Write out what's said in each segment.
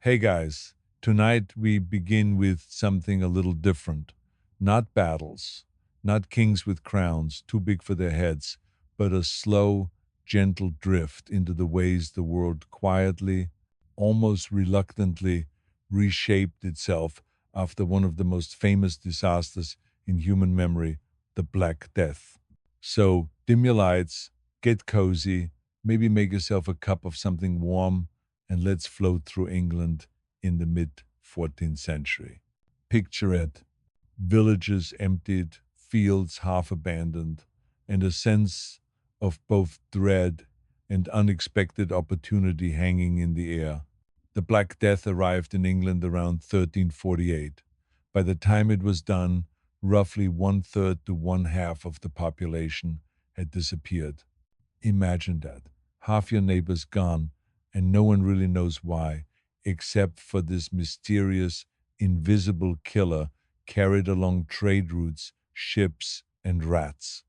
Hey guys, tonight we begin with something a little different. Not battles, not kings with crowns too big for their heads, but a slow, gentle drift into the ways the world quietly, almost reluctantly, reshaped itself after one of the most famous disasters in human memory, the Black Death. So, dim your lights, get cozy, maybe make yourself a cup of something warm, and let's float through England in the mid 14th century. Picture it, villages emptied, fields half abandoned, and a sense of both dread and unexpected opportunity hanging in the air. The Black Death arrived in England around 1348. By the time it was done, roughly one third to one half of the population had disappeared. Imagine that. Half your neighbors gone, and no one really knows why, except for this mysterious, invisible killer carried along trade routes, ships, and rats.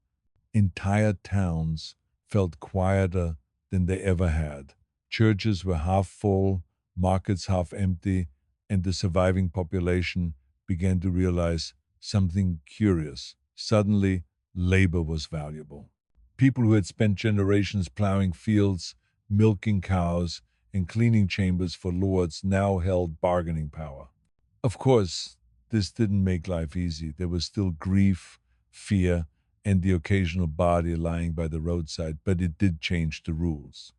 Entire towns felt quieter than they ever had. Churches were half full, markets half empty, and the surviving population began to realize something curious. Suddenly, labor was valuable. People who had spent generations plowing fields, milking cows, and cleaning chambers for lords now held bargaining power. Of course, this didn't make life easy. There was still grief, fear, and the occasional body lying by the roadside, but it did change the rules.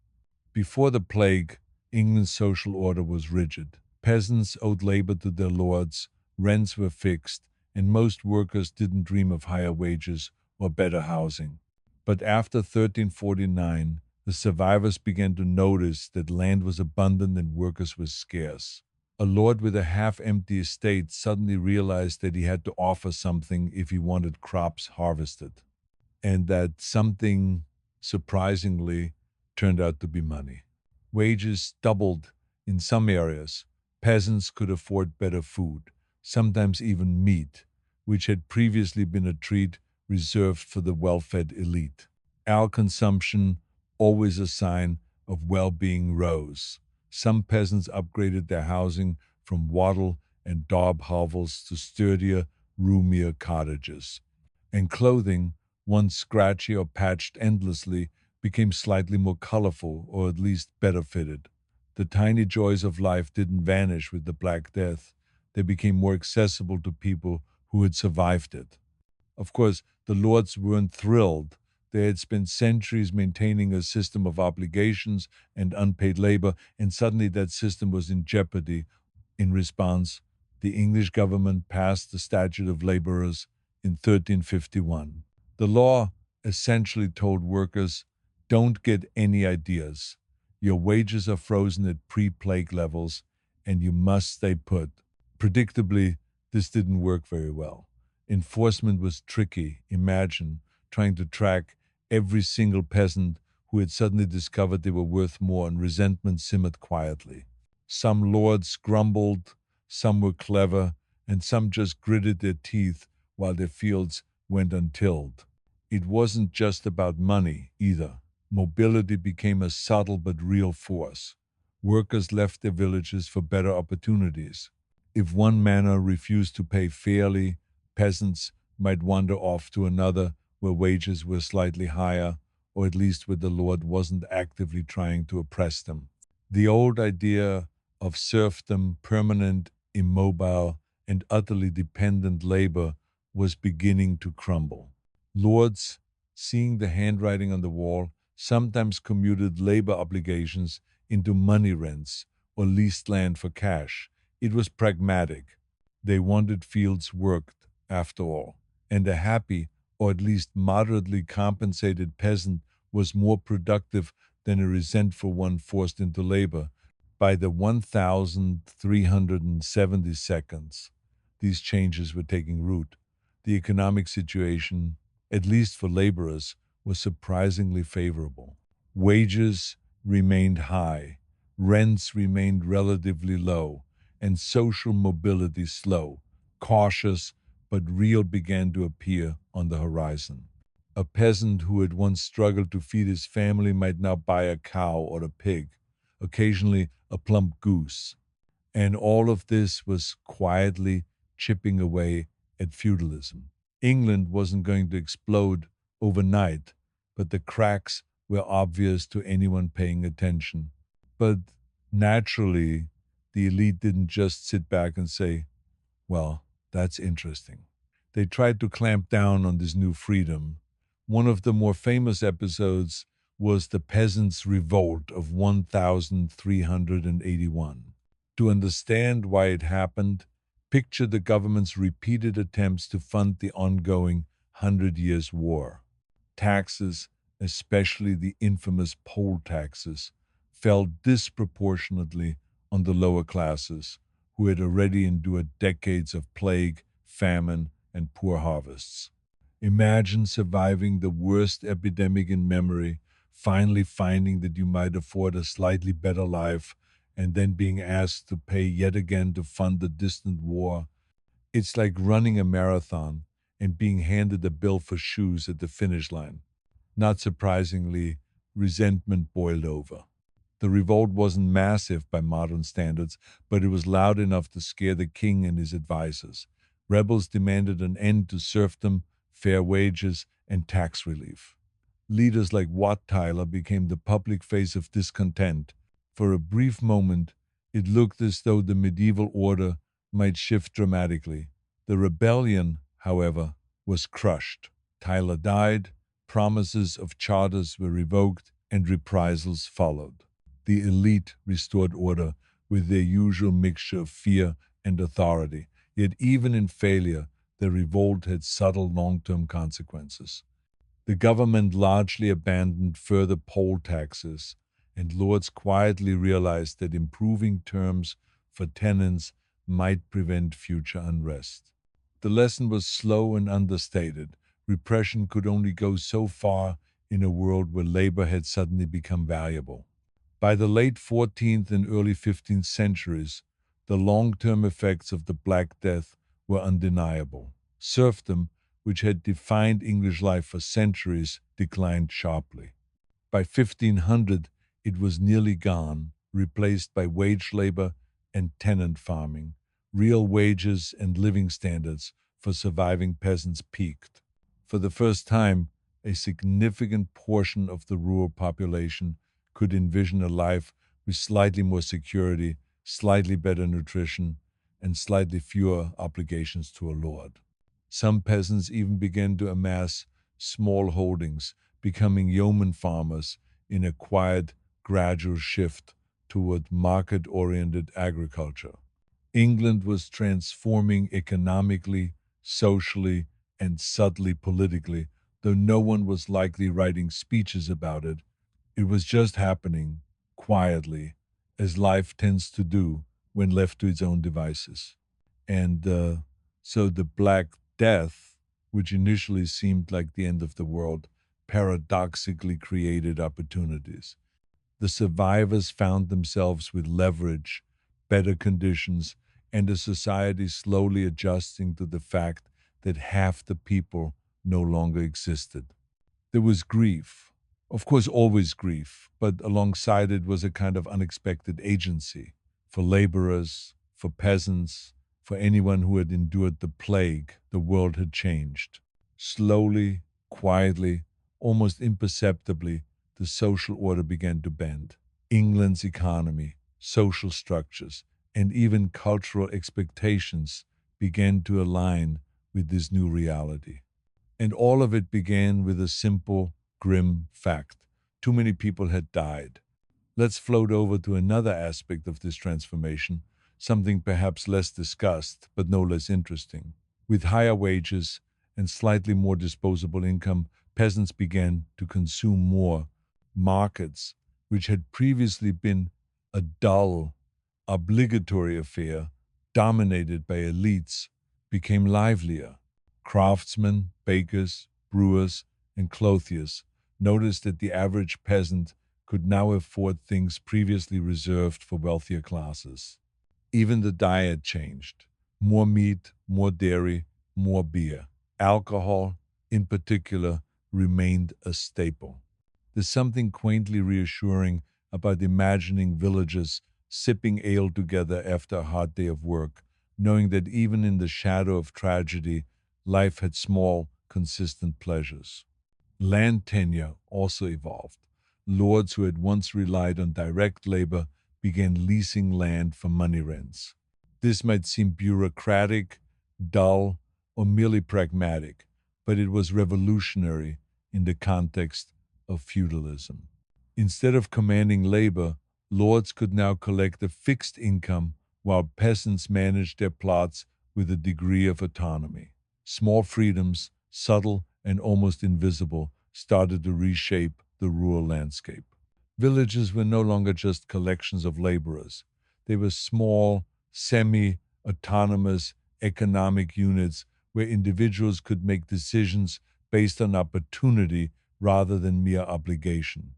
Before the plague, England's social order was rigid. Peasants owed labor to their lords, rents were fixed, and most workers didn't dream of higher wages or better housing. But after 1349, the survivors began to notice that land was abundant and workers were scarce. A lord with a half empty estate suddenly realized that he had to offer something if he wanted crops harvested, and that something, surprisingly, turned out to be money. Wages doubled in some areas. Peasants could afford better food, sometimes even meat, which had previously been a treat reserved for the well fed elite. Our consumption, always a sign of well being, rose. Some peasants upgraded their housing from wattle and daub hovels to sturdier, roomier cottages. And clothing, once scratchy or patched endlessly, became slightly more colorful or at least better fitted. The tiny joys of life didn't vanish with the Black Death. They became more accessible to people who had survived it. Of course, the lords weren't thrilled. They had spent centuries maintaining a system of obligations and unpaid labor, and suddenly that system was in jeopardy. In response, the English government passed the Statute of Laborers in 1351. The law essentially told workers, don't get any ideas. Your wages are frozen at pre plague levels, and you must stay put. Predictably, this didn't work very well. Enforcement was tricky. Imagine trying to track every single peasant who had suddenly discovered they were worth more, and resentment simmered quietly. Some lords grumbled, some were clever, and some just gritted their teeth while their fields went untilled. It wasn't just about money either. Mobility became a subtle but real force. Workers left their villages for better opportunities. If one manor refused to pay fairly, peasants might wander off to another where wages were slightly higher, or at least where the Lord wasn't actively trying to oppress them. The old idea of serfdom, permanent, immobile, and utterly dependent labor was beginning to crumble. Lords, seeing the handwriting on the wall, sometimes commuted labor obligations into money rents or leased land for cash. It was pragmatic. They wanted fields worked, after all, and a happy, or at least moderately compensated peasant was more productive than a resentful one forced into labor. By the 1370 seconds, these changes were taking root. The economic situation, at least for laborers, was surprisingly favorable. Wages remained high, rents remained relatively low, and social mobility slow. Cautious but real began to appear on the horizon. A peasant who had once struggled to feed his family might now buy a cow or a pig, occasionally a plump goose. And all of this was quietly chipping away at feudalism. England wasn't going to explode overnight, but the cracks were obvious to anyone paying attention. But naturally, the elite didn't just sit back and say, well, that's interesting. They tried to clamp down on this new freedom. One of the more famous episodes was the Peasants' Revolt of 1381. To understand why it happened, picture the government's repeated attempts to fund the ongoing Hundred Years' War. Taxes, especially the infamous poll taxes, fell disproportionately on the lower classes, who had already endured decades of plague, famine, and poor harvests. Imagine surviving the worst epidemic in memory, finally finding that you might afford a slightly better life, and then being asked to pay yet again to fund a distant war. It's like running a marathon and being handed a bill for shoes at the finish line. Not surprisingly, resentment boiled over. The revolt wasn't massive by modern standards, but it was loud enough to scare the king and his advisors. Rebels demanded an end to serfdom, fair wages, and tax relief. Leaders like Wat Tyler became the public face of discontent. For a brief moment, it looked as though the medieval order might shift dramatically. The rebellion, however, was crushed. Tyler died, promises of charters were revoked, and reprisals followed. The elite restored order with their usual mixture of fear and authority. Yet, even in failure, the revolt had subtle long term consequences. The government largely abandoned further poll taxes, and lords quietly realized that improving terms for tenants might prevent future unrest. The lesson was slow and understated. Repression could only go so far in a world where labor had suddenly become valuable. By the late 14th and early 15th centuries, the long term effects of the Black Death were undeniable. Serfdom, which had defined English life for centuries, declined sharply. By 1500, it was nearly gone, replaced by wage labor and tenant farming. Real wages and living standards for surviving peasants peaked. For the first time, a significant portion of the rural population could envision a life with slightly more security, slightly better nutrition, and slightly fewer obligations to a lord. Some peasants even began to amass small holdings, becoming yeoman farmers in a quiet, gradual shift toward market oriented agriculture. England was transforming economically, socially, and subtly politically, though no one was likely writing speeches about it. It was just happening, quietly, as life tends to do when left to its own devices. And so the Black Death, which initially seemed like the end of the world, paradoxically created opportunities. The survivors found themselves with leverage, better conditions, and a society slowly adjusting to the fact that half the people no longer existed. There was grief. Of course, always grief, but alongside it was a kind of unexpected agency for laborers, for peasants, for anyone who had endured the plague. The world had changed. Slowly, quietly, almost imperceptibly, the social order began to bend. England's economy, social structures, and even cultural expectations began to align with this new reality. And all of it began with a simple, grim fact. Too many people had died. Let's float over to another aspect of this transformation, something perhaps less discussed, but no less interesting. With higher wages and slightly more disposable income, peasants began to consume more. Markets, which had previously been a dull, obligatory affair dominated by elites, became livelier. Craftsmen, bakers, brewers, and clothiers noticed that the average peasant could now afford things previously reserved for wealthier classes. Even the diet changed. More meat, more dairy, more beer. Alcohol, in particular, remained a staple. There's something quaintly reassuring about imagining villages sipping ale together after a hard day of work, knowing that even in the shadow of tragedy, life had small, consistent pleasures. Land tenure also evolved. Lords who had once relied on direct labor began leasing land for money rents. This might seem bureaucratic, dull, or merely pragmatic, but it was revolutionary in the context of feudalism. Instead of commanding labor, lords could now collect a fixed income while peasants managed their plots with a degree of autonomy. Small freedoms, subtle and almost invisible, started to reshape the rural landscape. Villages were no longer just collections of laborers. They were small, semi autonomous economic units where individuals could make decisions based on opportunity rather than mere obligation.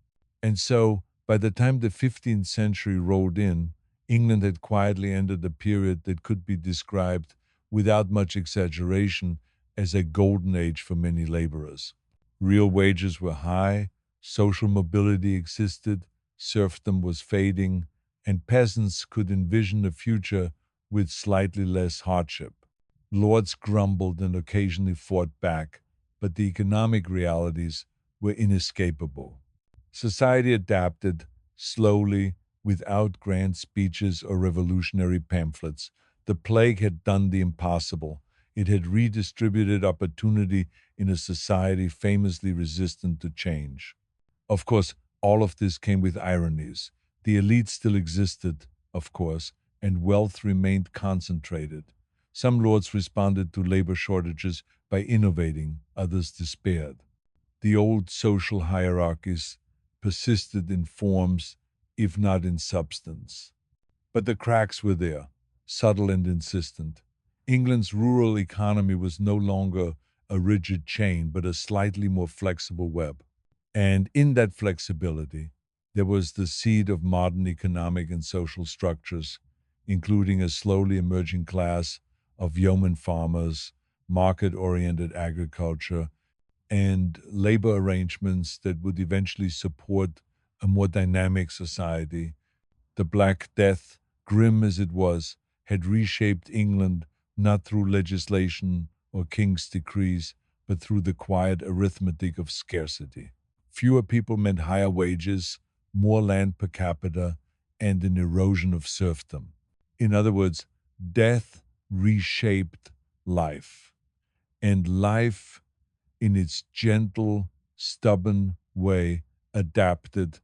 And so, by the time the 15th century rolled in, England had quietly entered a period that could be described, without much exaggeration, as a golden age for many laborers. Real wages were high, social mobility existed, serfdom was fading, and peasants could envision a future with slightly less hardship. Lords grumbled and occasionally fought back, but the economic realities were inescapable. Society adapted slowly, without grand speeches or revolutionary pamphlets. The plague had done the impossible. It had redistributed opportunity in a society famously resistant to change. Of course, all of this came with ironies. The elite still existed, of course, and wealth remained concentrated. Some lords responded to labor shortages by innovating, others despaired. The old social hierarchies persisted in forms, if not in substance. But the cracks were there, subtle and insistent. England's rural economy was no longer a rigid chain, but a slightly more flexible web. And in that flexibility, there was the seed of modern economic and social structures, including a slowly emerging class of yeoman farmers, market oriented agriculture, and labor arrangements that would eventually support a more dynamic society. The Black Death, grim as it was, had reshaped England not through legislation or king's decrees, but through the quiet arithmetic of scarcity. Fewer people meant higher wages, more land per capita, and an erosion of serfdom. In other words, death reshaped life, and life, in its gentle, stubborn way, adapted.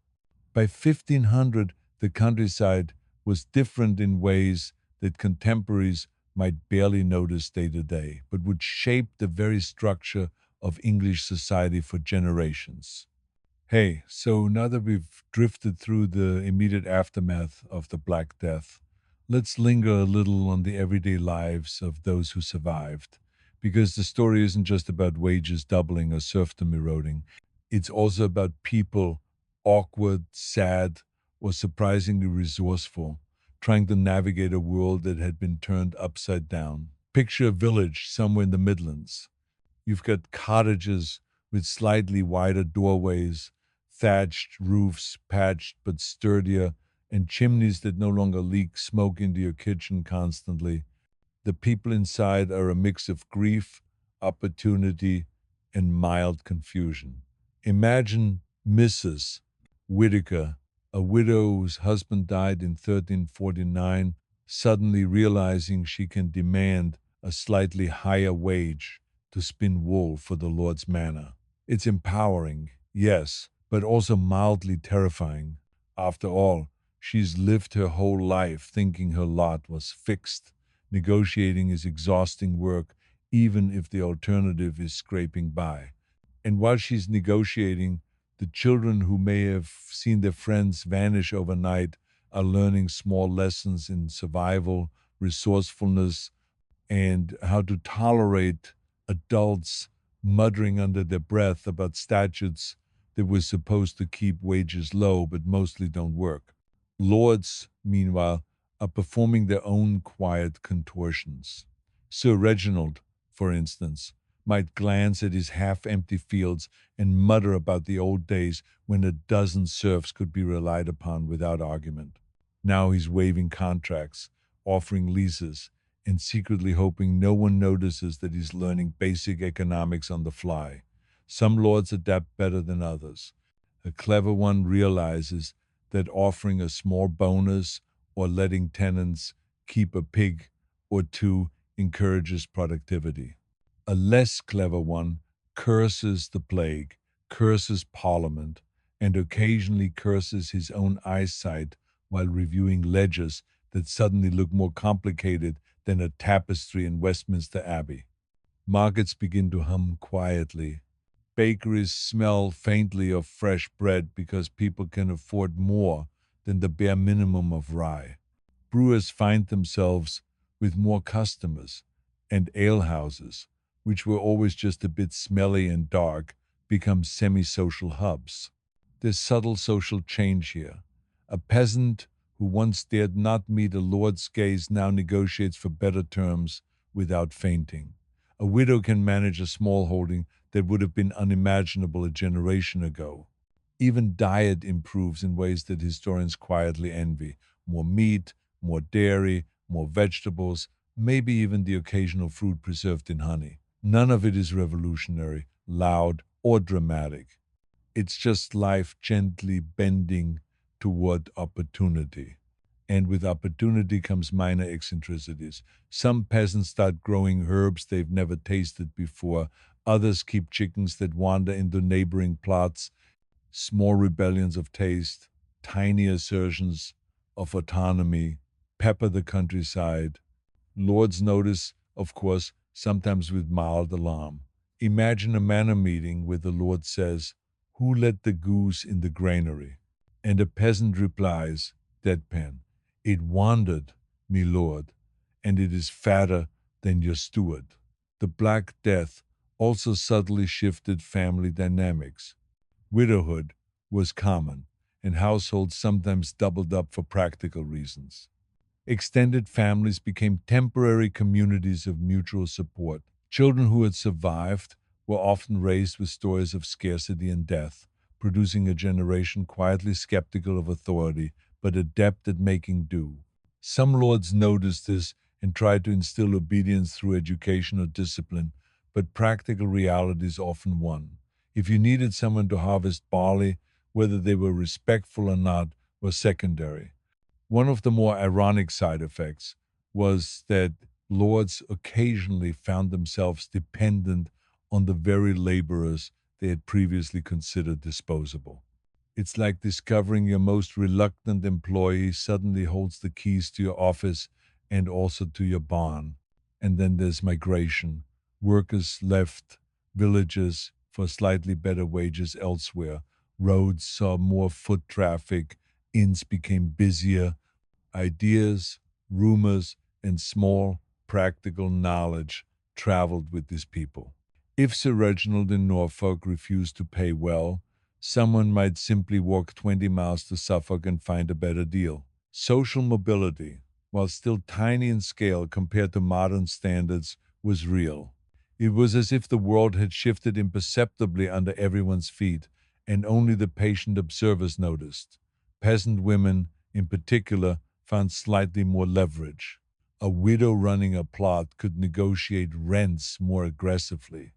By 1500, the countryside was different in ways that contemporaries might barely notice day to day, but would shape the very structure of English society for generations. Hey, so now that we've drifted through the immediate aftermath of the Black Death, let's linger a little on the everyday lives of those who survived. Because the story isn't just about wages doubling or serfdom eroding, it's also about people, awkward, sad, or surprisingly resourceful, trying to navigate a world that had been turned upside down. Picture a village somewhere in the Midlands. You've got cottages with slightly wider doorways, thatched roofs, patched but sturdier, and chimneys that no longer leak smoke into your kitchen constantly. The people inside are a mix of grief, opportunity, and mild confusion. Imagine Mrs. Whitaker, a widow whose husband died in 1349, suddenly realizing she can demand a slightly higher wage to spin wool for the Lord's manor. It's empowering, yes, but also mildly terrifying. After all, she's lived her whole life thinking her lot was fixed. Negotiating is exhausting work, even if the alternative is scraping by. And while she's negotiating, the children who may have seen their friends vanish overnight are learning small lessons in survival, resourcefulness, and how to tolerate adults muttering under their breath about statutes that were supposed to keep wages low but mostly don't work. Lords, meanwhile, are performing their own quiet contortions. Sir Reginald, for instance, might glance at his half empty fields and mutter about the old days when a dozen serfs could be relied upon without argument. Now he's waiving contracts, offering leases, and secretly hoping no one notices that he's learning basic economics on the fly. Some lords adapt better than others. A clever one realizes that offering a small bonus or letting tenants keep a pig or two encourages productivity. A less clever one curses the plague, curses Parliament, and occasionally curses his own eyesight while reviewing ledgers that suddenly look more complicated than a tapestry in Westminster Abbey. Markets begin to hum quietly. Bakeries smell faintly of fresh bread because people can afford more than the bare minimum of rye. Brewers find themselves with more customers, and alehouses, which were always just a bit smelly and dark, become semi-social hubs. There's subtle social change here. A peasant who once dared not meet a lord's gaze now negotiates for better terms without fainting. A widow can manage a small holding that would have been unimaginable a generation ago. Even diet improves in ways that historians quietly envy. More meat, more dairy, more vegetables, maybe even the occasional fruit preserved in honey. None of it is revolutionary, loud, or dramatic. It's just life gently bending toward opportunity. And with opportunity comes minor eccentricities. Some peasants start growing herbs they've never tasted before. Others keep chickens that wander into neighboring plots. Small rebellions of taste, tiny assertions of autonomy, pepper the countryside. Lords notice, of course, sometimes with mild alarm. Imagine a manor meeting where the Lord says, "Who let the goose in the granary?" And a peasant replies, deadpan, "It wandered, me lord, and it is fatter than your steward." The Black Death also subtly shifted family dynamics. Widowhood was common, and households sometimes doubled up for practical reasons. Extended families became temporary communities of mutual support. Children who had survived were often raised with stories of scarcity and death, producing a generation quietly skeptical of authority but adept at making do. Some lords noticed this and tried to instill obedience through education or discipline, but practical realities often won. If you needed someone to harvest barley, whether they were respectful or not was secondary. One of the more ironic side effects was that lords occasionally found themselves dependent on the very laborers they had previously considered disposable. It's like discovering your most reluctant employee suddenly holds the keys to your office and also to your barn. And then there's migration. Workers left villages for slightly better wages elsewhere. Roads saw more foot traffic. Inns became busier. Ideas, rumors, and small practical knowledge traveled with these people. If Sir Reginald in Norfolk refused to pay well, someone might simply walk 20 miles to Suffolk and find a better deal. Social mobility, while still tiny in scale compared to modern standards, was real. It was as if the world had shifted imperceptibly under everyone's feet, and only the patient observers noticed. Peasant women, in particular, found slightly more leverage. A widow running a plot could negotiate rents more aggressively.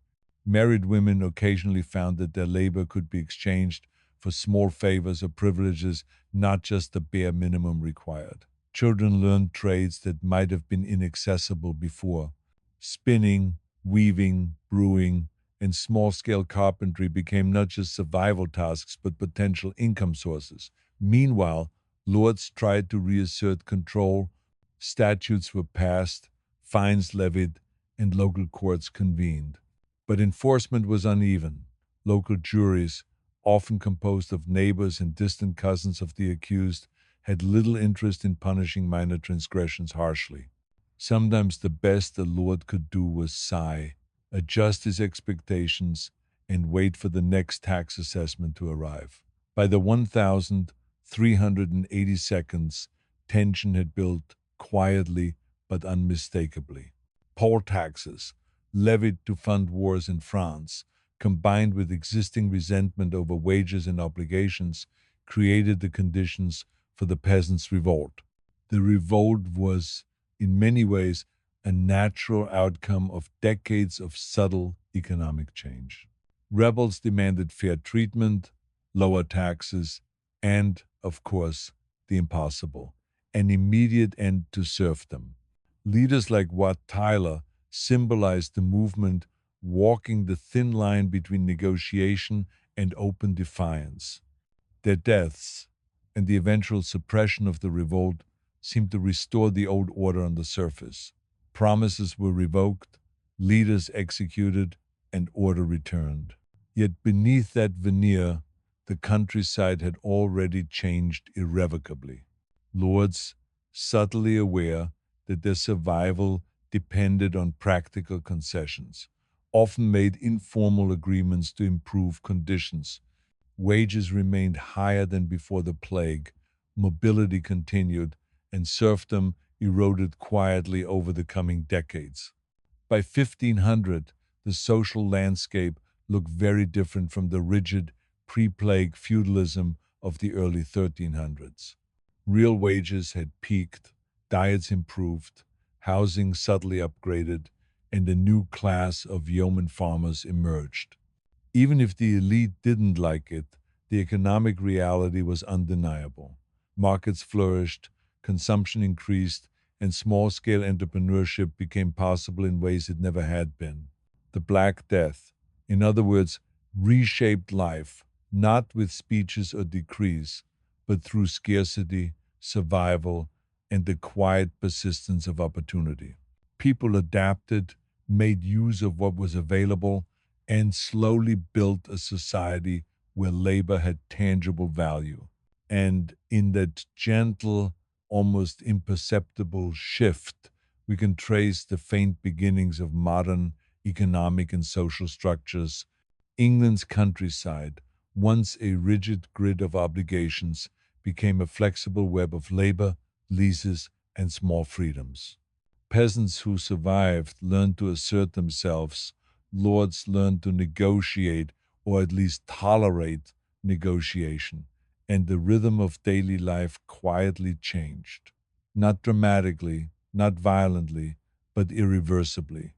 Married women occasionally found that their labor could be exchanged for small favors or privileges, not just the bare minimum required. Children learned trades that might have been inaccessible before. Spinning, weaving, brewing, and small scale carpentry became not just survival tasks but potential income sources. Meanwhile, lords tried to reassert control. Statutes were passed, fines levied, and local courts convened. But enforcement was uneven. Local juries, often composed of neighbors and distant cousins of the accused, had little interest in punishing minor transgressions harshly. Sometimes the best a lord could do was sigh, adjust his expectations, and wait for the next tax assessment to arrive. By the 1380 seconds, tension had built quietly but unmistakably. Poll taxes, levied to fund wars in France, combined with existing resentment over wages and obligations, created the conditions for the peasants' revolt. The revolt was, in many ways, a natural outcome of decades of subtle economic change. Rebels demanded fair treatment, lower taxes, and, of course, the impossible, an immediate end to serfdom. Leaders like Wat Tyler symbolized the movement walking the thin line between negotiation and open defiance. Their deaths and the eventual suppression of the revolt seemed to restore the old order on the surface. Promises were revoked, leaders executed, and order returned. Yet beneath that veneer, the countryside had already changed irrevocably. Lords, subtly aware that their survival depended on practical concessions, often made informal agreements to improve conditions. Wages remained higher than before the plague, mobility continued, and serfdom eroded quietly over the coming decades. By 1500, the social landscape looked very different from the rigid, pre-plague feudalism of the early 1300s. Real wages had peaked, diets improved, housing subtly upgraded, and a new class of yeoman farmers emerged. Even if the elite didn't like it, the economic reality was undeniable. Markets flourished, consumption increased, and small scale entrepreneurship became possible in ways it never had been. The Black Death, in other words, reshaped life, not with speeches or decrees, but through scarcity, survival, and the quiet persistence of opportunity. People adapted, made use of what was available, and slowly built a society where labor had tangible value. And in that gentle, almost imperceptible shift, we can trace the faint beginnings of modern economic and social structures. England's countryside, once a rigid grid of obligations, became a flexible web of labor, leases, and small freedoms. Peasants who survived learned to assert themselves. Lords learned to negotiate, or at least tolerate negotiation, and the rhythm of daily life quietly changed. Not dramatically, not violently, but irreversibly.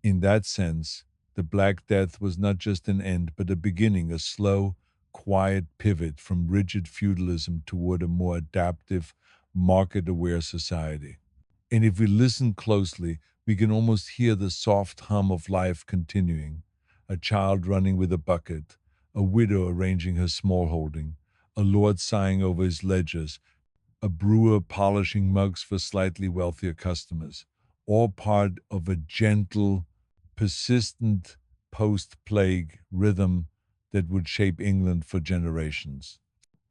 In that sense, the Black Death was not just an end, but a beginning, a slow, quiet pivot from rigid feudalism toward a more adaptive, market aware society. And if we listen closely, we can almost hear the soft hum of life continuing. A child running with a bucket, a widow arranging her small holding, a lord sighing over his ledgers, a brewer polishing mugs for slightly wealthier customers, all part of a gentle, persistent post plague rhythm that would shape England for generations.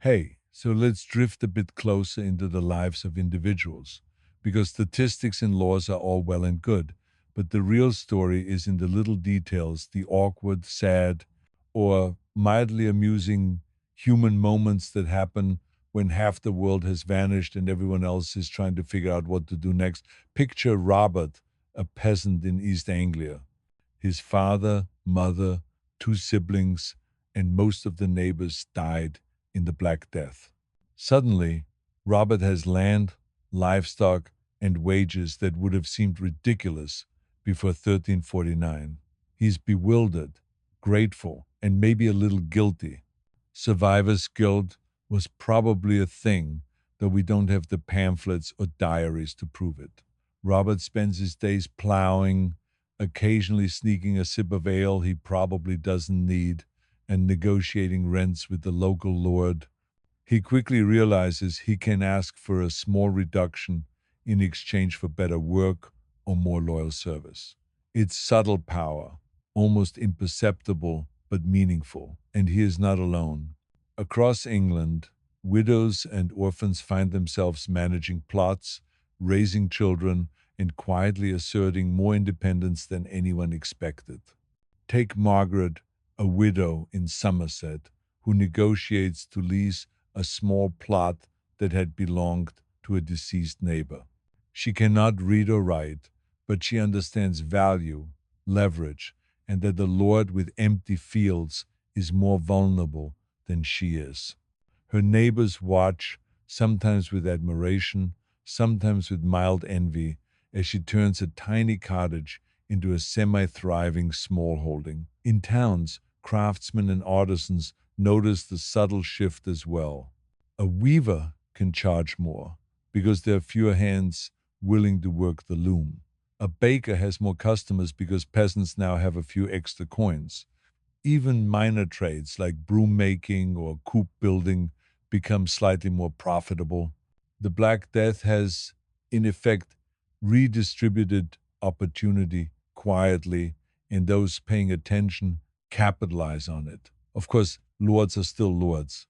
Hey, so let's drift a bit closer into the lives of individuals, because statistics and laws are all well and good, but the real story is in the little details, the awkward, sad, or mildly amusing human moments that happen when half the world has vanished and everyone else is trying to figure out what to do next. Picture Robert, a peasant in East Anglia. His father, mother, two siblings, and most of the neighbors died in the Black Death. Suddenly, Robert has land, livestock, and wages that would have seemed ridiculous before 1349. He's bewildered, grateful, and maybe a little guilty. Survivor's guilt was probably a thing, though we don't have the pamphlets or diaries to prove it. Robert spends his days plowing, occasionally sneaking a sip of ale he probably doesn't need, and negotiating rents with the local lord. He quickly realizes he can ask for a small reduction in exchange for better work or more loyal service. It's subtle power, almost imperceptible but meaningful, and he is not alone. Across England, widows and orphans find themselves managing plots, raising children, and quietly asserting more independence than anyone expected. Take Margaret, a widow in Somerset, who negotiates to lease a small plot that had belonged to a deceased neighbor. She cannot read or write, but she understands value, leverage, and that the lord with empty fields is more vulnerable than she is. Her neighbors watch, sometimes with admiration, sometimes with mild envy, as she turns a tiny cottage into a semi thriving smallholding. In towns, craftsmen and artisans notice the subtle shift as well. A weaver can charge more because there are fewer hands willing to work the loom. A baker has more customers because peasants now have a few extra coins. Even minor trades like broom making or coop building become slightly more profitable. The Black Death has, in effect, redistributed opportunity quietly, and those paying attention capitalize on it. Of course, lords are still lords.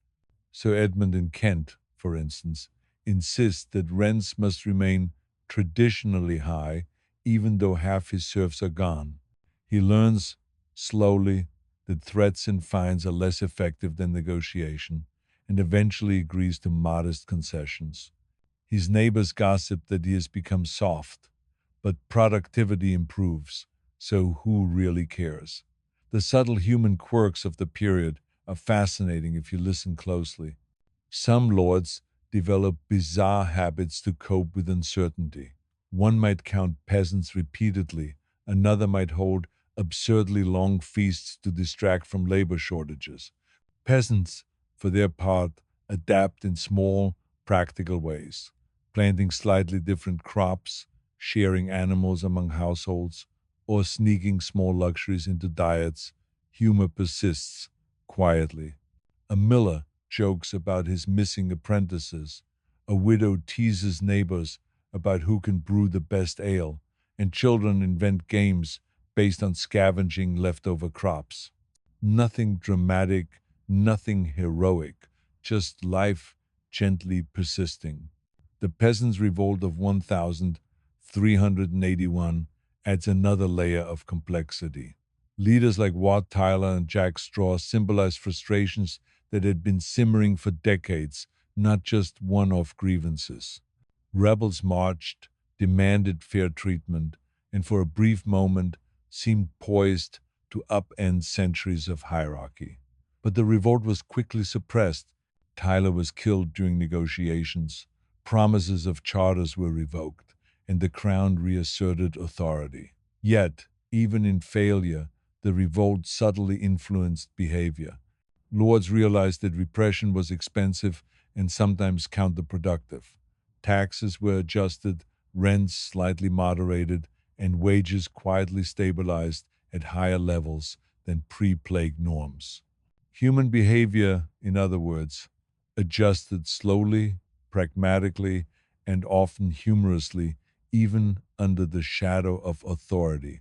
Sir Edmund in Kent, for instance, insists that rents must remain traditionally high even though half his serfs are gone. He learns slowly that threats and fines are less effective than negotiation and eventually agrees to modest concessions. His neighbors gossip that he has become soft, but productivity improves, so who really cares? The subtle human quirks of the period are fascinating if you listen closely. Some lords develop bizarre habits to cope with uncertainty. One might count peasants repeatedly, another might hold absurdly long feasts to distract from labor shortages. Peasants, for their part, adapt in small, practical ways, planting slightly different crops, sharing animals among households, or sneaking small luxuries into diets. Humor persists quietly. A miller jokes about his missing apprentices. A widow teases neighbors about who can brew the best ale, and children invent games based on scavenging leftover crops. Nothing dramatic, nothing heroic, just life gently persisting. The Peasants' Revolt of 1381 adds another layer of complexity. Leaders like Wat Tyler and Jack Straw symbolize frustrations that had been simmering for decades, not just one off grievances. Rebels marched, demanded fair treatment, and for a brief moment seemed poised to upend centuries of hierarchy. But the revolt was quickly suppressed. Tyler was killed during negotiations, promises of charters were revoked, and the crown reasserted authority. Yet, even in failure, the revolt subtly influenced behavior. Lords realized that repression was expensive and sometimes counterproductive. Taxes were adjusted, rents slightly moderated, and wages quietly stabilized at higher levels than pre plague norms. Human behavior, in other words, adjusted slowly, pragmatically, and often humorously, even under the shadow of authority.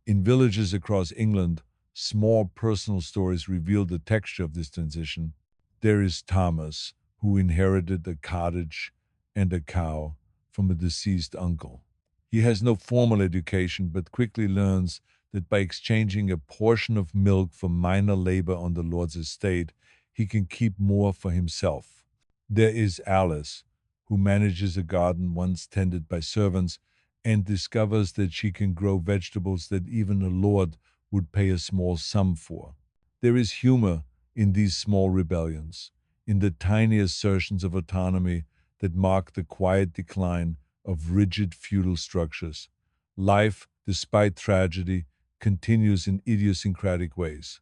In villages across England, small personal stories reveal the texture of this transition. There is Thomas, who inherited a cottage and a cow from a deceased uncle. He has no formal education but quickly learns that by exchanging a portion of milk for minor labor on the Lord's estate, he can keep more for himself. There is Alice, who manages a garden once tended by servants and discovers that she can grow vegetables that even a lord would pay a small sum for. There is humor in these small rebellions, in the tiny assertions of autonomy that mark the quiet decline of rigid feudal structures. Life, despite tragedy, continues in idiosyncratic ways.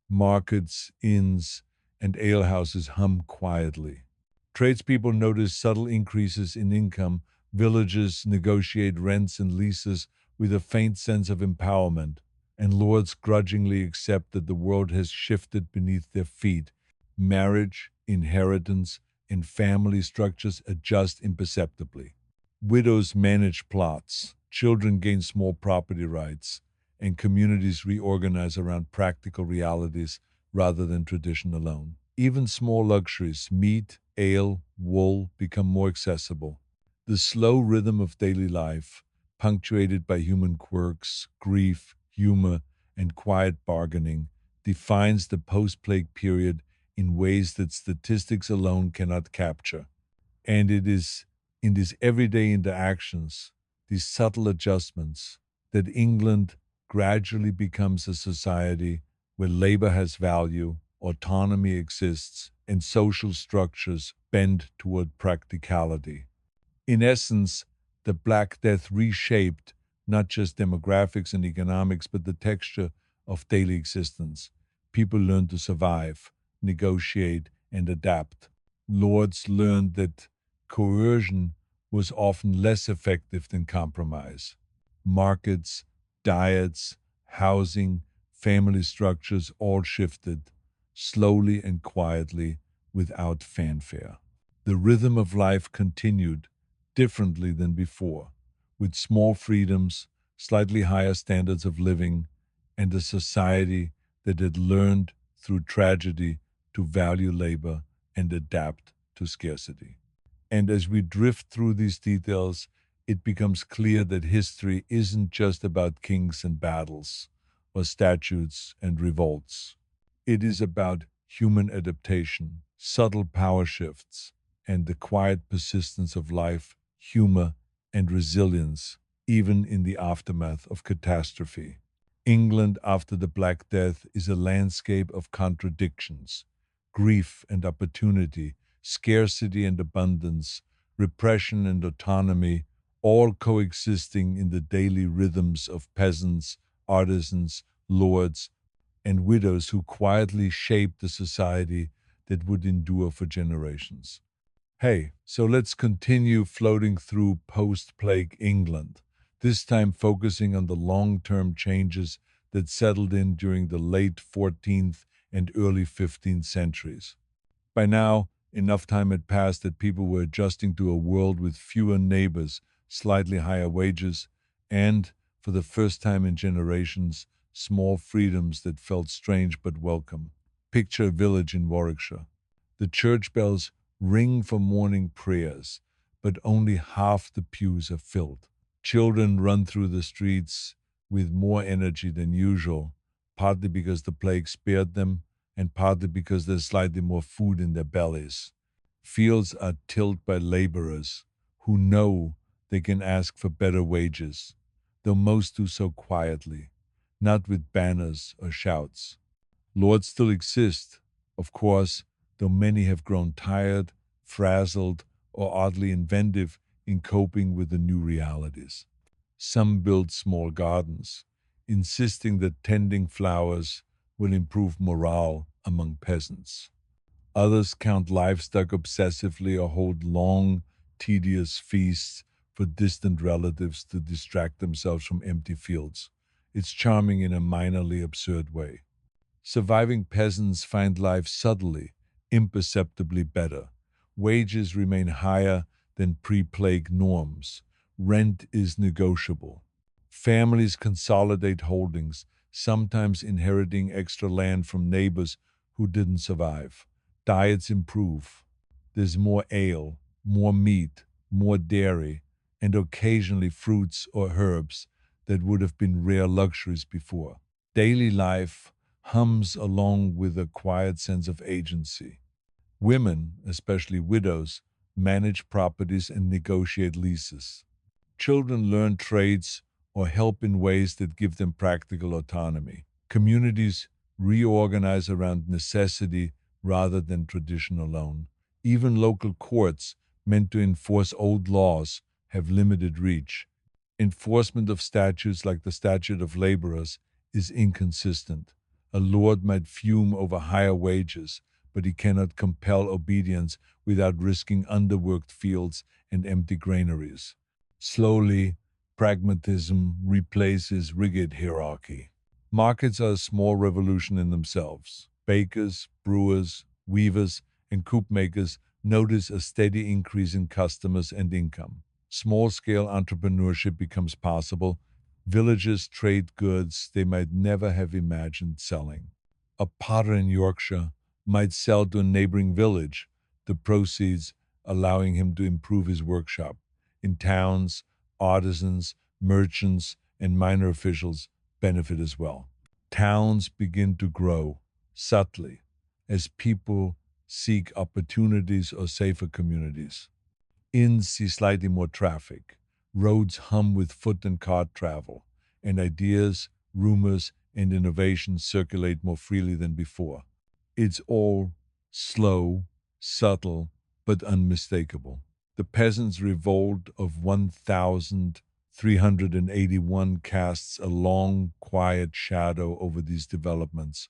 Markets, inns, and alehouses hum quietly. Tradespeople notice subtle increases in income. Villages negotiate rents and leases with a faint sense of empowerment, and lords grudgingly accept that the world has shifted beneath their feet. Marriage, inheritance, and family structures adjust imperceptibly. Widows manage plots, children gain small property rights, and communities reorganize around practical realities rather than tradition alone. Even small luxuries, meat, ale, wool, become more accessible. The slow rhythm of daily life, punctuated by human quirks, grief, humor, and quiet bargaining, defines the post plague period in ways that statistics alone cannot capture. And it is in these everyday interactions, these subtle adjustments, that England gradually becomes a society where labor has value, autonomy exists, and social structures bend toward practicality. In essence, the Black Death reshaped not just demographics and economics, but the texture of daily existence. People learned to survive, negotiate, and adapt. Lords learned that coercion was often less effective than compromise. Markets, diets, housing, family structures all shifted, slowly and quietly, without fanfare. The rhythm of life continued differently than before, with small freedoms, slightly higher standards of living, and a society that had learned through tragedy to value labor and adapt to scarcity. And as we drift through these details, it becomes clear that history isn't just about kings and battles, or statutes and revolts. It is about human adaptation, subtle power shifts, and the quiet persistence of life, humor, and resilience, even in the aftermath of catastrophe. England after the Black Death is a landscape of contradictions, grief and opportunity, scarcity and abundance, repression and autonomy, all coexisting in the daily rhythms of peasants, artisans, lords, and widows who quietly shaped the society that would endure for generations. Hey, so let's continue floating through post plague England, this time focusing on the long term changes that settled in during the late 14th and early 15th centuries. By now, enough time had passed that people were adjusting to a world with fewer neighbors, slightly higher wages, and, for the first time in generations, small freedoms that felt strange but welcome. Picture a village in Warwickshire. The church bells ring for morning prayers, but only half the pews are filled. Children run through the streets with more energy than usual, partly because the plague spared them, and partly because there's slightly more food in their bellies. Fields are tilled by laborers who know they can ask for better wages, though most do so quietly, not with banners or shouts. Lords still exist, of course, though many have grown tired, frazzled, or oddly inventive in coping with the new realities. Some build small gardens, insisting that tending flowers will improve morale among peasants. Others count livestock obsessively or hold long, tedious feasts for distant relatives to distract themselves from empty fields. It's charming in a minorly absurd way. Surviving peasants find life subtly, imperceptibly better. Wages remain higher than pre plague norms. Rent is negotiable. Families consolidate holdings, sometimes inheriting extra land from neighbors who didn't survive. Diets improve. There's more ale, more meat, more dairy, and occasionally fruits or herbs that would have been rare luxuries before. Daily life hums along with a quiet sense of agency. Women, especially widows, manage properties and negotiate leases. Children learn trades or help in ways that give them practical autonomy. Communities reorganize around necessity rather than tradition alone. Even local courts, meant to enforce old laws, have limited reach. Enforcement of statutes like the Statute of Laborers is inconsistent. A lord might fume over higher wages, but he cannot compel obedience without risking underworked fields and empty granaries. Slowly, pragmatism replaces rigid hierarchy. Markets are a small revolution in themselves. Bakers, brewers, weavers, and coop makers notice a steady increase in customers and income. Small scale entrepreneurship becomes possible. Villages trade goods they might never have imagined selling. A potter in Yorkshire might sell to a neighboring village, the proceeds allowing him to improve his workshop. In towns, artisans, merchants, and minor officials benefit as well. Towns begin to grow subtly as people seek opportunities or safer communities. Inns see slightly more traffic. Roads hum with foot and cart travel, and ideas, rumors, and innovations circulate more freely than before. It's all slow, subtle, but unmistakable. The peasants' revolt of 1381 casts a long, quiet shadow over these developments.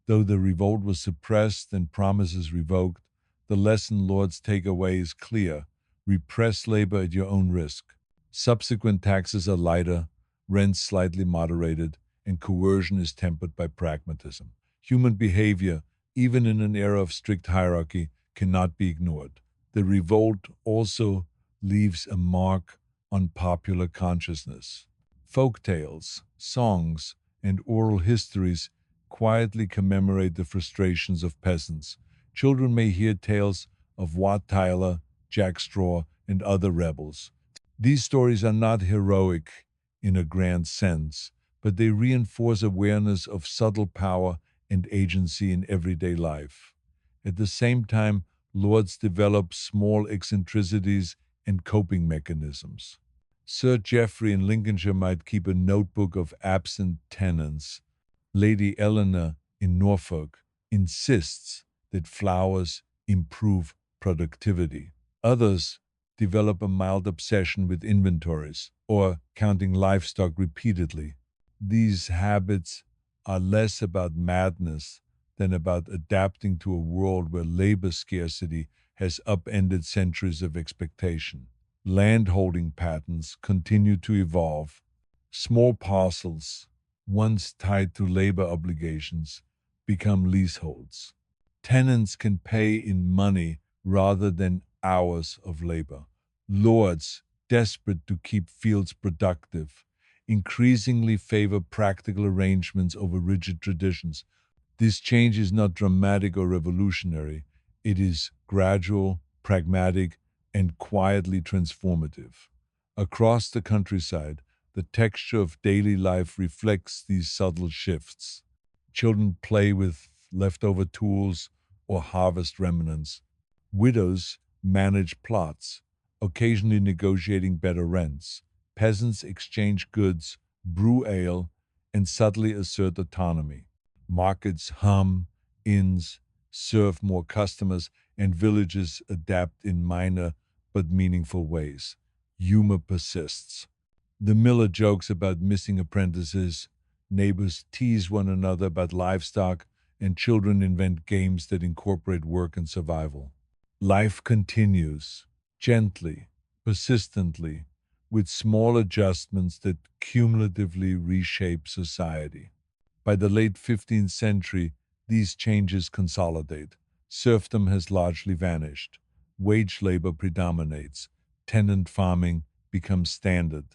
Though the revolt was suppressed and promises revoked, the lesson lords take away is clear: repress labor at your own risk. Subsequent taxes are lighter, rents slightly moderated, and coercion is tempered by pragmatism. Human behavior, even in an era of strict hierarchy, cannot be ignored. The revolt also leaves a mark on popular consciousness. Folk tales, songs, and oral histories quietly commemorate the frustrations of peasants. Children may hear tales of Wat Tyler, Jack Straw, and other rebels. These stories are not heroic in a grand sense, but they reinforce awareness of subtle power and agency in everyday life. At the same time, lords develop small eccentricities and coping mechanisms. Sir Geoffrey in Lincolnshire might keep a notebook of absent tenants. Lady Eleanor in Norfolk insists that flowers improve productivity. Others develop a mild obsession with inventories or counting livestock repeatedly. These habits are less about madness than about adapting to a world where labor scarcity has upended centuries of expectation. Landholding patterns continue to evolve. Small parcels, once tied to labor obligations, become leaseholds. Tenants can pay in money rather than hours of labor. Lords, desperate to keep fields productive, increasingly favor practical arrangements over rigid traditions. This change is not dramatic or revolutionary. It is gradual, pragmatic, and quietly transformative. Across the countryside, the texture of daily life reflects these subtle shifts. Children play with leftover tools or harvest remnants. Widows manage plots, occasionally negotiating better rents. Peasants exchange goods, brew ale, and subtly assert autonomy. Markets hum, inns serve more customers, and villages adapt in minor but meaningful ways. Humor persists. The miller jokes about missing apprentices, neighbors tease one another about livestock, and children invent games that incorporate work and survival. Life continues, gently, persistently, with small adjustments that cumulatively reshape society. By the late 15th century, these changes consolidate. Serfdom has largely vanished. Wage labor predominates. Tenant farming becomes standard.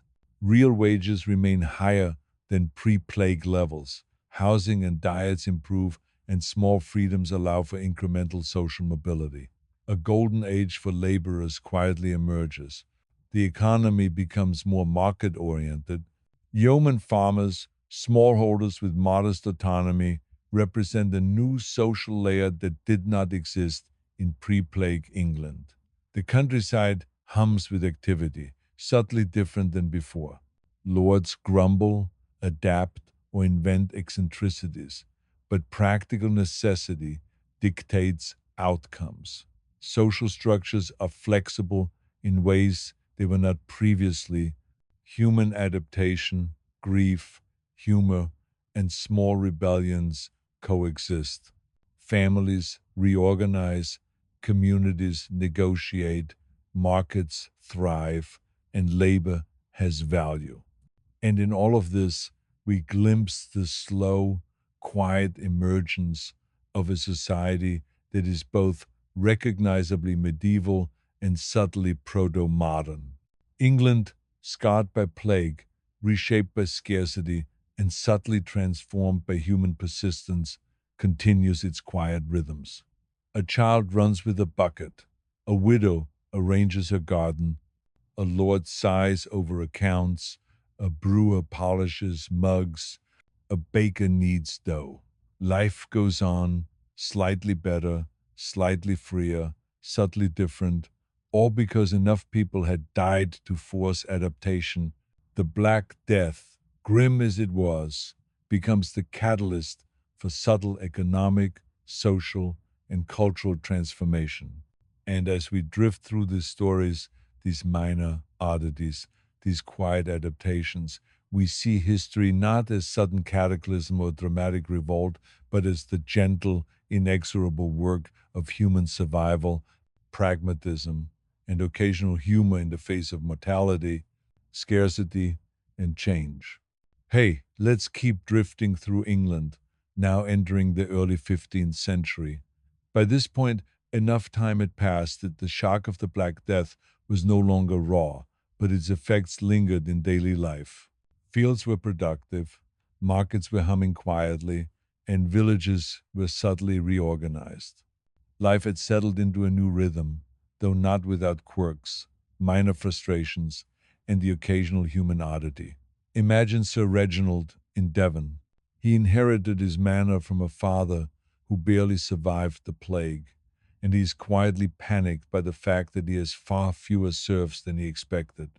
Real wages remain higher than pre-plague levels. Housing and diets improve, and small freedoms allow for incremental social mobility. A golden age for laborers quietly emerges. The economy becomes more market-oriented. Yeoman farmers, smallholders with modest autonomy, represent a new social layer that did not exist in pre-plague England. The countryside hums with activity, subtly different than before. Lords grumble, adapt, or invent eccentricities, but practical necessity dictates outcomes. Social structures are flexible in ways they were not previously. Human adaptation, grief, humor, and small rebellions coexist. Families reorganize, communities negotiate, markets thrive, and labor has value. And in all of this, we glimpse the slow, quiet emergence of a society that is both recognizably medieval and subtly proto modern. England, scarred by plague, reshaped by scarcity, and subtly transformed by human persistence, continues its quiet rhythms. A child runs with a bucket, a widow arranges her garden, a lord sighs over accounts, a brewer polishes mugs, a baker kneads dough. Life goes on, slightly better, slightly freer, subtly different, all because enough people had died to force adaptation. The Black Death, grim as it was, becomes the catalyst for subtle economic, social, and cultural transformation. And as we drift through these stories, these minor oddities, these quiet adaptations, we see history not as sudden cataclysm or dramatic revolt, but as the gentle, inexorable work of human survival, pragmatism, and occasional humor in the face of mortality, scarcity, and change. Hey, let's keep drifting through England, now entering the early 15th century. By this point, enough time had passed that the shock of the Black Death was no longer raw, but its effects lingered in daily life. Fields were productive, markets were humming quietly, and villages were subtly reorganized. Life had settled into a new rhythm, though not without quirks, minor frustrations, and the occasional human oddity. Imagine Sir Reginald in Devon. He inherited his manor from a father who barely survived the plague, and he is quietly panicked by the fact that he has far fewer serfs than he expected.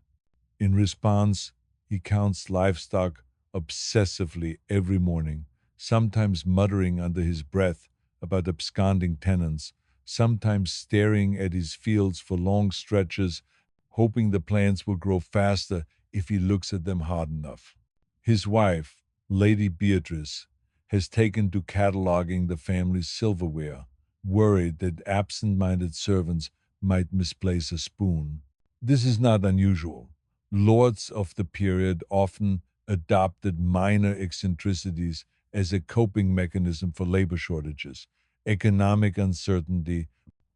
In response, he counts livestock obsessively every morning, sometimes muttering under his breath about absconding tenants, sometimes staring at his fields for long stretches, hoping the plants will grow faster if he looks at them hard enough. His wife, Lady Beatrice, has taken to cataloging the family's silverware, worried that absent minded servants might misplace a spoon. This is not unusual. Lords of the period often adopted minor eccentricities as a coping mechanism for labor shortages, economic uncertainty,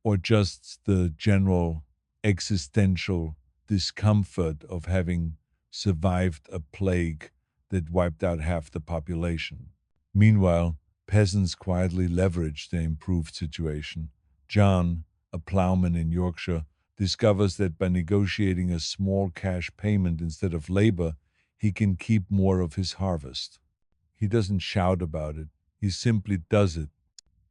or just the general existential discomfort of having survived a plague that wiped out half the population. Meanwhile, peasants quietly leveraged the improved situation. John, a plowman in Yorkshire, discovers that by negotiating a small cash payment instead of labor, he can keep more of his harvest. He doesn't shout about it, he simply does it.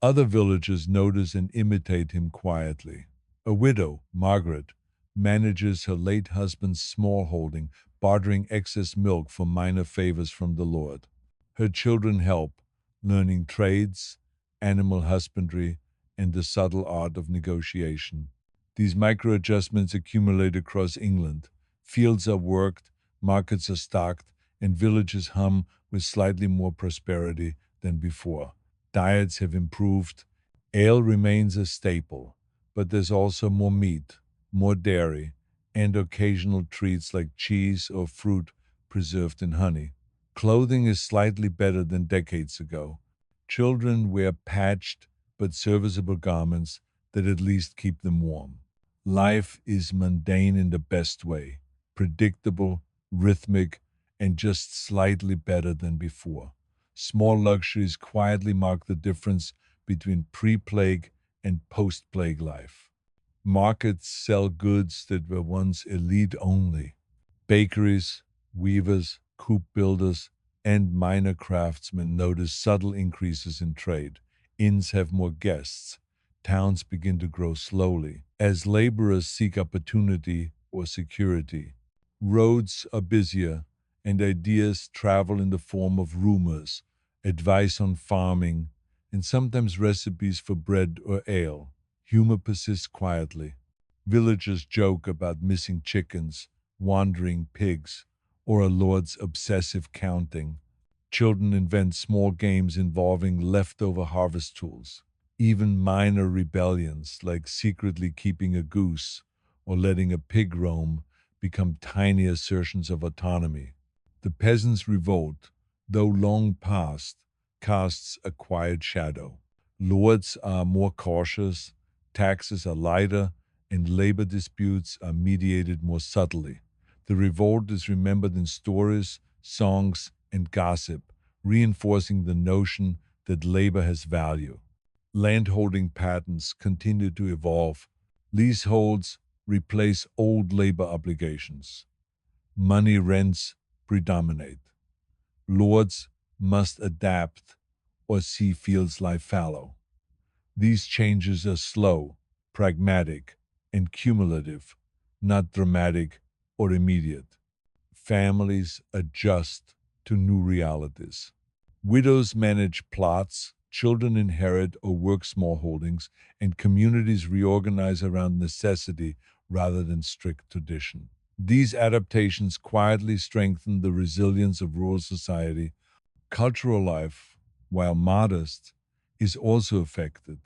Other villagers notice and imitate him quietly. A widow, Margaret, manages her late husband's small holding, bartering excess milk for minor favors from the Lord. Her children help, learning trades, animal husbandry, and the subtle art of negotiation. These micro adjustments accumulate across England. Fields are worked, markets are stocked, and villages hum with slightly more prosperity than before. Diets have improved. Ale remains a staple, but there's also more meat, more dairy, and occasional treats like cheese or fruit preserved in honey. Clothing is slightly better than decades ago. Children wear patched but serviceable garments that at least keep them warm. Life is mundane in the best way, predictable, rhythmic, and just slightly better than before. Small luxuries quietly mark the difference between pre plague and post plague life. Markets sell goods that were once elite only. Bakeries, weavers, coop builders, and minor craftsmen notice subtle increases in trade. Inns have more guests. Towns begin to grow slowly as laborers seek opportunity or security. Roads are busier, and ideas travel in the form of rumors, advice on farming, and sometimes recipes for bread or ale. Humor persists quietly. Villagers joke about missing chickens, wandering pigs, or a lord's obsessive counting. Children invent small games involving leftover harvest tools. Even minor rebellions, like secretly keeping a goose or letting a pig roam, become tiny assertions of autonomy. The peasants' revolt, though long past, casts a quiet shadow. Lords are more cautious, taxes are lighter, and labor disputes are mediated more subtly. The revolt is remembered in stories, songs, and gossip, reinforcing the notion that labor has value. Landholding patterns continue to evolve. Leaseholds replace old labor obligations. Money rents predominate. Lords must adapt or see fields lie fallow. These changes are slow, pragmatic, and cumulative, not dramatic or immediate. Families adjust to new realities. Widows manage plots, Children inherit or work small holdings, and communities reorganize around necessity rather than strict tradition. These adaptations quietly strengthen the resilience of rural society. Cultural life, while modest, is also affected.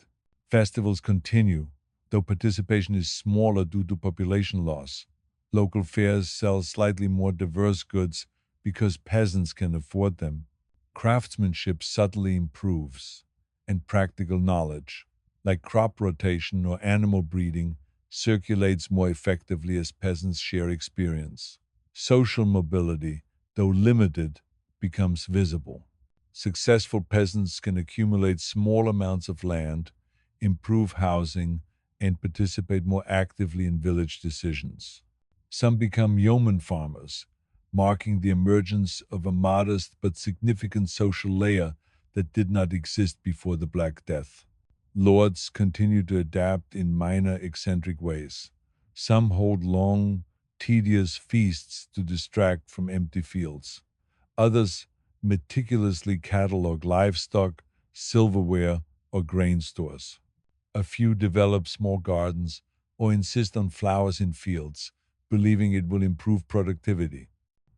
Festivals continue, though participation is smaller due to population loss. Local fairs sell slightly more diverse goods because peasants can afford them. Craftsmanship subtly improves, and practical knowledge, like crop rotation or animal breeding, circulates more effectively as peasants share experience. Social mobility, though limited, becomes visible. Successful peasants can accumulate small amounts of land, improve housing, and participate more actively in village decisions. Some become yeoman farmers, marking the emergence of a modest but significant social layer that did not exist before the Black Death. Lords continue to adapt in minor eccentric ways. Some hold long, tedious feasts to distract from empty fields. Others meticulously catalog livestock, silverware, or grain stores. A few develop small gardens or insist on flowers in fields, believing it will improve productivity.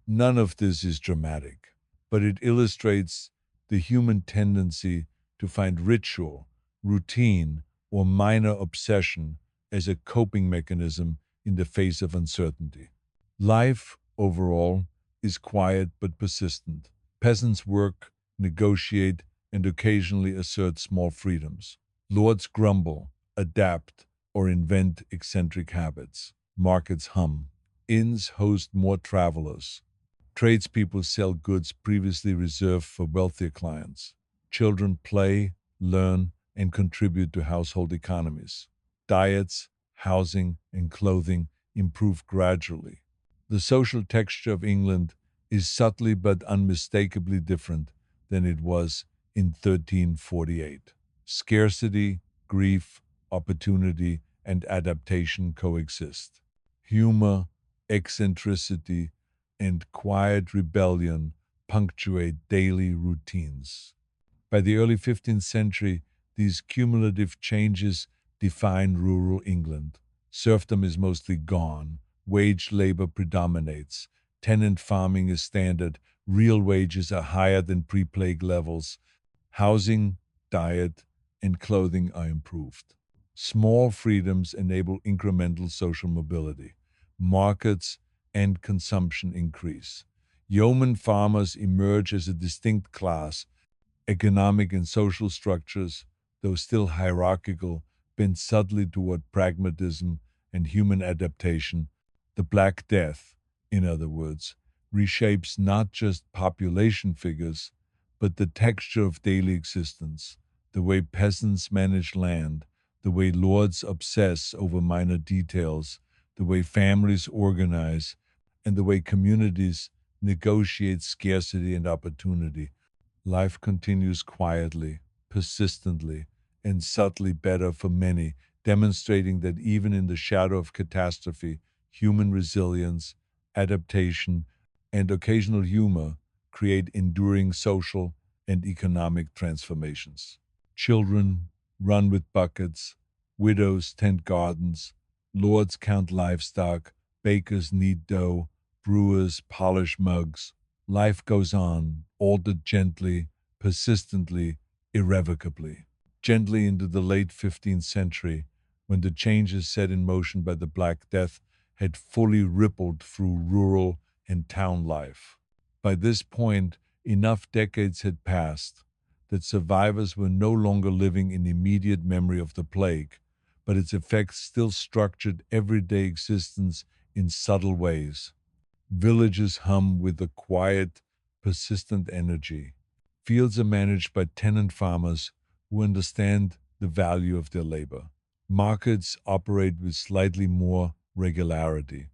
None of this is dramatic, but it illustrates the human tendency to find ritual, routine, or minor obsession as a coping mechanism in the face of uncertainty. Life, overall, is quiet but persistent. Peasants work, negotiate, and occasionally assert small freedoms. Lords grumble, adapt, or invent eccentric habits. Markets hum. Inns host more travelers. Tradespeople sell goods previously reserved for wealthier clients. Children play, learn, and contribute to household economies. Diets, housing, and clothing improve gradually. The social texture of England is subtly but unmistakably different than it was in 1348. Scarcity, grief, opportunity, and adaptation coexist. Humor, eccentricity, and quiet rebellion punctuate daily routines. By the early 15th century, these cumulative changes define rural England. Serfdom is mostly gone, wage labor predominates, tenant farming is standard, real wages are higher than pre plague levels, housing, diet, and clothing are improved. Small freedoms enable incremental social mobility. Markets and consumption increase. Yeoman farmers emerge as a distinct class. Economic and social structures, though still hierarchical, bend subtly toward pragmatism and human adaptation. The Black Death, in other words, reshapes not just population figures, but the texture of daily existence, the way peasants manage land, the way lords obsess over minor details, the way families organize, and the way communities negotiate scarcity and opportunity. Life continues quietly, persistently, and subtly better for many, demonstrating that even in the shadow of catastrophe, human resilience, adaptation, and occasional humor create enduring social and economic transformations. Children run with buckets, widows tend gardens, lords count livestock, bakers knead dough, brewers polish mugs. Life goes on, altered gently, persistently, irrevocably. Gently into the late 15th century, when the changes set in motion by the Black Death had fully rippled through rural and town life. By this point, enough decades had passed that survivors were no longer living in immediate memory of the plague, but its effects still structured everyday existence in subtle ways. Villages hum with a quiet, persistent energy. Fields are managed by tenant farmers who understand the value of their labor. Markets operate with slightly more regularity.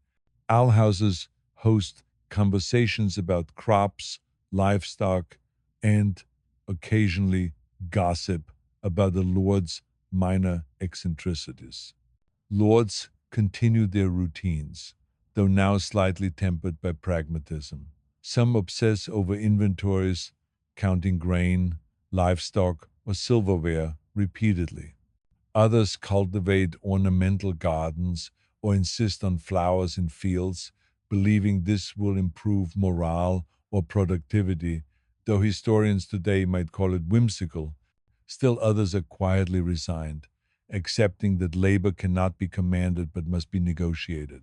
Alhouses host conversations about crops, livestock, and occasionally gossip about the Lord's minor eccentricities. Lords continue their routines, though now slightly tempered by pragmatism. Some obsess over inventories, counting grain, livestock, or silverware repeatedly. Others cultivate ornamental gardens or insist on flowers in fields, believing this will improve morale or productivity, though historians today might call it whimsical. Still others are quietly resigned, accepting that labor cannot be commanded but must be negotiated.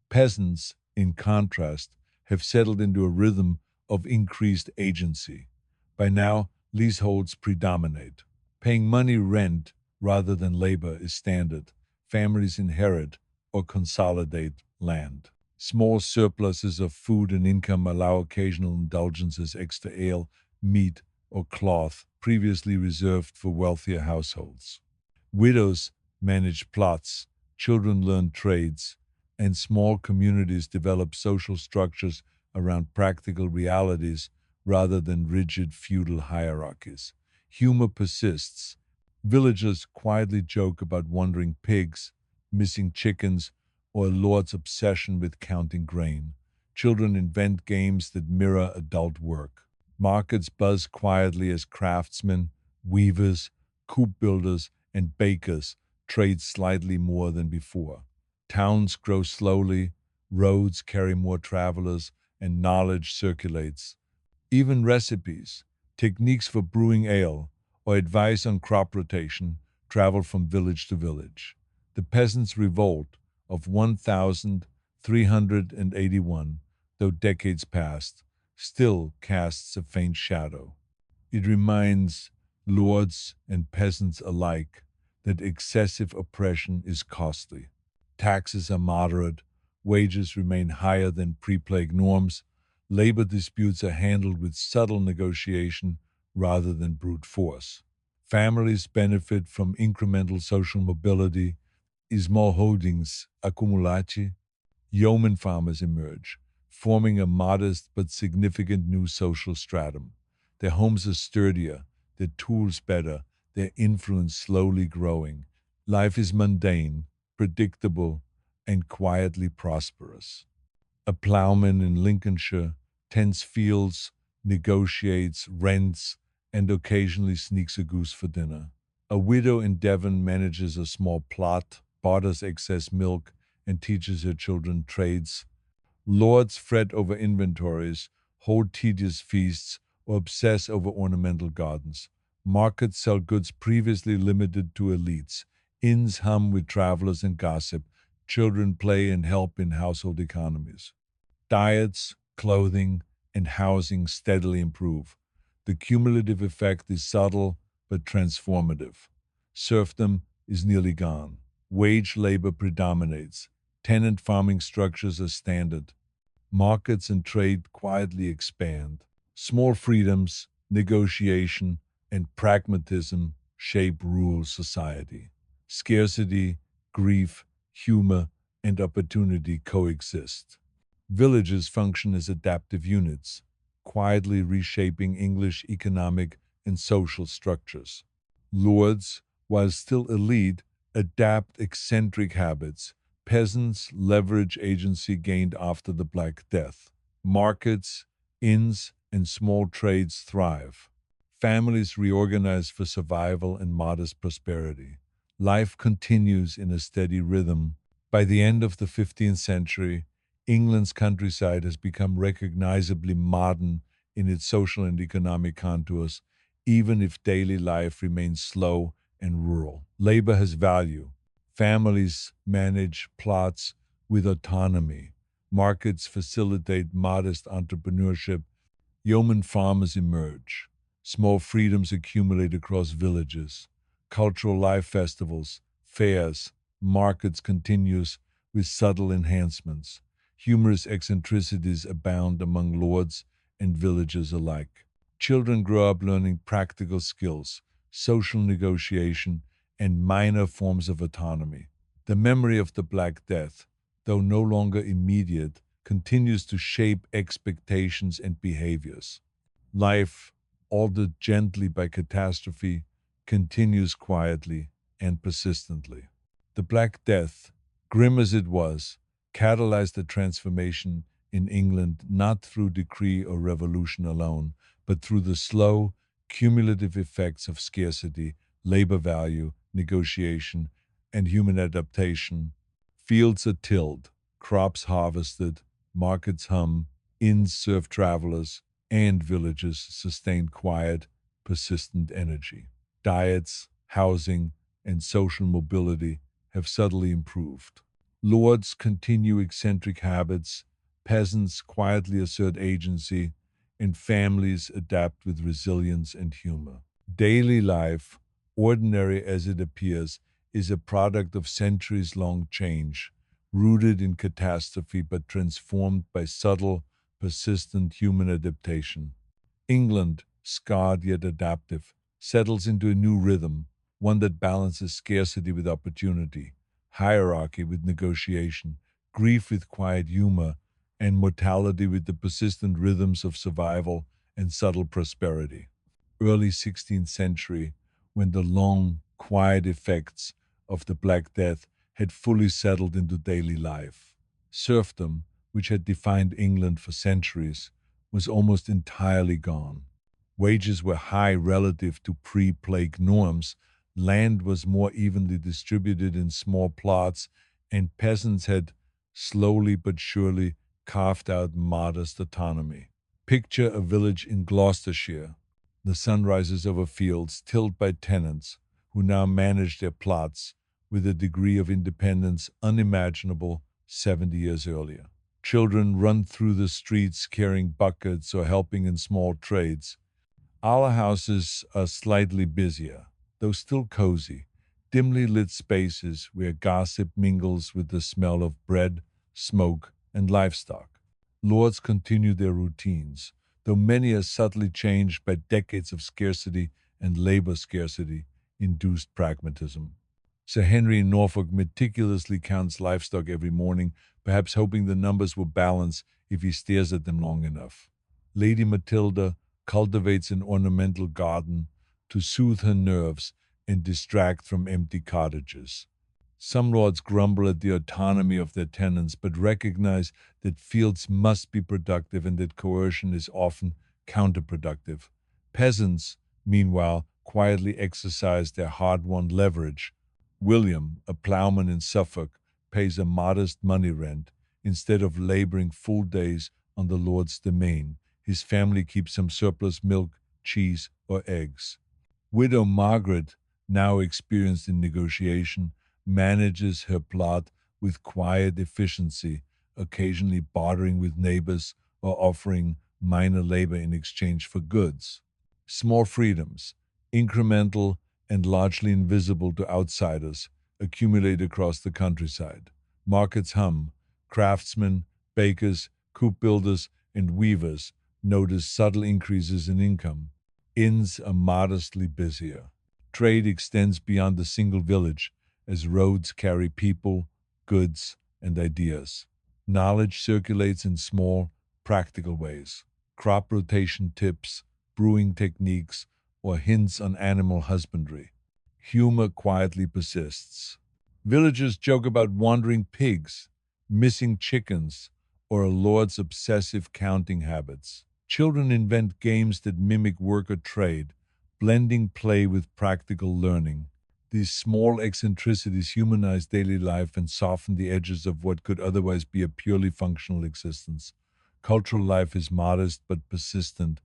Peasants, in contrast, have settled into a rhythm of increased agency. By now, leaseholds predominate. Paying money rent rather than labor is standard. Families inherit or consolidate land. Small surpluses of food and income allow occasional indulgences, extra ale, meat, or cloth previously reserved for wealthier households. Widows manage plots, children learn trades, and small communities develop social structures around practical realities rather than rigid feudal hierarchies. Humor persists. Villagers quietly joke about wandering pigs, missing chickens, or a lord's obsession with counting grain. Children invent games that mirror adult work. Markets buzz quietly as craftsmen, weavers, coop builders, and bakers trade slightly more than before. Towns grow slowly, roads carry more travelers, and knowledge circulates. Even recipes, techniques for brewing ale, or advice on crop rotation travel from village to village. The peasants' revolt of 1381, though decades passed, still casts a faint shadow. It reminds lords and peasants alike that excessive oppression is costly. Taxes are moderate, wages remain higher than pre plague norms, labor disputes are handled with subtle negotiation rather than brute force. Families benefit from incremental social mobility, small holdings accumulati, yeoman farmers emerge, forming a modest but significant new social stratum. Their homes are sturdier, their tools better, their influence slowly growing. Life is mundane, predictable, and quietly prosperous. A plowman in Lincolnshire tends fields, negotiates, rents, and occasionally sneaks a goose for dinner. A widow in Devon manages a small plot, barters excess milk, and teaches her children trades. Lords fret over inventories, hold tedious feasts, or obsess over ornamental gardens. Markets sell goods previously limited to elites. Inns hum with travelers and gossip. Children play and help in household economies. Diets, clothing, and housing steadily improve. The cumulative effect is subtle but transformative. Serfdom is nearly gone. Wage labor predominates. Tenant farming structures are standard. Markets and trade quietly expand. Small freedoms, negotiation, and pragmatism shape rural society. Scarcity, grief, humor, and opportunity coexist. Villages function as adaptive units, quietly reshaping English economic and social structures. Lords, while still elite, adapt eccentric habits. Peasants leverage agency gained after the Black Death. Markets, inns, and small trades thrive. Families reorganize for survival and modest prosperity. Life continues in a steady rhythm. By the end of the 15th century, England's countryside has become recognizably modern in its social and economic contours, even if daily life remains slow and rural. Labor has value. Families manage plots with autonomy. Markets facilitate modest entrepreneurship. Yeoman farmers emerge. Small freedoms accumulate across villages. Cultural life festivals, fairs, markets continues with subtle enhancements. Humorous eccentricities abound among lords and villagers alike. Children grow up learning practical skills, social negotiation, and minor forms of autonomy. The memory of the Black Death, though no longer immediate, continues to shape expectations and behaviors. Life, altered gently by catastrophe, continues quietly and persistently. The Black Death, grim as it was, catalyzed a transformation in England not through decree or revolution alone, but through the slow, cumulative effects of scarcity, labor value, negotiation, and human adaptation. Fields are tilled, crops harvested, markets hum, inns serve travelers, and villages sustain quiet, persistent energy. Diets, housing, and social mobility have subtly improved. Lords continue eccentric habits, peasants quietly assert agency, and families adapt with resilience and humor. Daily life, ordinary as it appears, is a product of centuries long change, rooted in catastrophe but transformed by subtle, persistent human adaptation. England, scarred yet adaptive, settles into a new rhythm, one that balances scarcity with opportunity, hierarchy with negotiation, grief with quiet humor, and mortality with the persistent rhythms of survival and subtle prosperity. Early 16th century, when the long, quiet effects of the Black Death had fully settled into daily life. Serfdom, which had defined England for centuries, was almost entirely gone. Wages were high relative to pre plague norms, land was more evenly distributed in small plots, and peasants had slowly but surely carved out modest autonomy. Picture a village in Gloucestershire. The sun rises over fields tilled by tenants who now manage their plots with a degree of independence unimaginable 70 years earlier. Children run through the streets carrying buckets or helping in small trades. Our houses are slightly busier, though still cozy, dimly lit spaces where gossip mingles with the smell of bread, smoke, and livestock. Lords continue their routines, though many are subtly changed by decades of scarcity and labor scarcity induced pragmatism. Sir Henry in Norfolk meticulously counts livestock every morning, perhaps hoping the numbers will balance if he stares at them long enough. Lady Matilda cultivates an ornamental garden to soothe her nerves and distract from empty cottages. Some lords grumble at the autonomy of their tenants, but recognize that fields must be productive and that coercion is often counterproductive. Peasants, meanwhile, quietly exercise their hard won leverage. William, a plowman in Suffolk, pays a modest money rent instead of laboring full days on the lord's domain. His family keeps some surplus milk, cheese, or eggs. Widow Margaret, now experienced in negotiation, manages her plot with quiet efficiency, occasionally bartering with neighbors or offering minor labor in exchange for goods. Small freedoms, incremental and largely invisible to outsiders, accumulate across the countryside. Markets hum. Craftsmen, bakers, coop builders, and weavers notice subtle increases in income. Inns are modestly busier. Trade extends beyond the single village as roads carry people, goods, and ideas. Knowledge circulates in small, practical ways. Crop rotation tips, brewing techniques, or hints on animal husbandry. Humor quietly persists. Villagers joke about wandering pigs, missing chickens, or a lord's obsessive counting habits. Children invent games that mimic work or trade, blending play with practical learning. These small eccentricities humanize daily life and soften the edges of what could otherwise be a purely functional existence. Cultural life is modest but persistent.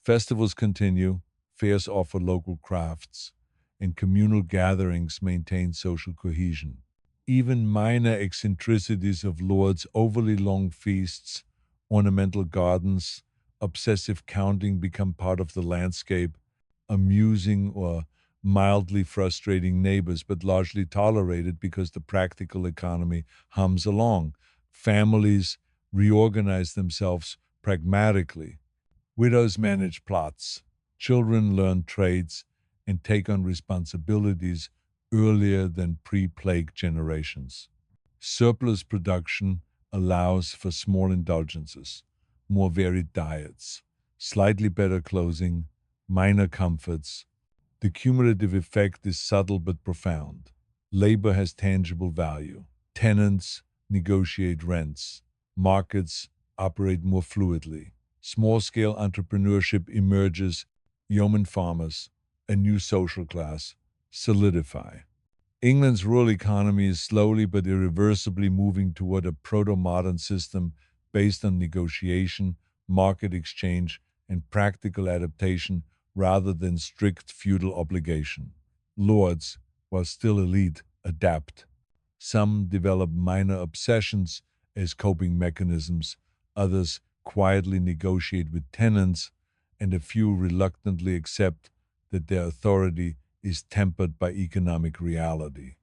Festivals continue, fairs offer local crafts, and communal gatherings maintain social cohesion. Even minor eccentricities of lords' overly long feasts, ornamental gardens, obsessive counting become part of the landscape, amusing or mildly frustrating neighbors, but largely tolerated because the practical economy hums along. Families reorganize themselves pragmatically. Widows manage plots. Children learn trades and take on responsibilities earlier than pre plague generations. Surplus production allows for small indulgences, more varied diets, slightly better clothing, minor comforts. The cumulative effect is subtle but profound. Labor has tangible value. Tenants negotiate rents. Markets operate more fluidly. Small scale entrepreneurship emerges yeoman farmers, a new social class, solidify. England's rural economy is slowly but irreversibly moving toward a proto modern system based on negotiation, market exchange, and practical adaptation rather than strict feudal obligation. Lords, while still elite, adapt. Some develop minor obsessions as coping mechanisms, others quietly negotiate with tenants, and a few reluctantly accept that their authority is tempered by economic reality.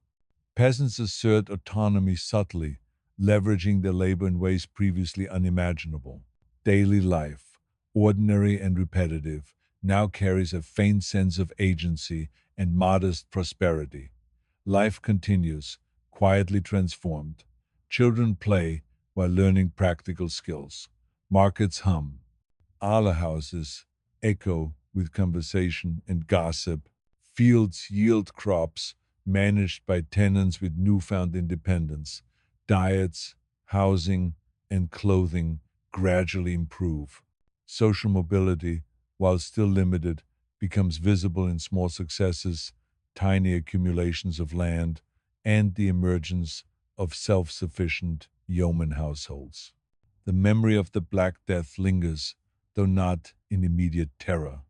Peasants assert autonomy subtly, leveraging their labor in ways previously unimaginable. Daily life, ordinary and repetitive, now carries a faint sense of agency and modest prosperity. Life continues, quietly transformed. Children play while learning practical skills. Markets hum. Houses echo with conversation and gossip. Fields yield crops managed by tenants with newfound independence. Diets, housing, and clothing gradually improve. Social mobility, while still limited, becomes visible in small successes, tiny accumulations of land, and the emergence of self sufficient yeoman households. The memory of the Black Death lingers, though not in immediate terror.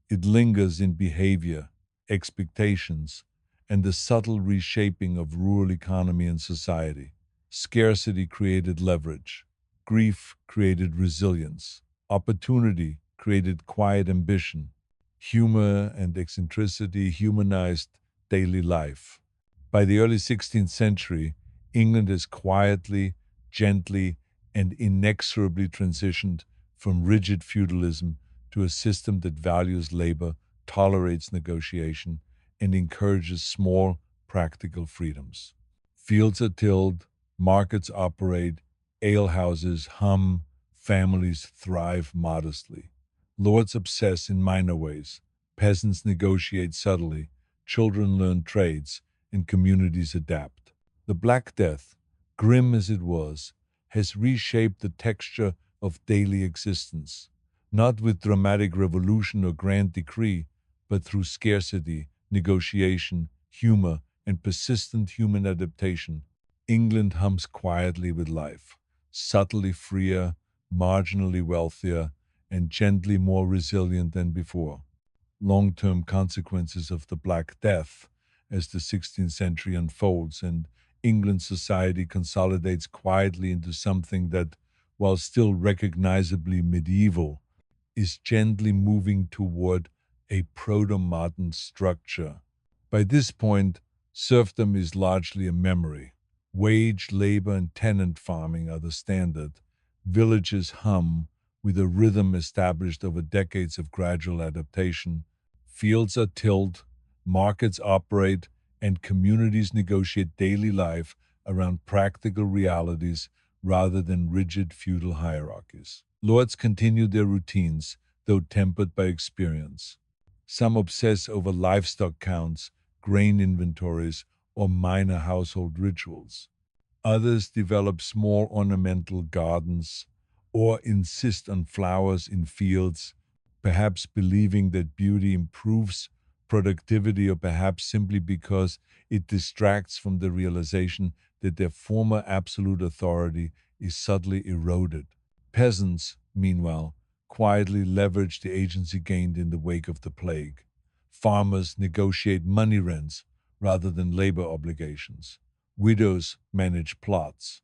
It lingers in behavior, expectations, and the subtle reshaping of rural economy and society. Scarcity created leverage. Grief created resilience. Opportunity created quiet ambition. Humor and eccentricity humanized daily life. By the early 16th century, England has quietly, gently, and inexorably transitioned from rigid feudalism to a system that values labor, tolerates negotiation, and encourages small, practical freedoms. Fields are tilled, markets operate, alehouses hum, families thrive modestly. Lords obsess in minor ways, peasants negotiate subtly, children learn trades, and communities adapt. The Black Death, grim as it was, has reshaped the texture of daily existence, not with dramatic revolution or grand decree, but through scarcity, negotiation, humor, and persistent human adaptation. England hums quietly with life, subtly freer, marginally wealthier, and gently more resilient than before. Long term consequences of the Black Death as the 16th century unfolds and England's society consolidates quietly into something that, while still recognizably medieval, is gently moving toward a proto modern structure. By this point, serfdom is largely a memory. Wage, labor, and tenant farming are the standard. Villages hum with a rhythm established over decades of gradual adaptation. Fields are tilled, markets operate, and communities negotiate daily life around practical realities rather than rigid feudal hierarchies. Lords continue their routines, though tempered by experience. Some obsess over livestock counts, grain inventories, or minor household rituals. Others develop small ornamental gardens or insist on flowers in fields, perhaps believing that beauty improves productivity or perhaps simply because it distracts from the realization that their former absolute authority is subtly eroded. Peasants, meanwhile, quietly leverage the agency gained in the wake of the plague. Farmers negotiate money rents rather than labor obligations. Widows manage plots.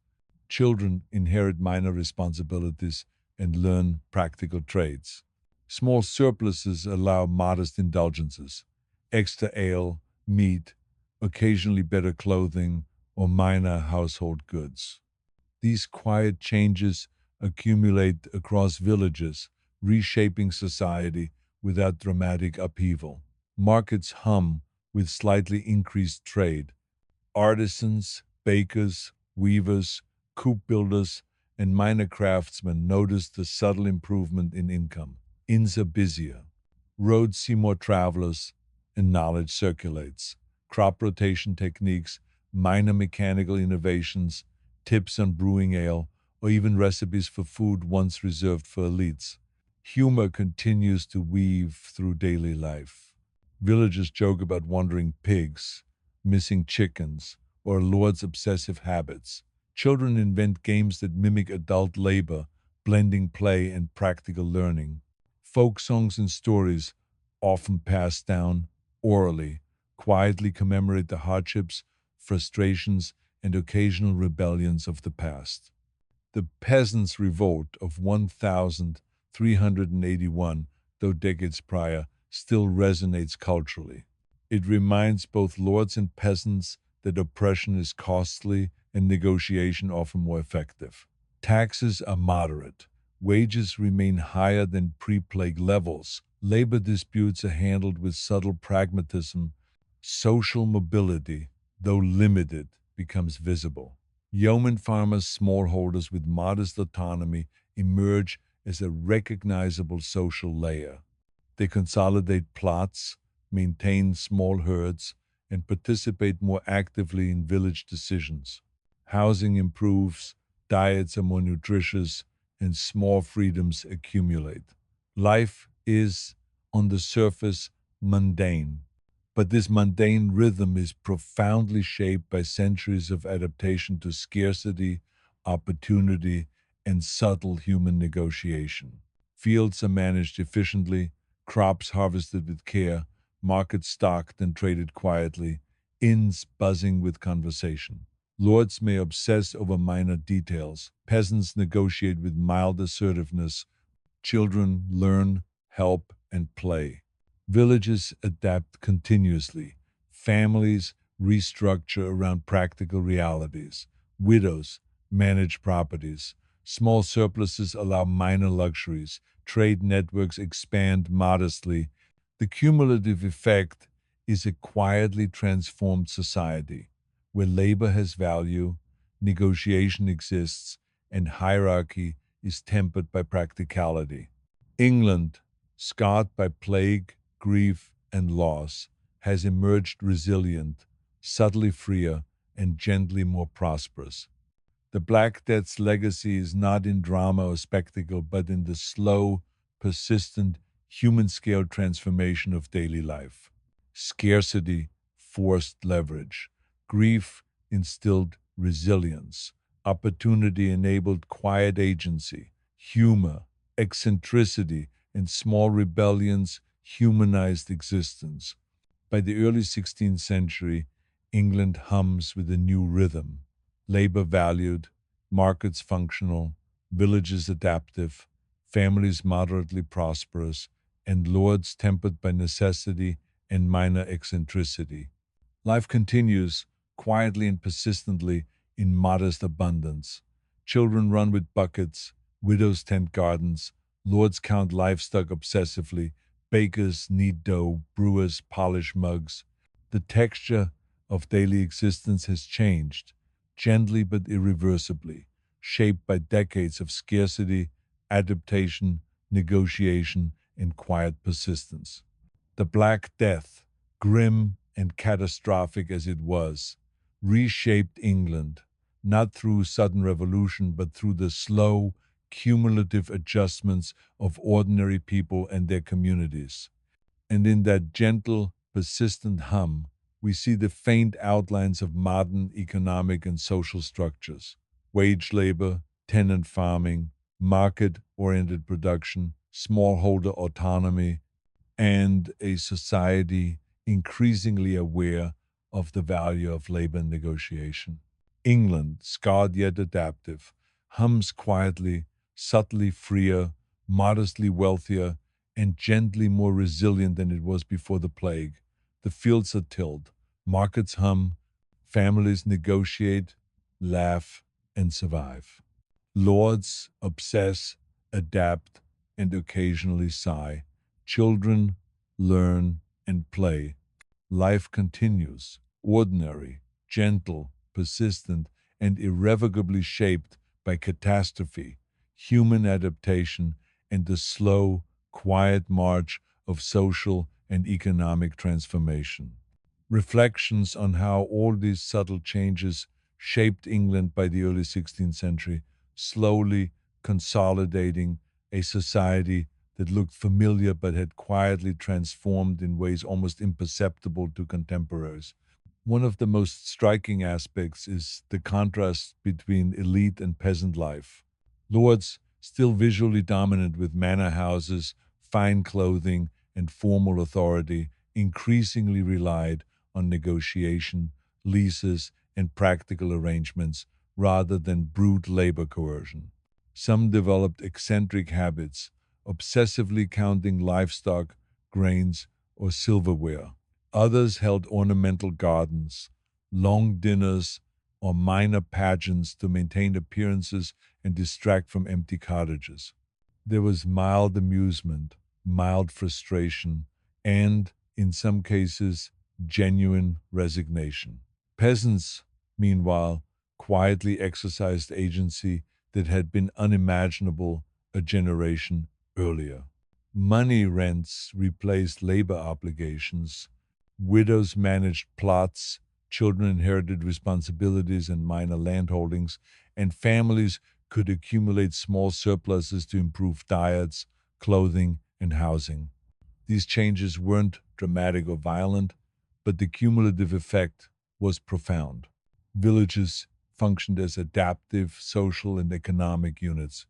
Children inherit minor responsibilities and learn practical trades. Small surpluses allow modest indulgences, extra ale, meat, occasionally better clothing, or minor household goods. These quiet changes accumulate across villages, reshaping society without dramatic upheaval. Markets hum with slightly increased trade. Artisans, bakers, weavers, coop builders, and minor craftsmen notice the subtle improvement in income. Inns are busier. Roads see more travelers, and knowledge circulates. Crop rotation techniques, minor mechanical innovations, tips on brewing ale, or even recipes for food once reserved for elites Humor continues to weave through daily life. Villagers joke about wandering pigs, missing chickens, or lords' obsessive habits. Children invent games that mimic adult labor, blending play and practical learning. Folk songs and stories, often passed down orally, quietly commemorate the hardships, frustrations, and occasional rebellions of the past. The Peasants' Revolt of 1381, though decades prior, still resonates culturally. It reminds both lords and peasants that oppression is costly and negotiation often more effective. Taxes are moderate. Wages remain higher than pre-plague levels. Labor disputes are handled with subtle pragmatism. Social mobility, though limited, becomes visible. Yeoman farmers, smallholders with modest autonomy emerge as a recognizable social layer. They consolidate plots, maintain small herds, and participate more actively in village decisions. Housing improves, diets are more nutritious, and small freedoms accumulate. Life is, on the surface, mundane, but this mundane rhythm is profoundly shaped by centuries of adaptation to scarcity, opportunity, and subtle human negotiation. Fields are managed efficiently, crops harvested with care, markets stocked and traded quietly, inns buzzing with conversation. Lords may obsess over minor details, peasants negotiate with mild assertiveness, children learn, help, and play. Villages adapt continuously. Families restructure around practical realities. Widows manage properties. Small surpluses allow minor luxuries. Trade networks expand modestly. The cumulative effect is a quietly transformed society where labor has value, negotiation exists, and hierarchy is tempered by practicality. England, scarred by plague, grief, and loss, has emerged resilient, subtly freer, and gently more prosperous. The Black Death's legacy is not in drama or spectacle, but in the slow, persistent, human scale transformation of daily life. Scarcity forced leverage, grief instilled resilience, opportunity enabled quiet agency, humor, eccentricity, and small rebellions humanized existence. By the early 16th century, England hums with a new rhythm. Labor valued, markets functional, villages adaptive, families moderately prosperous, and lords tempered by necessity and minor eccentricity. Life continues quietly and persistently in modest abundance. Children run with buckets, widows tend gardens, lords count livestock obsessively, bakers knead dough, brewers polish mugs. The texture of daily existence has changed, gently but irreversibly, shaped by decades of scarcity, adaptation, negotiation, and quiet persistence. The Black Death, grim and catastrophic as it was, reshaped England, not through sudden revolution, but through the slow, cumulative adjustments of ordinary people and their communities. And in that gentle, persistent hum, we see the faint outlines of modern economic and social structures: wage labor, tenant farming, market oriented production, smallholder autonomy, and a society increasingly aware of the value of labor negotiation. England, scarred yet adaptive, hums quietly, subtly freer, modestly wealthier, and gently more resilient than it was before the plague. The fields are tilled, markets hum, families negotiate, laugh, and survive. Lords obsess, adapt, and occasionally sigh. Children learn and play. Life continues, ordinary, gentle, persistent, and irrevocably shaped by catastrophe, human adaptation, and the slow, quiet march of social and economic transformation. Reflections on how all these subtle changes shaped England by the early 16th century, slowly consolidating a society that looked familiar but had quietly transformed in ways almost imperceptible to contemporaries. One of the most striking aspects is the contrast between elite and peasant life. Lords, still visually dominant with manor houses, fine clothing, and formal authority, increasingly relied on negotiation, leases, and practical arrangements rather than brute labor coercion. Some developed eccentric habits, obsessively counting livestock, grains, or silverware. Others held ornamental gardens, long dinners, or minor pageants to maintain appearances and distract from empty cottages. There was mild amusement, mild frustration, and, in some cases, genuine resignation. Peasants, meanwhile, quietly exercised agency that had been unimaginable a generation earlier. Money rents replaced labor obligations. Widows managed plots, children inherited responsibilities and minor landholdings, and families could accumulate small surpluses to improve diets, clothing, and housing. These changes weren't dramatic or violent, but the cumulative effect was profound. Villages functioned as adaptive social and economic units.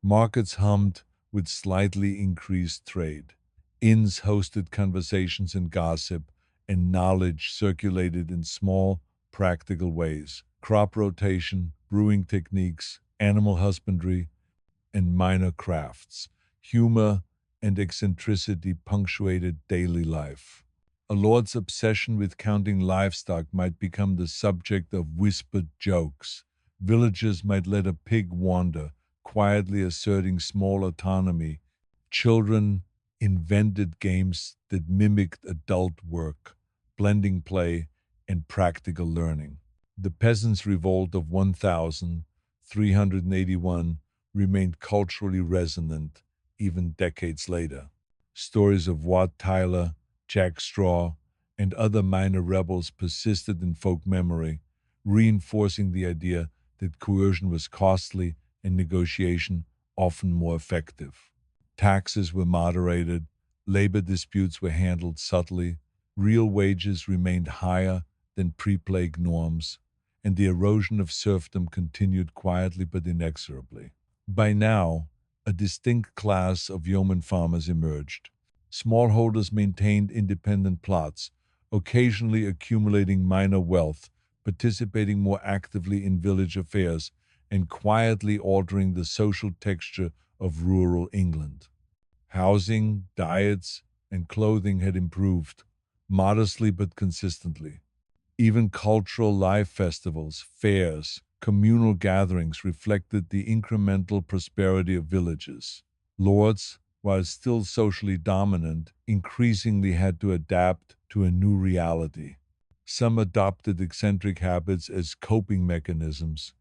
Markets hummed with slightly increased trade. Inns hosted conversations and gossip, and knowledge circulated in small, practical ways. Crop rotation, brewing techniques, animal husbandry, and minor crafts. Humor and eccentricity punctuated daily life. A lord's obsession with counting livestock might become the subject of whispered jokes. Villagers might let a pig wander, quietly asserting small autonomy. Children invented games that mimicked adult work, blending play and practical learning. The Peasants' Revolt of 1381 remained culturally resonant even decades later. Stories of Wat Tyler, Jack Straw, and other minor rebels persisted in folk memory, reinforcing the idea that coercion was costly and negotiation often more effective. Taxes were moderated, labor disputes were handled subtly, real wages remained higher than pre plague norms, and the erosion of serfdom continued quietly but inexorably. By now, a distinct class of yeoman farmers emerged. Smallholders maintained independent plots, occasionally accumulating minor wealth, participating more actively in village affairs, and quietly altering the social texture of rural England. Housing, diets, and clothing had improved, modestly but consistently. Even cultural life festivals, fairs, communal gatherings reflected the incremental prosperity of villages. Lords, while still socially dominant, increasingly had to adapt to a new reality. Some adopted eccentric habits as coping mechanisms.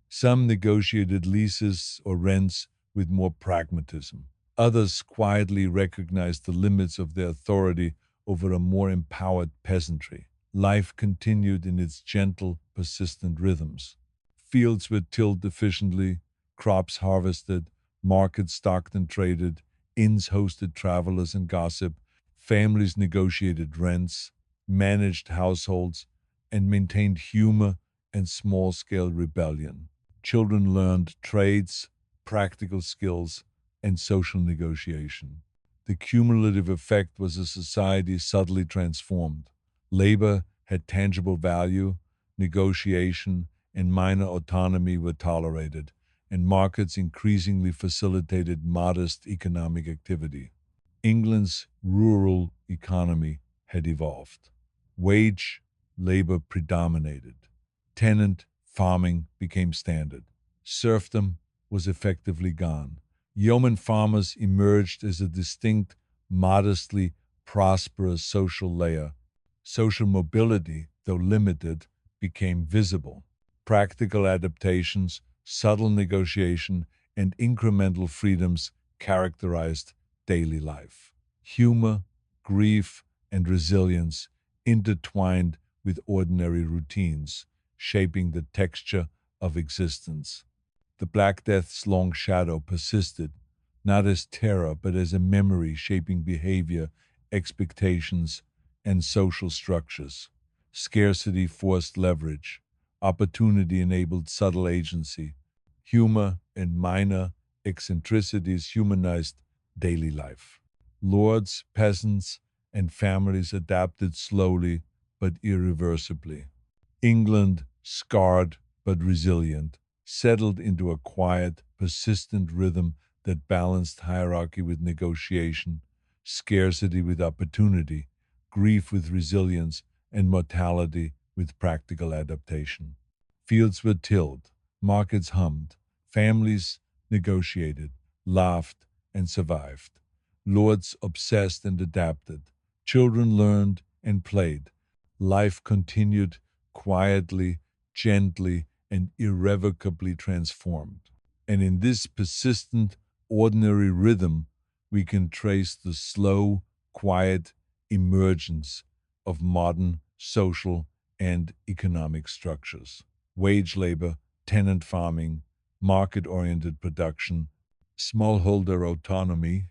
Some negotiated leases or rents with more pragmatism. Others quietly recognized the limits of their authority over a more empowered peasantry. Life continued in its gentle, persistent rhythms. Fields were tilled efficiently, crops harvested, markets stocked and traded, inns hosted travelers and gossip, families negotiated rents, managed households, and maintained humor and small scale rebellion. Children learned trades, practical skills, and social negotiation. The cumulative effect was a society subtly transformed. Labor had tangible value, negotiation and minor autonomy were tolerated, and markets increasingly facilitated modest economic activity. England's rural economy had evolved. Wage labor predominated. Tenant farming became standard. Serfdom was effectively gone. Yeoman farmers emerged as a distinct, modestly prosperous social layer. Social mobility, though limited, became visible. Practical adaptations, subtle negotiation, and incremental freedoms characterized daily life. Humor, grief, and resilience intertwined with ordinary routines, shaping the texture of existence. The Black Death's long shadow persisted, not as terror, but as a memory shaping behavior, expectations, and social structures. Scarcity forced leverage, opportunity enabled subtle agency, humor and minor eccentricities humanized daily life. Lords, peasants, and families adapted slowly but irreversibly. England, scarred but resilient, settled into a quiet, persistent rhythm that balanced hierarchy with negotiation, scarcity with opportunity, grief with resilience, and mortality with practical adaptation. Fields were tilled, markets hummed, families negotiated, laughed, and survived. Lords obsessed and adapted, children learned and played. Life continued quietly, gently, and irrevocably transformed. And in this persistent, ordinary rhythm, we can trace the slow, quiet emergence of modern social and economic structures. Wage labor, tenant farming, market oriented production, smallholder autonomy,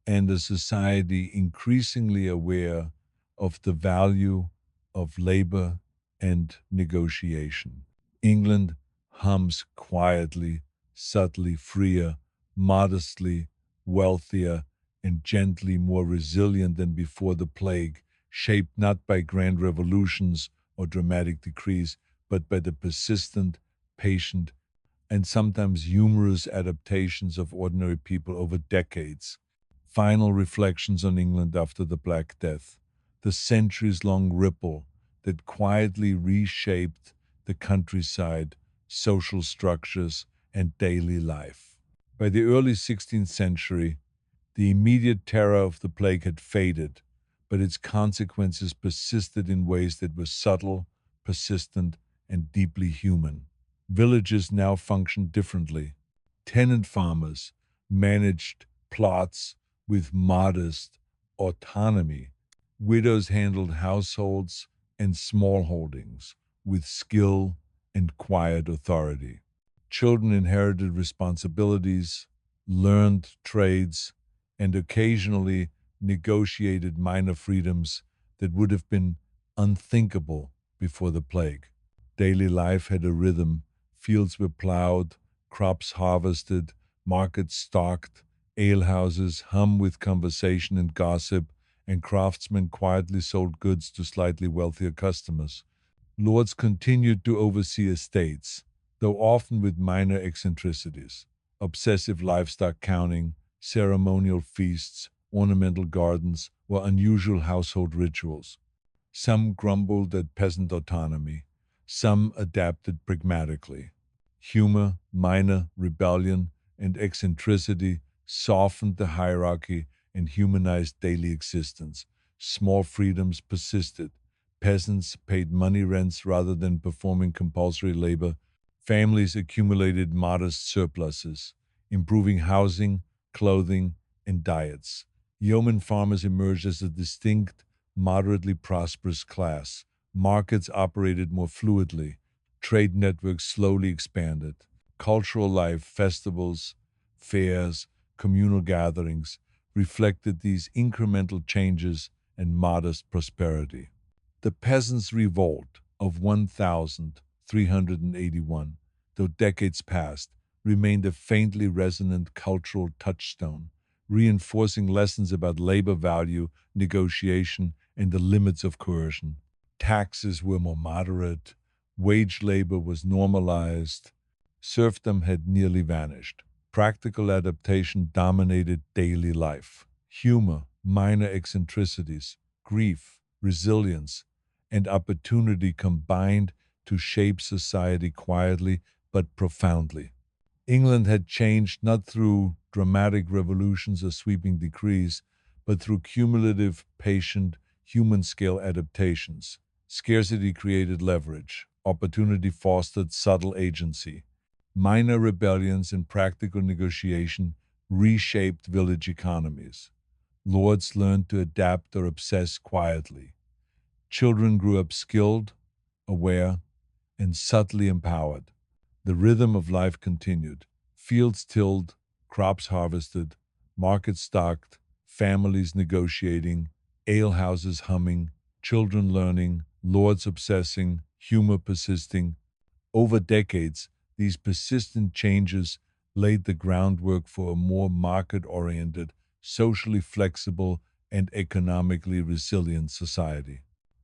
and a society increasingly aware of the value of labor and negotiation. England hums quietly, subtly freer, modestly wealthier, and gently more resilient than before the plague, shaped not by grand revolutions or dramatic decrees, but by the persistent, patient, and sometimes humorous adaptations of ordinary people over decades. Final reflections on England after the Black Death, the centuries long ripple that quietly reshaped the countryside, social structures, and daily life. By the early 16th century, the immediate terror of the plague had faded, but its consequences persisted in ways that were subtle, persistent, and deeply human. Villages now functioned differently. Tenant farmers managed plots with modest autonomy. Widows handled households and small holdings with skill and quiet authority. Children inherited responsibilities, learned trades, and occasionally negotiated minor freedoms that would have been unthinkable before the plague. Daily life had a rhythm. Fields were plowed, crops harvested, markets stocked, alehouses hum with conversation and gossip, and craftsmen quietly sold goods to slightly wealthier customers. Lords continued to oversee estates, though often with minor eccentricities, obsessive livestock counting, ceremonial feasts, ornamental gardens, or unusual household rituals. Some grumbled at peasant autonomy, some adapted pragmatically. Humor, minor rebellion, and eccentricity softened the hierarchy and humanized daily existence. Small freedoms persisted. Peasants paid money rents rather than performing compulsory labor. Families accumulated modest surpluses, improving housing, clothing, and diets. Yeoman farmers emerged as a distinct, moderately prosperous class. Markets operated more fluidly. Trade networks slowly expanded. Cultural life, festivals, fairs, communal gatherings reflected these incremental changes and modest prosperity. The Peasants' Revolt of 1381, though decades passed, remained a faintly resonant cultural touchstone, reinforcing lessons about labor value, negotiation, and the limits of coercion. Taxes were more moderate, wage labor was normalized, serfdom had nearly vanished. Practical adaptation dominated daily life. Humor, minor eccentricities, grief, resilience, and opportunity combined to shape society quietly but profoundly. England had changed not through dramatic revolutions or sweeping decrees, but through cumulative, patient, human scale adaptations. Scarcity created leverage, opportunity fostered subtle agency. Minor rebellions and practical negotiation reshaped village economies. Lords learned to adapt or obsess quietly. Children grew up skilled, aware, and subtly empowered. The rhythm of life continued. Fields tilled, crops harvested, markets stocked, families negotiating, alehouses humming, children learning, lords obsessing, humor persisting. Over decades, these persistent changes laid the groundwork for a more market oriented, socially flexible, and economically resilient society.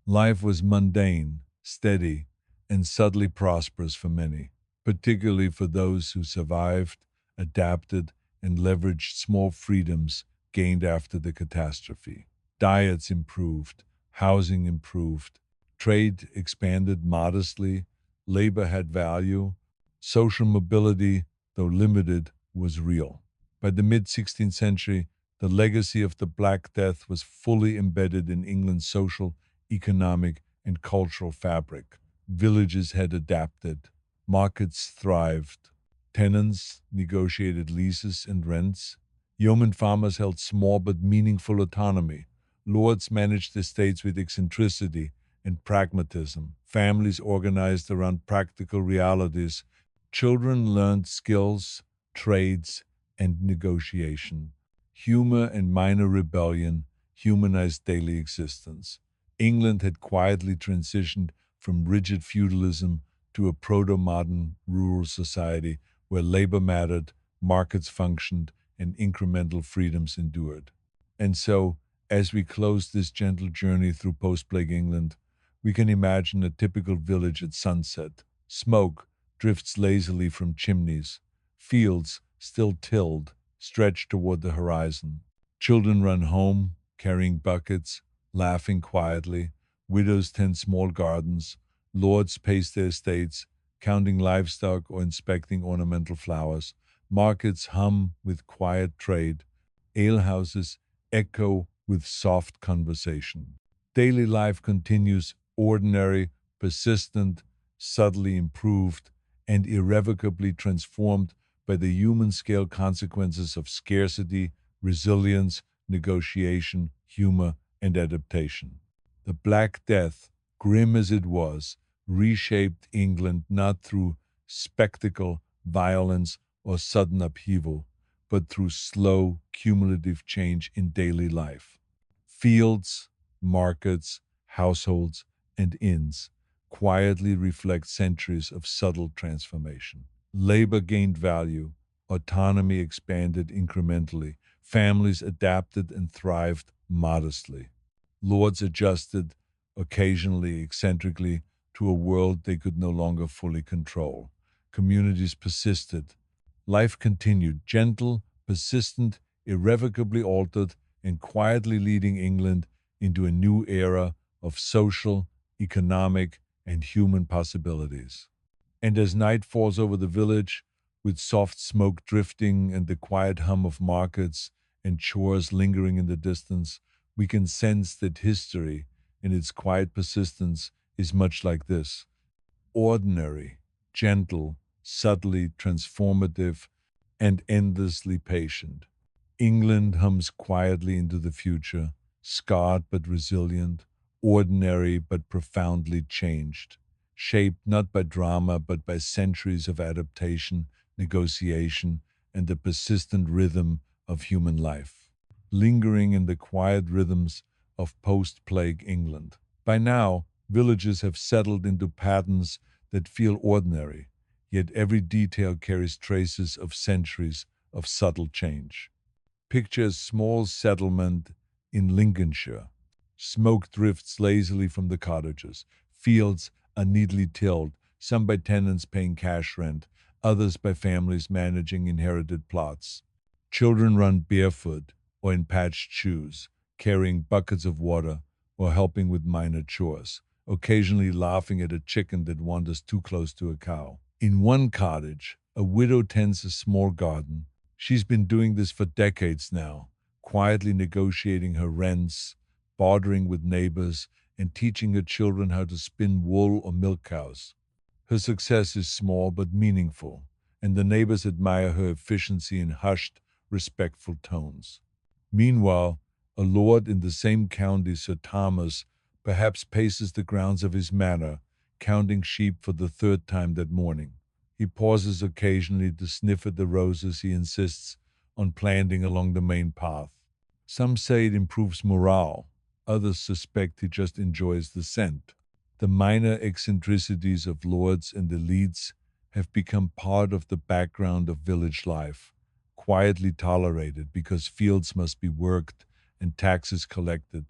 Life was mundane, steady, and subtly prosperous for many, particularly for those who survived, adapted, and leveraged small freedoms gained after the catastrophe. Diets improved, housing improved, trade expanded modestly, labor had value, social mobility, though limited, was real. By the mid 16th century, the legacy of the Black Death was fully embedded in England's social, economic, and cultural fabric. Villages had adapted, markets thrived, tenants negotiated leases and rents, yeoman farmers held small but meaningful autonomy, lords managed estates with eccentricity and pragmatism, families organized around practical realities, children learned skills, trades, and negotiation. Humor and minor rebellion humanized daily existence. England had quietly transitioned from rigid feudalism to a proto modern rural society where labor mattered, markets functioned, and incremental freedoms endured. And so, as we close this gentle journey through post plague England, we can imagine a typical village at sunset. Smoke drifts lazily from chimneys, fields, still tilled, stretch toward the horizon. Children run home, carrying buckets, laughing quietly. Widows tend small gardens. Lords pace their estates, counting livestock or inspecting ornamental flowers. Markets hum with quiet trade. Alehouses echo with soft conversation. Daily life continues ordinary, persistent, subtly improved, and irrevocably transformed by the human scale consequences of scarcity, resilience, negotiation, humor, and adaptation. The Black Death, grim as it was, reshaped England not through spectacle, violence, or sudden upheaval, but through slow, cumulative change in daily life. Fields, markets, households, and inns quietly reflect centuries of subtle transformation. Labor gained value, autonomy expanded incrementally, families adapted and thrived modestly. Lords adjusted, occasionally eccentrically, to a world they could no longer fully control. Communities persisted. Life continued, gentle, persistent, irrevocably altered, and quietly leading England into a new era of social, economic, and human possibilities. And as night falls over the village, with soft smoke drifting and the quiet hum of markets and chores lingering in the distance, we can sense that history, in its quiet persistence, is much like this: ordinary, gentle, subtly transformative, and endlessly patient. England hums quietly into the future, scarred but resilient, ordinary but profoundly changed, shaped not by drama but by centuries of adaptation, negotiation, and the persistent rhythm of human life, lingering in the quiet rhythms of post plague England. By now, villages have settled into patterns that feel ordinary, yet every detail carries traces of centuries of subtle change. Picture a small settlement in Lincolnshire. Smoke drifts lazily from the cottages. Fields are neatly tilled, some by tenants paying cash rent, others by families managing inherited plots. Children run barefoot or in patched shoes, carrying buckets of water or helping with minor chores, occasionally laughing at a chicken that wanders too close to a cow. In one cottage, a widow tends a small garden. She's been doing this for decades now, quietly negotiating her rents, bartering with neighbors, and teaching her children how to spin wool or milk cows. Her success is small but meaningful, and the neighbors admire her efficiency in hushed, respectful tones. Meanwhile, a lord in the same county, Sir Thomas, perhaps paces the grounds of his manor, counting sheep for the third time that morning. He pauses occasionally to sniff at the roses he insists on planting along the main path. Some say it improves morale, others suspect he just enjoys the scent. The minor eccentricities of lords and elites have become part of the background of village life, quietly tolerated because fields must be worked and taxes collected.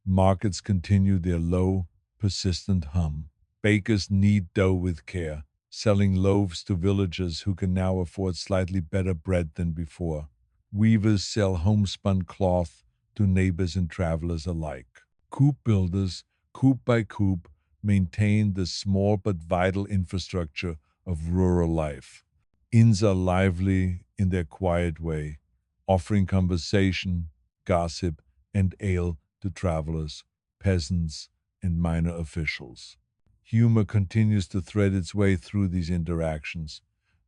Markets continue their low, persistent hum. Bakers knead dough with care, selling loaves to villagers who can now afford slightly better bread than before. Weavers sell homespun cloth to neighbors and travelers alike. Coop builders, coop by coop, maintain the small but vital infrastructure of rural life. Inns are lively in their quiet way, offering conversation, gossip, and ale to travelers, peasants, and minor officials. Humor continues to thread its way through these interactions.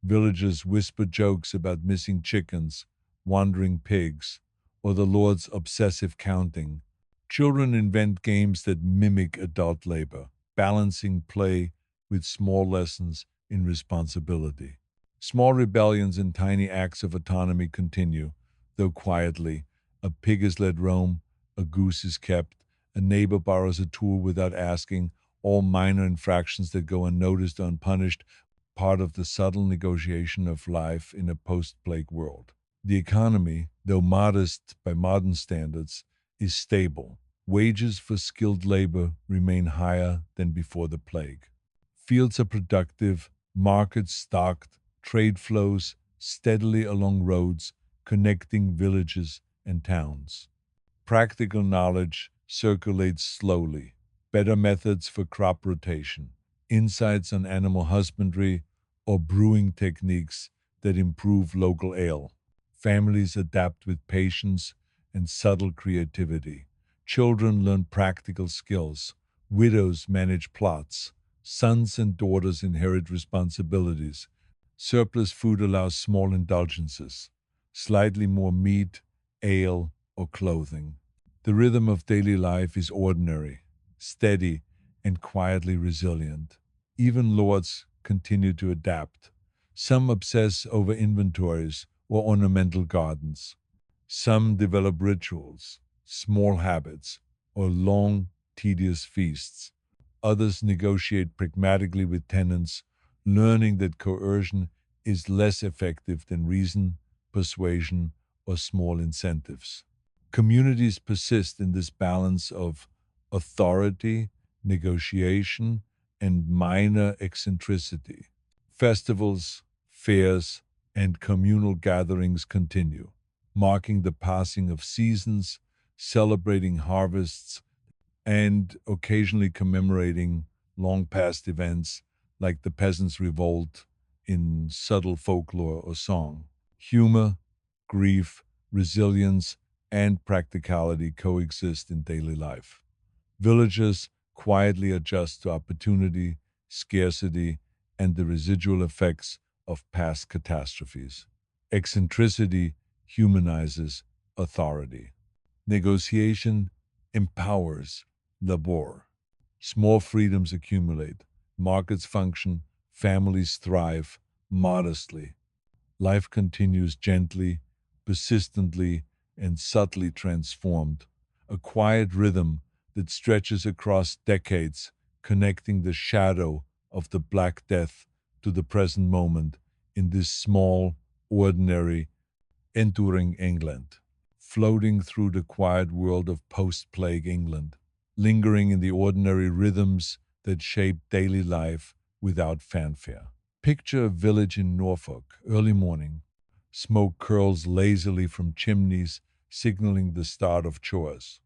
Villagers whisper jokes about missing chickens, wandering pigs, or the Lord's obsessive counting. Children invent games that mimic adult labor, balancing play with small lessons in responsibility. Small rebellions and tiny acts of autonomy continue, though quietly. A pig is let roam, a goose is kept, a neighbor borrows a tool without asking, all minor infractions that go unnoticed or unpunished, part of the subtle negotiation of life in a post plague world. The economy, though modest by modern standards, is stable. Wages for skilled labor remain higher than before the plague. Fields are productive, markets stocked, trade flows steadily along roads connecting villages and towns. Practical knowledge circulates slowly. Better methods for crop rotation, insights on animal husbandry, or brewing techniques that improve local ale. Families adapt with patience and subtle creativity. Children learn practical skills. Widows manage plots. Sons and daughters inherit responsibilities. Surplus food allows small indulgences, slightly more meat, ale, or clothing. The rhythm of daily life is ordinary, steady, and quietly resilient. Even lords continue to adapt. Some obsess over inventories or ornamental gardens. Some develop rituals, small habits, or long, tedious feasts. Others negotiate pragmatically with tenants, learning that coercion is less effective than reason, persuasion, or small incentives. Communities persist in this balance of authority, negotiation, and minor eccentricity. Festivals, fairs, and communal gatherings continue, marking the passing of seasons, celebrating harvests, and occasionally commemorating long past events like the Peasants' Revolt in subtle folklore or song. Humor, grief, resilience, and practicality coexist in daily life. Villagers quietly adjust to opportunity, scarcity, and the residual effects of past catastrophes. Eccentricity humanizes authority. Negotiation empowers labor. Small freedoms accumulate, markets function, families thrive modestly. Life continues gently, persistently, and subtly transformed, a quiet rhythm that stretches across decades, connecting the shadow of the Black Death to the present moment in this small, ordinary, enduring England, floating through the quiet world of post plague England, lingering in the ordinary rhythms that shape daily life without fanfare. Picture a village in Norfolk, early morning. Smoke curls lazily from chimneys, signaling the start of chores.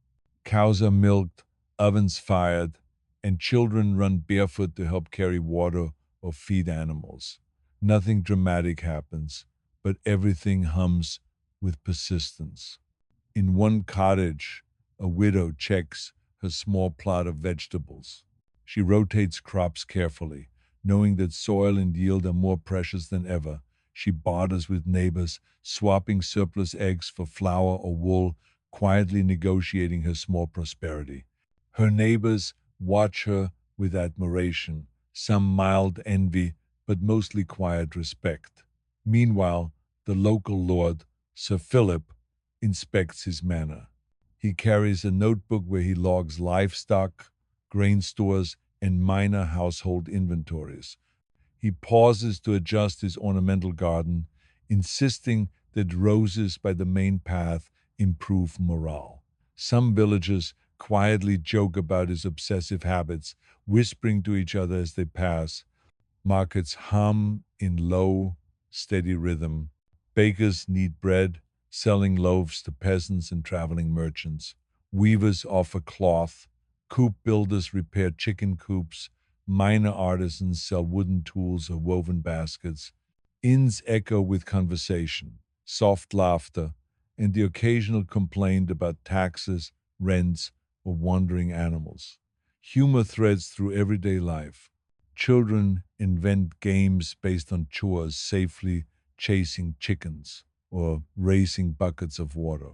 Cows are milked, ovens fired, and children run barefoot to help carry water or feed animals. Nothing dramatic happens, but everything hums with persistence. In one cottage, a widow checks her small plot of vegetables. She rotates crops carefully, knowing that soil and yield are more precious than ever. She barters with neighbors, swapping surplus eggs for flour or wool, quietly negotiating her small prosperity. Her neighbors watch her with admiration, some mild envy, but mostly quiet respect. Meanwhile, the local lord Sir Philip inspects his manor. He carries a notebook where he logs livestock, grain stores, and minor household inventories. He pauses to adjust his ornamental garden, insisting that roses by the main path improve morale. Some villagers quietly joke about his obsessive habits, whispering to each other as they pass. Markets hum in low, steady rhythm. Bakers knead bread, selling loaves to peasants and traveling merchants. Weavers offer cloth. Coop builders repair chicken coops. Minor artisans sell wooden tools or woven baskets. Inns echo with conversation, soft laughter, and the occasional complaint about taxes, rents, or wandering animals. Humor threads through everyday life. Children invent games based on chores, safely chasing chickens or raising buckets of water.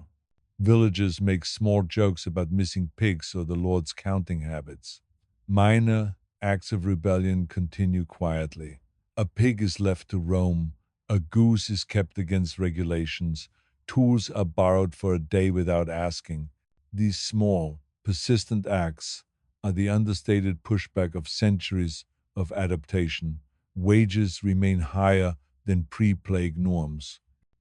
Villagers make small jokes about missing pigs or the Lord's counting habits. Minor acts of rebellion continue quietly. A pig is left to roam, a goose is kept against regulations, tools are borrowed for a day without asking. These small, persistent acts are the understated pushback of centuries of adaptation. Wages remain higher than pre plague norms.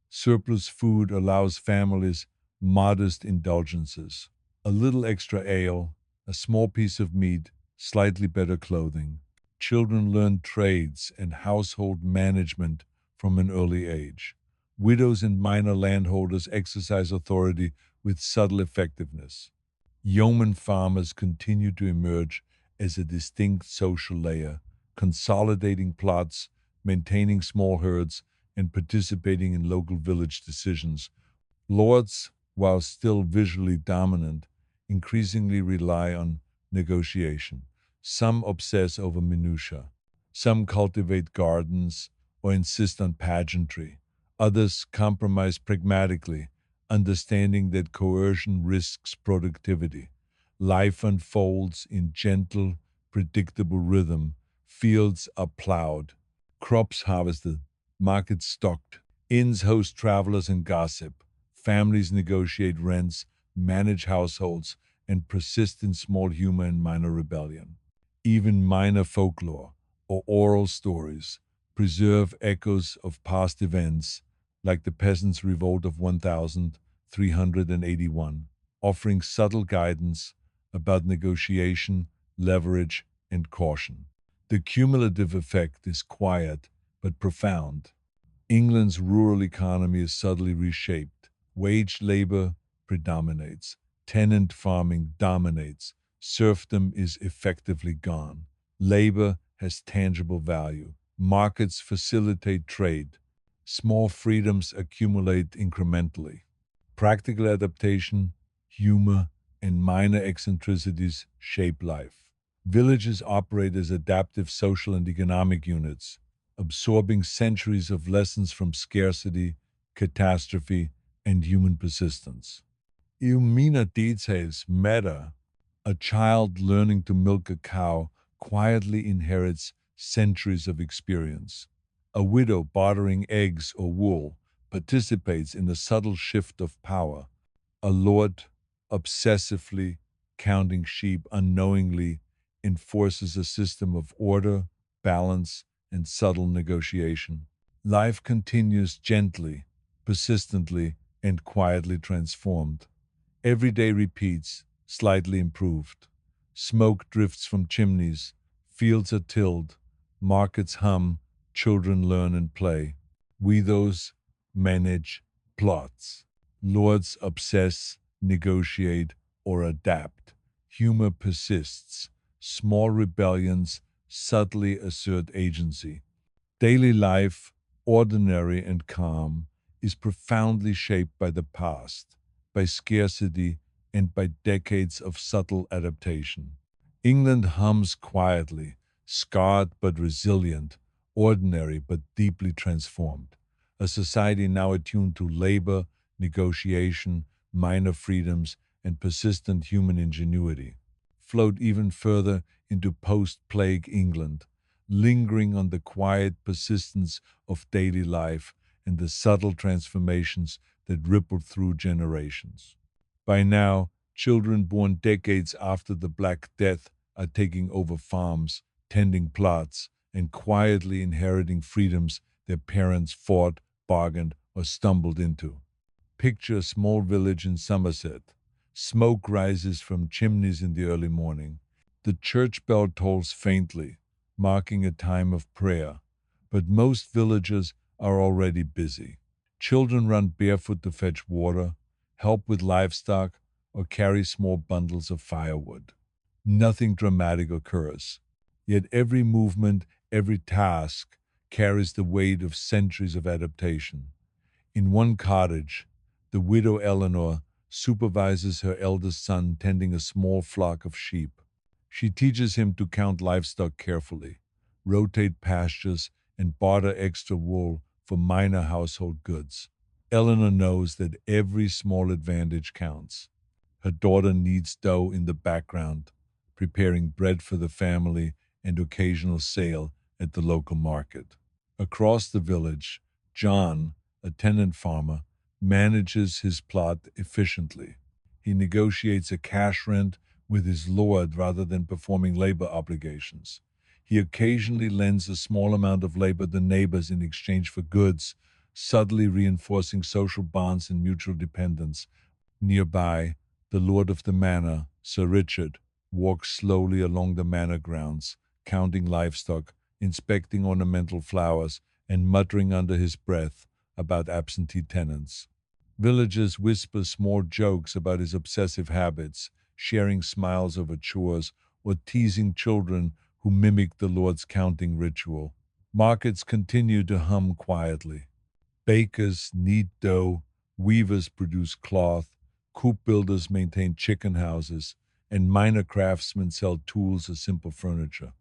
Surplus food allows families modest indulgences. A little extra ale, a small piece of meat, slightly better clothing. Children learn trades and household management from an early age. Widows and minor landholders exercise authority with subtle effectiveness. Yeoman farmers continue to emerge as a distinct social layer, consolidating plots, maintaining small herds, and participating in local village decisions. Lords, while still visually dominant, increasingly rely on negotiation. Some obsess over minutiae. Some cultivate gardens or insist on pageantry. Others compromise pragmatically, understanding that coercion risks productivity. Life unfolds in gentle, predictable rhythm. Fields are plowed, crops harvested, markets stocked, inns host travelers and gossip. Families negotiate rents, manage households, and persist in small humor and minor rebellion. Even minor folklore, or oral stories, preserve echoes of past events, like the Peasants' Revolt of 1381, offering subtle guidance about negotiation, leverage, and caution. The cumulative effect is quiet but profound. England's rural economy is subtly reshaped. Wage labor predominates. Tenant farming dominates. Serfdom is effectively gone. Labor has tangible value. Markets facilitate trade. Small freedoms accumulate incrementally. Practical adaptation, humor, and minor eccentricities shape life. Villages operate as adaptive social and economic units, absorbing centuries of lessons from scarcity, catastrophe, and human persistence. Eumina details matter. A child learning to milk a cow quietly inherits centuries of experience. A widow bartering eggs or wool participates in the subtle shift of power. A lord obsessively counting sheep unknowingly enforces a system of order, balance, and subtle negotiation. Life continues gently, persistently, and quietly transformed. Every day repeats, slightly improved. Smoke drifts from chimneys, fields are tilled, markets hum, children learn and play. Widows manage plots. Lords obsess, negotiate, or adapt. Humor persists. Small rebellions subtly assert agency. Daily life, ordinary and calm, is profoundly shaped by the past, by scarcity, and by decades of subtle adaptation. England hums quietly, scarred but resilient, ordinary but deeply transformed. A society now attuned to labor, negotiation, minor freedoms, and persistent human ingenuity. Flowed even further into post plague England, lingering on the quiet persistence of daily life and the subtle transformations that ripple through generations. By now, children born decades after the Black Death are taking over farms, tending plots, and quietly inheriting freedoms their parents fought, bargained, or stumbled into. Picture a small village in Somerset. Smoke rises from chimneys in the early morning. The church bell tolls faintly, marking a time of prayer. But most villagers are already busy. Children run barefoot to fetch water, help with livestock, or carry small bundles of firewood. Nothing dramatic occurs. Yet every movement, every task carries the weight of centuries of adaptation. In one cottage, the widow Eleanor supervises her eldest son tending a small flock of sheep. She teaches him to count livestock carefully, rotate pastures, and barter extra wool for minor household goods. Eleanor knows that every small advantage counts. Her daughter kneads dough in the background, preparing bread for the family and occasional sale at the local market. Across the village, John, a tenant farmer, manages his plot efficiently. He negotiates a cash rent with his lord rather than performing labor obligations. He occasionally lends a small amount of labor to neighbors in exchange for goods, subtly reinforcing social bonds and mutual dependence. Nearby, the lord of the manor, Sir Richard, walks slowly along the manor grounds, counting livestock, inspecting ornamental flowers, and muttering under his breath about absentee tenants. Villagers whisper small jokes about his obsessive habits, sharing smiles over chores, or teasing children who mimic the Lord's counting ritual. Markets continue to hum quietly. Bakers knead dough, weavers produce cloth, coop builders maintain chicken houses, and minor craftsmen sell tools or simple furniture.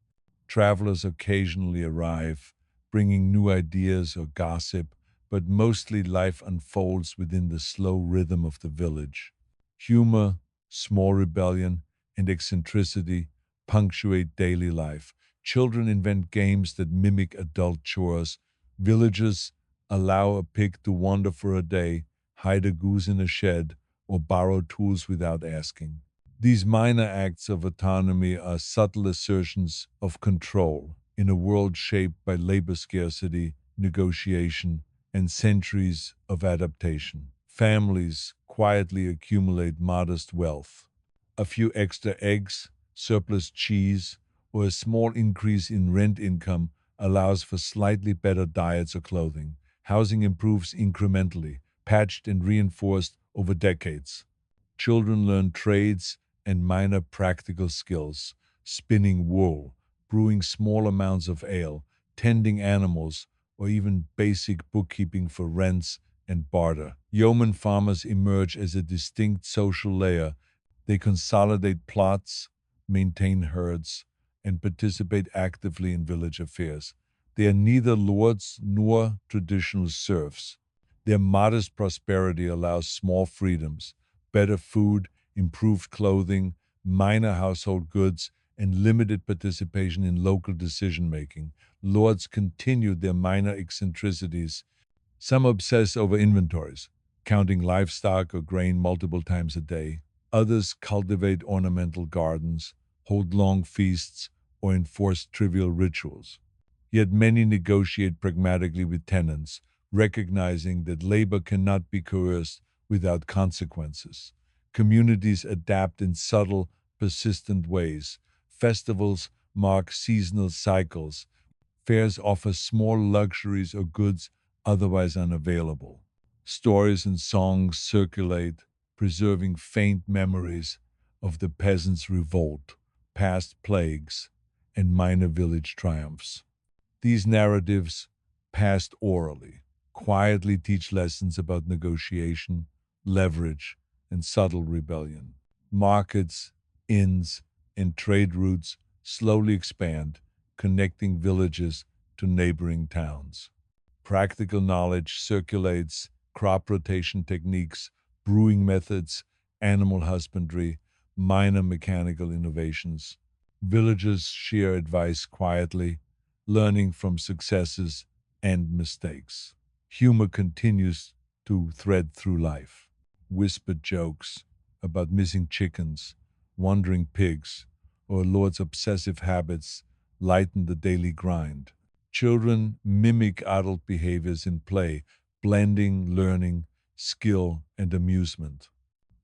Travelers occasionally arrive, bringing new ideas or gossip, but mostly life unfolds within the slow rhythm of the village. Humor, small rebellion, and eccentricity punctuate daily life. Children invent games that mimic adult chores. Villagers allow a pig to wander for a day, hide a goose in a shed, or borrow tools without asking. These minor acts of autonomy are subtle assertions of control in a world shaped by labor scarcity, negotiation, and centuries of adaptation. Families quietly accumulate modest wealth. A few extra eggs, surplus cheese, or a small increase in rent income allows for slightly better diets or clothing. Housing improves incrementally, patched and reinforced over decades. Children learn trades and minor practical skills, spinning wool, brewing small amounts of ale, tending animals, or even basic bookkeeping for rents and barter. Yeoman farmers emerge as a distinct social layer. They consolidate plots, maintain herds, and participate actively in village affairs. They are neither lords nor traditional serfs. Their modest prosperity allows small freedoms, better food, improved clothing, minor household goods, and limited participation in local decision making. Lords continue their minor eccentricities. Some obsess over inventories, counting livestock or grain multiple times a day. Others cultivate ornamental gardens, hold long feasts, or enforce trivial rituals. Yet many negotiate pragmatically with tenants, recognizing that labor cannot be coerced without consequences. Communities adapt in subtle, persistent ways. Festivals mark seasonal cycles. Fairs offer small luxuries or goods otherwise unavailable. Stories and songs circulate, preserving faint memories of the peasants' revolt, past plagues, and minor village triumphs. These narratives, passed orally, quietly teach lessons about negotiation, leverage, and subtle rebellion. Markets, inns, and trade routes slowly expand, connecting villages to neighboring towns. Practical knowledge circulates, crop rotation techniques, brewing methods, animal husbandry, minor mechanical innovations. Villagers share advice quietly, learning from successes and mistakes. Humor continues to thread through life. Whispered jokes about missing chickens, wandering pigs, or Lord's obsessive habits lighten the daily grind. Children mimic adult behaviors in play, blending learning, skill, and amusement.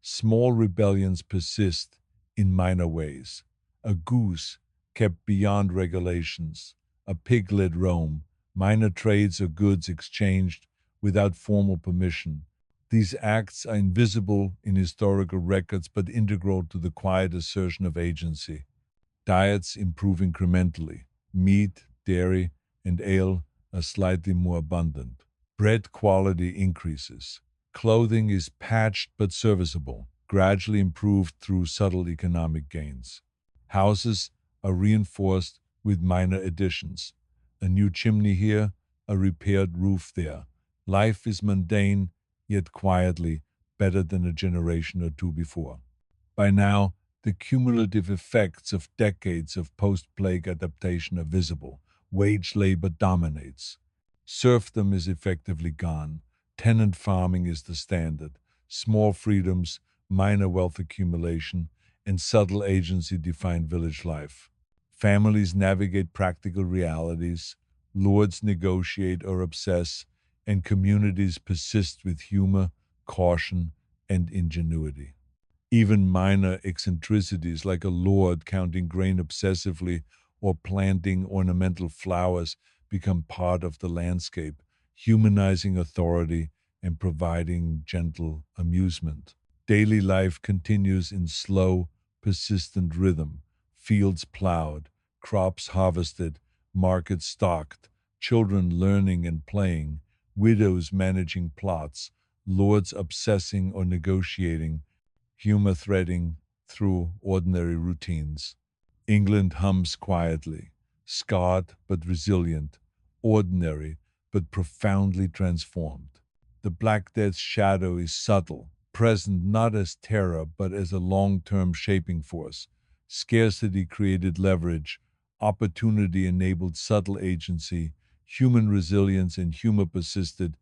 Small rebellions persist in minor ways. A goose kept beyond regulations, a pig-led roam, minor trades or goods exchanged without formal permission. These acts are invisible in historical records but integral to the quiet assertion of agency. Diets improve incrementally. Meat, dairy, and ale are slightly more abundant. Bread quality increases. Clothing is patched but serviceable, gradually improved through subtle economic gains. Houses are reinforced with minor additions. A new chimney here, a repaired roof there. Life is mundane, yet quietly better than a generation or two before. By now, the cumulative effects of decades of post-plague adaptation are visible. Wage labor dominates. Serfdom is effectively gone. Tenant farming is the standard. Small freedoms, minor wealth accumulation, and subtle agency define village life. Families navigate practical realities. Lords negotiate or obsess, and communities persist with humor, caution, and ingenuity. Even minor eccentricities like a lord counting grain obsessively or planting ornamental flowers become part of the landscape, humanizing authority and providing gentle amusement. Daily life continues in slow, persistent rhythm. Fields plowed, crops harvested, markets stocked, children learning and playing, widows managing plots, lords obsessing or negotiating, humor threading through ordinary routines. England hums quietly, scarred but resilient, ordinary but profoundly transformed. The Black Death's shadow is subtle, present not as terror but as a long-term shaping force. Scarcity created leverage, opportunity enabled subtle agency, human resilience and humor persisted,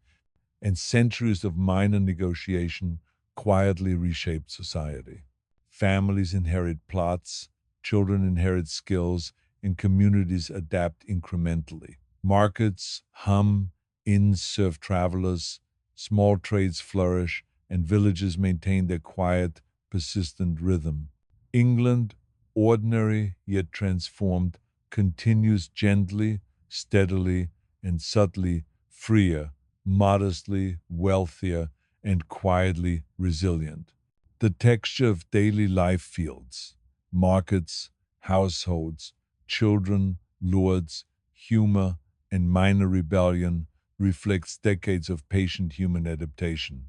and centuries of minor negotiation quietly reshaped society. Families inherit plots, children inherit skills, and communities adapt incrementally. Markets hum, inns serve travelers, small trades flourish, and villages maintain their quiet, persistent rhythm. England, ordinary yet transformed, continues gently, steadily, and subtly freer, modestly wealthier, and quietly resilient. The texture of daily life fields, markets, households, children, lords, humor, and minor rebellion reflects decades of patient human adaptation.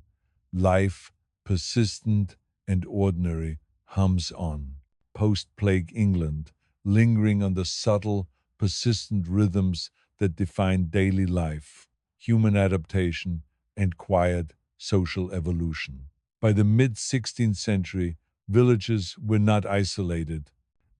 Life, persistent and ordinary, hums on. Post-plague England, lingering on the subtle, persistent rhythms that define daily life, human adaptation, and quiet social evolution. By the mid-16th century, villages were not isolated.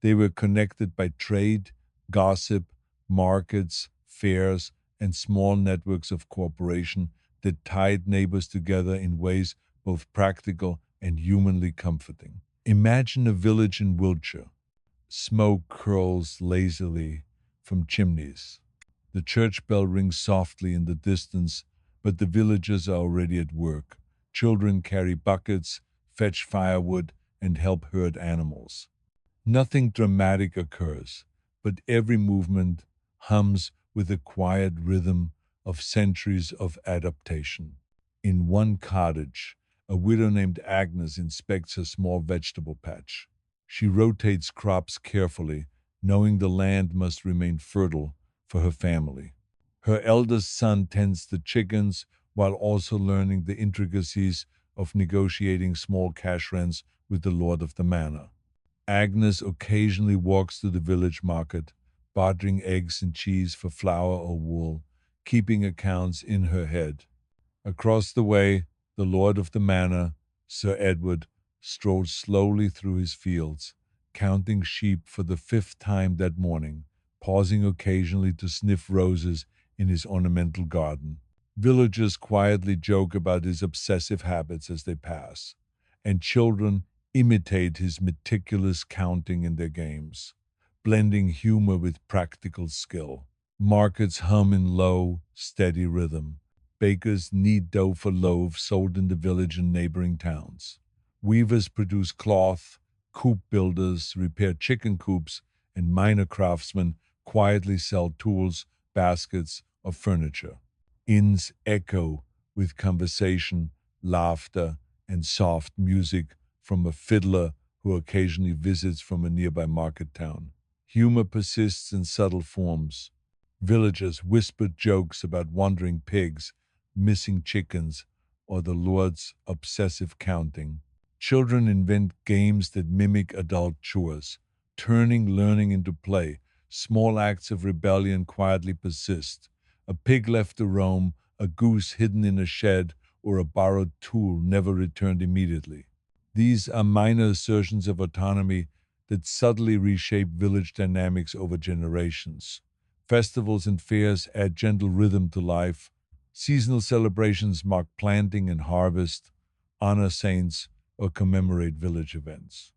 They were connected by trade, gossip, markets, fairs, and small networks of cooperation that tied neighbors together in ways both practical and humanly comforting. Imagine a village in Wiltshire. Smoke curls lazily from chimneys. The church bell rings softly in the distance, but the villagers are already at work. Children carry buckets, fetch firewood, and help herd animals. Nothing dramatic occurs, but every movement hums with the quiet rhythm of centuries of adaptation. In one cottage, a widow named Agnes inspects her small vegetable patch. She rotates crops carefully, knowing the land must remain fertile for her family. Her eldest son tends the chickens while also learning the intricacies of negotiating small cash rents with the lord of the manor. Agnes occasionally walks to the village market, bartering eggs and cheese for flour or wool, keeping accounts in her head. Across the way, the lord of the manor, Sir Edward, strode slowly through his fields, counting sheep for the fifth time that morning, pausing occasionally to sniff roses in his ornamental garden. Villagers quietly joke about his obsessive habits as they pass, and children imitate his meticulous counting in their games, blending humor with practical skill. Markets hum in low, steady rhythm. Bakers knead dough for loaves sold in the village and neighboring towns. Weavers produce cloth, coop builders repair chicken coops, and minor craftsmen quietly sell tools, baskets, or furniture. Inns echo with conversation, laughter, and soft music from a fiddler who occasionally visits from a nearby market town. Humor persists in subtle forms. Villagers whispered jokes about wandering pigs, missing chickens, or the Lord's obsessive counting. Children invent games that mimic adult chores, turning learning into play. Small acts of rebellion quietly persist. A pig left to roam, a goose hidden in a shed, or a borrowed tool never returned immediately. These are minor assertions of autonomy that subtly reshape village dynamics over generations. Festivals and fairs add gentle rhythm to life. Seasonal celebrations mark planting and harvest, honor saints, or commemorate village events.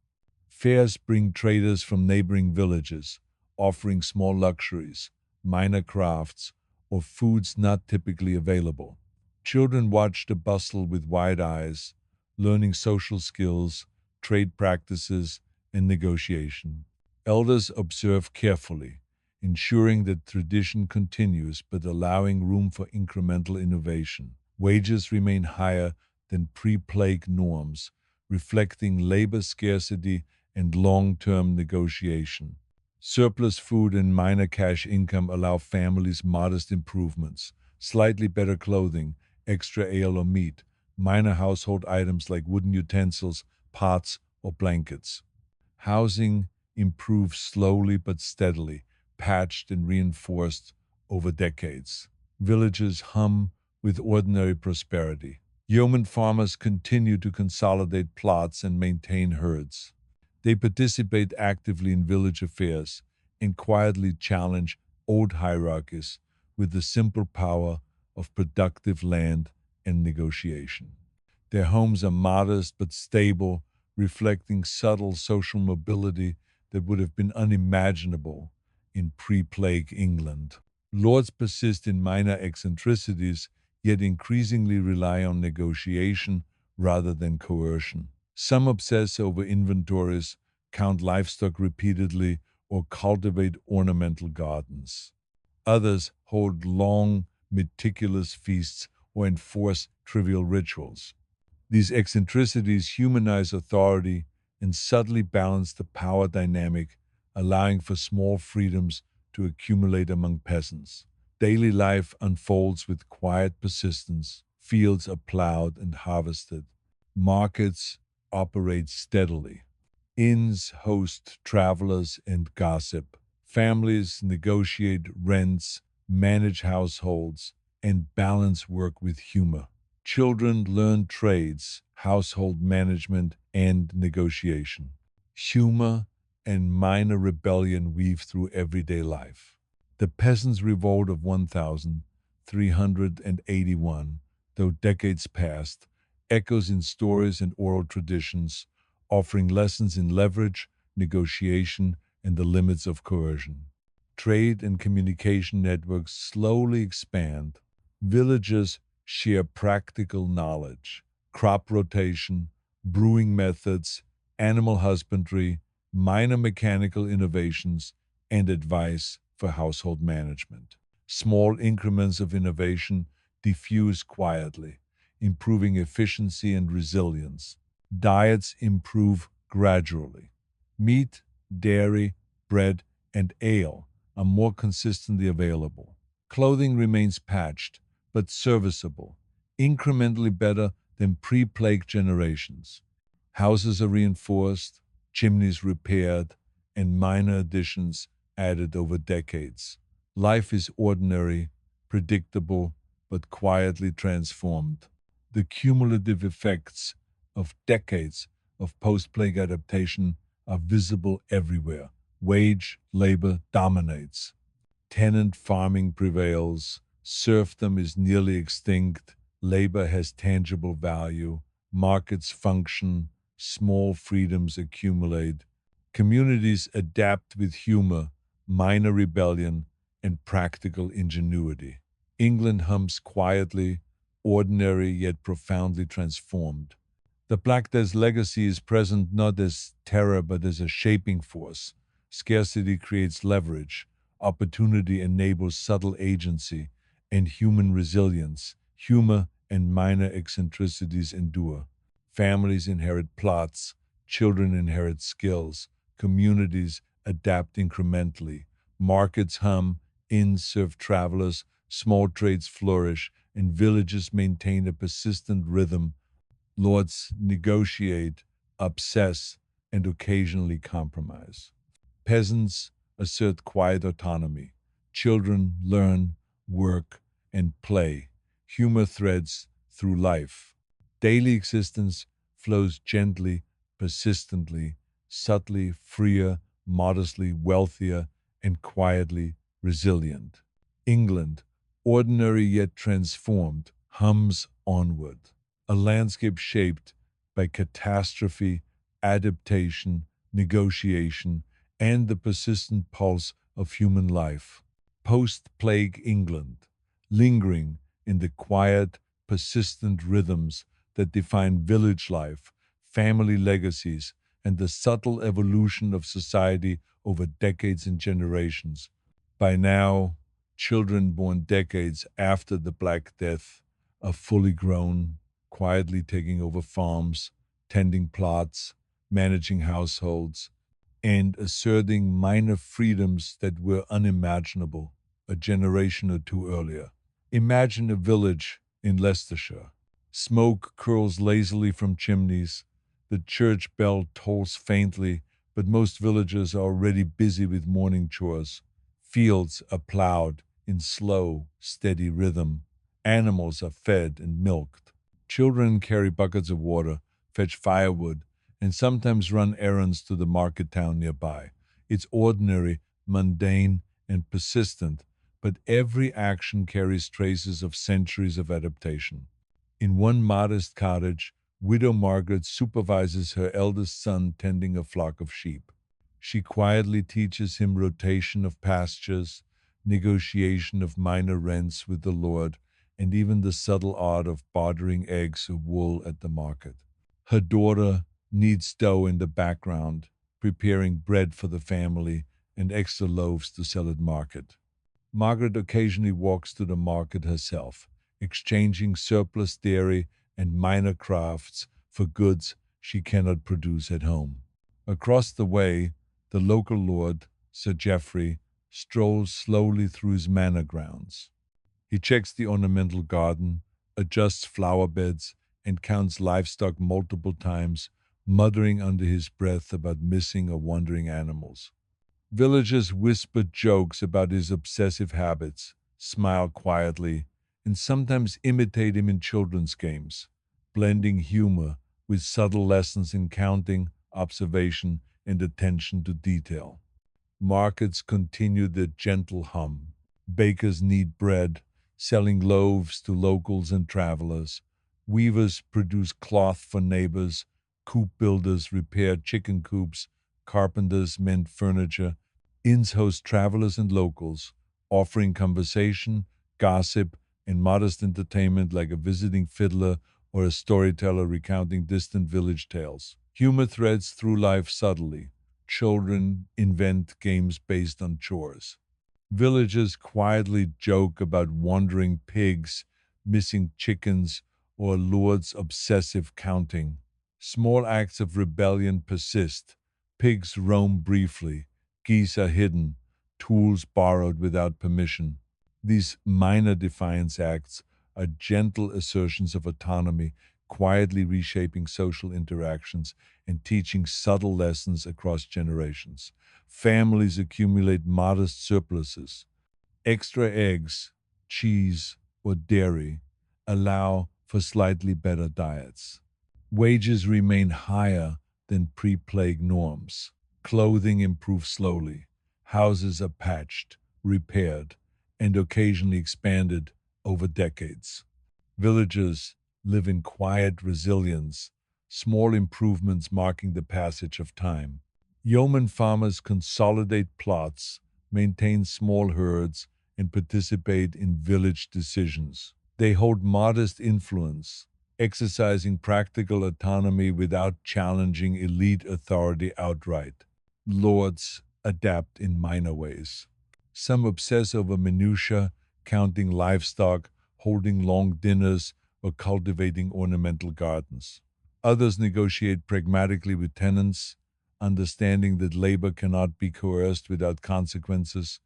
Fairs bring traders from neighboring villages, offering small luxuries, minor crafts, or foods not typically available. Children watch the bustle with wide eyes, learning social skills, trade practices, and negotiation. Elders observe carefully, ensuring that tradition continues but allowing room for incremental innovation. Wages remain higher than pre plague norms, reflecting labor scarcity and long term negotiation. Surplus food and minor cash income allow families modest improvements, slightly better clothing, extra ale or meat, minor household items like wooden utensils, pots, or blankets. Housing improves slowly but steadily, patched and reinforced over decades. Villages hum with ordinary prosperity. Yeoman farmers continue to consolidate plots and maintain herds. They participate actively in village affairs and quietly challenge old hierarchies with the simple power of productive land and negotiation. Their homes are modest but stable, reflecting subtle social mobility that would have been unimaginable in pre plague England. Lords persist in minor eccentricities, yet increasingly rely on negotiation rather than coercion. Some obsess over inventories, count livestock repeatedly, or cultivate ornamental gardens. Others hold long, meticulous feasts or enforce trivial rituals. These eccentricities humanize authority and subtly balance the power dynamic, allowing for small freedoms to accumulate among peasants. Daily life unfolds with quiet persistence. Fields are plowed and harvested. Markets operate steadily. Inns host travelers and gossip. Families negotiate rents, manage households, and balance work with humor. Children learn trades, household management, and negotiation. Humor and minor rebellion weave through everyday life. The Peasants' Revolt of 1381, though decades passed, echoes in stories and oral traditions, offering lessons in leverage, negotiation, and the limits of coercion. Trade and communication networks slowly expand. Villages share practical knowledge, crop rotation, brewing methods, animal husbandry, minor mechanical innovations, and advice for household management. Small increments of innovation diffuse quietly, improving efficiency and resilience. Diets improve gradually. Meat, dairy, bread, and ale are more consistently available. Clothing remains patched, but serviceable, incrementally better than pre plague generations. Houses are reinforced, chimneys repaired, and minor additions added over decades. Life is ordinary, predictable, but quietly transformed. The cumulative effects of decades of post plague adaptation are visible everywhere. Wage labor dominates. Tenant farming prevails. Serfdom is nearly extinct, labor has tangible value, markets function, small freedoms accumulate, communities adapt with humor, minor rebellion, and practical ingenuity. England hums quietly, ordinary yet profoundly transformed. The Black Death's legacy is present not as terror but as a shaping force. Scarcity creates leverage, opportunity enables subtle agency, and human resilience, humor, and minor eccentricities endure. Families inherit plots, children inherit skills, communities adapt incrementally, markets hum, inns serve travelers, small trades flourish, and villages maintain a persistent rhythm. Lords negotiate, obsess, and occasionally compromise. Peasants assert quiet autonomy. Children learn, work, and play. Humor threads through life. Daily existence flows gently, persistently, subtly, freer, modestly, wealthier, and quietly resilient. England, ordinary yet transformed, hums onward, a landscape shaped by catastrophe, adaptation, negotiation, and the persistent pulse of human life. Post plague England, lingering in the quiet, persistent rhythms that define village life, family legacies, and the subtle evolution of society over decades and generations. By now, children born decades after the Black Death are fully grown, quietly taking over farms, tending plots, managing households, and asserting minor freedoms that were unimaginable a generation or two earlier. Imagine a village in Leicestershire. Smoke curls lazily from chimneys. The church bell tolls faintly, but most villagers are already busy with morning chores. Fields are plowed in slow, steady rhythm. Animals are fed and milked. Children carry buckets of water, fetch firewood, and sometimes run errands to the market town nearby. It's ordinary, mundane, and persistent, but every action carries traces of centuries of adaptation. In one modest cottage, Widow Margaret supervises her eldest son tending a flock of sheep. She quietly teaches him rotation of pastures, negotiation of minor rents with the Lord, and even the subtle art of bartering eggs or wool at the market. Her daughter kneads dough in the background, preparing bread for the family and extra loaves to sell at market. Margaret occasionally walks to the market herself, exchanging surplus dairy and minor crafts for goods she cannot produce at home. Across the way, the local lord, Sir Geoffrey, strolls slowly through his manor grounds. He checks the ornamental garden, adjusts flower beds, and counts livestock multiple times, muttering under his breath about missing or wandering animals. Villagers whisper jokes about his obsessive habits, smile quietly, and sometimes imitate him in children's games, blending humor with subtle lessons in counting, observation, and attention to detail. Markets continue their gentle hum. Bakers knead bread, selling loaves to locals and travelers. Weavers produce cloth for neighbors. Coop builders repair chicken coops. Carpenters mend furniture. Inns host travelers and locals, offering conversation, gossip, and modest entertainment like a visiting fiddler or a storyteller recounting distant village tales. Humor threads through life subtly. Children invent games based on chores. Villagers quietly joke about wandering pigs, missing chickens, or lord's obsessive counting. Small acts of rebellion persist. Pigs roam briefly. Geese are hidden. Tools borrowed without permission. These minor defiance acts are gentle assertions of autonomy, quietly reshaping social interactions and teaching subtle lessons across generations. Families accumulate modest surpluses. Extra eggs, cheese, or dairy allow for slightly better diets. Wages remain higher than pre plague norms. Clothing improves slowly. Houses are patched, repaired, and occasionally expanded over decades. Villagers live in quiet resilience, small improvements marking the passage of time. Yeoman farmers consolidate plots, maintain small herds, and participate in village decisions. They hold modest influence, exercising practical autonomy without challenging elite authority outright. Lords adapt in minor ways. Some obsess over minutiae, counting livestock, holding long dinners, or cultivating ornamental gardens. Others negotiate pragmatically with tenants, understanding that labor cannot be coerced without consequences.